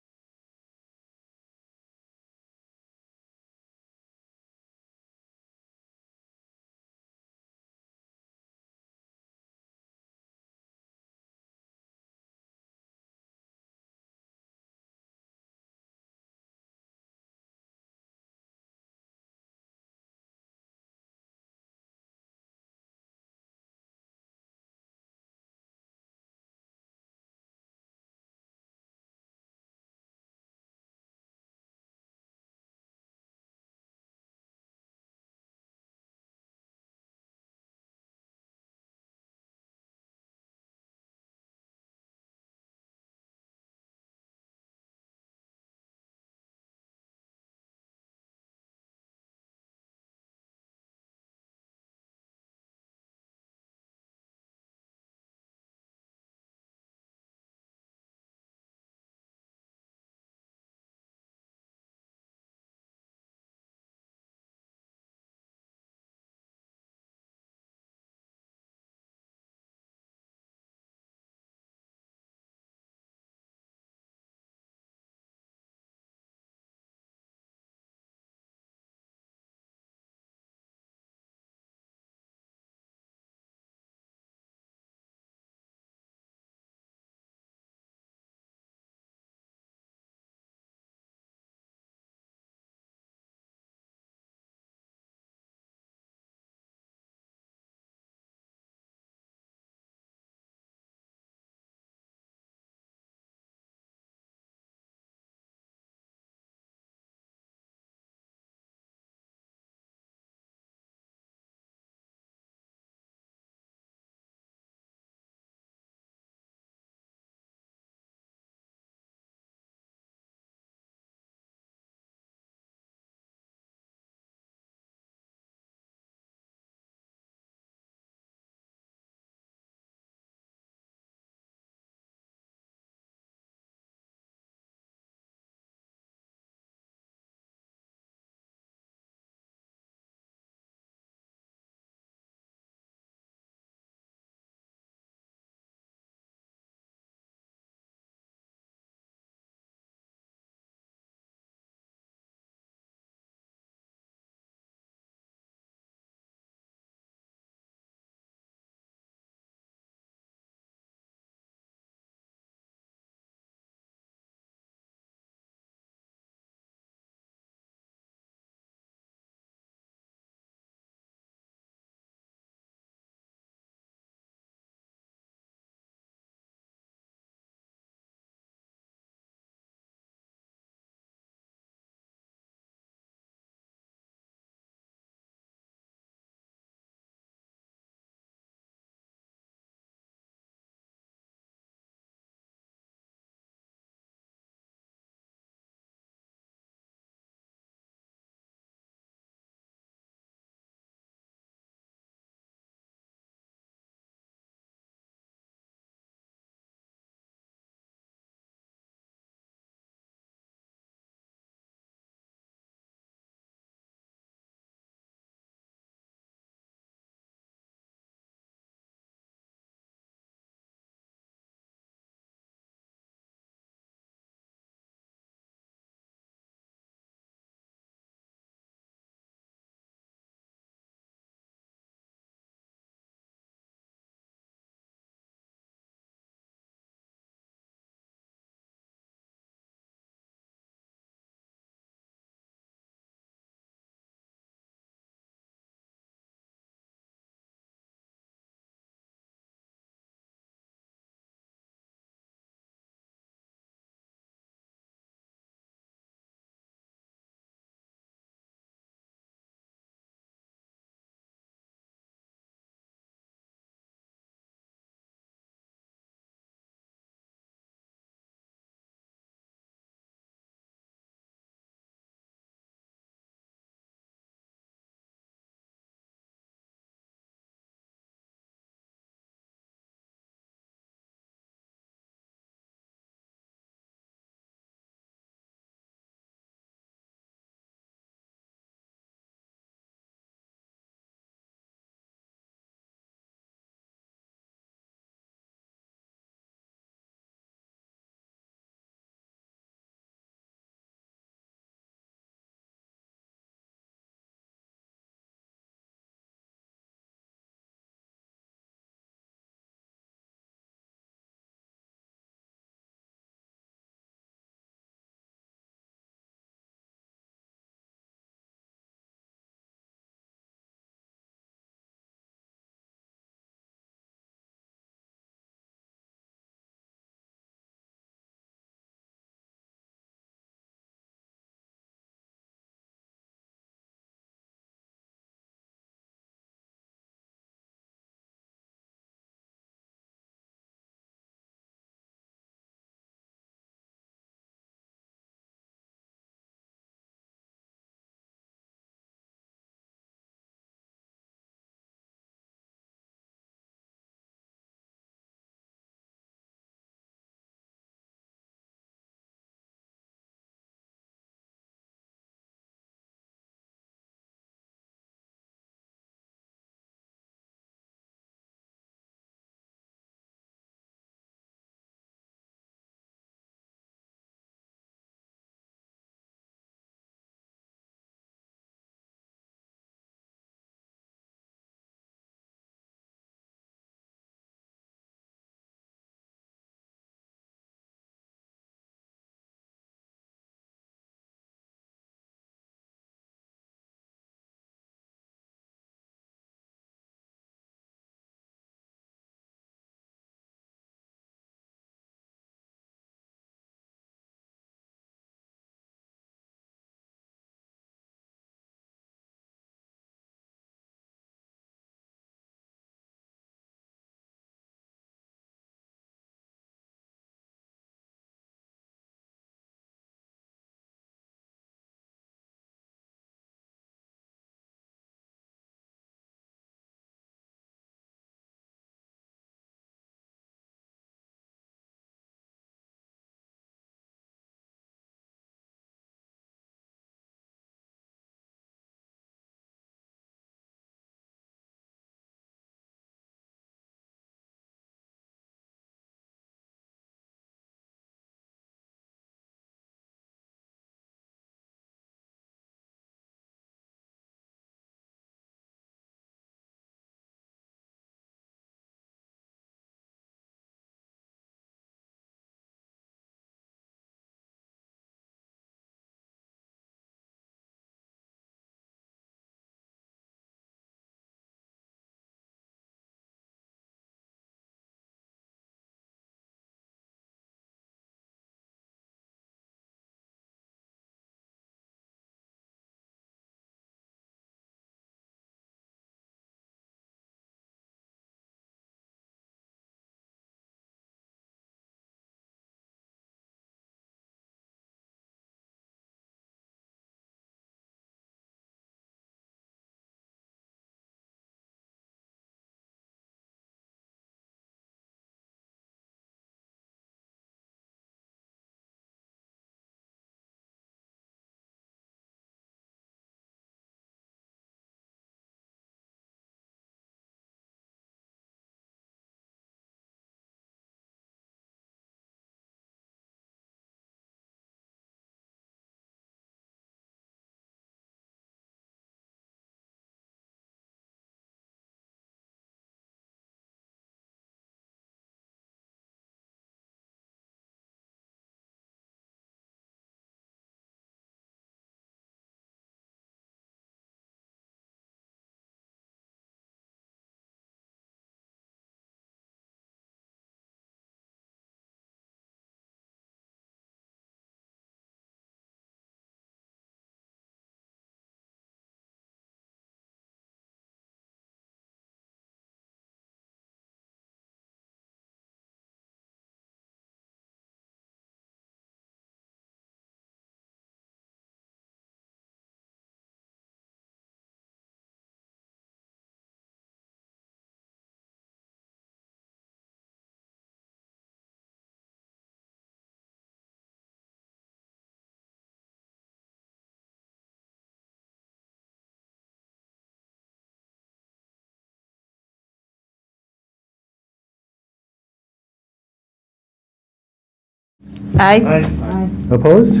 Aye. Opposed?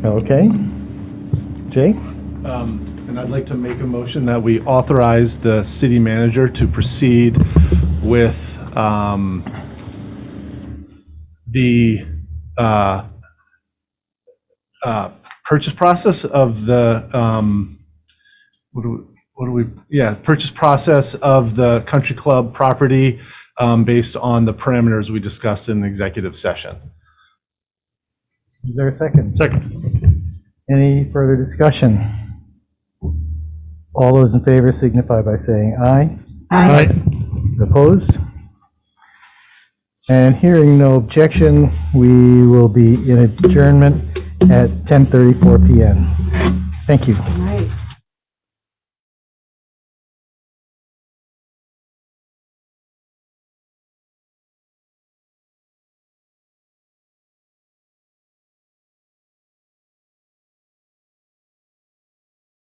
Okay. Jay? And I'd like to make a motion that we authorize the city manager to proceed with the purchase process of the, purchase process of the country club property based on the parameters we discussed in the executive session. Is there a second? Second. Any further discussion? All those in favor signify by saying aye. Aye. Opposed? And hearing no objection, we will be in adjournment at 10:34 PM. Thank you. Right.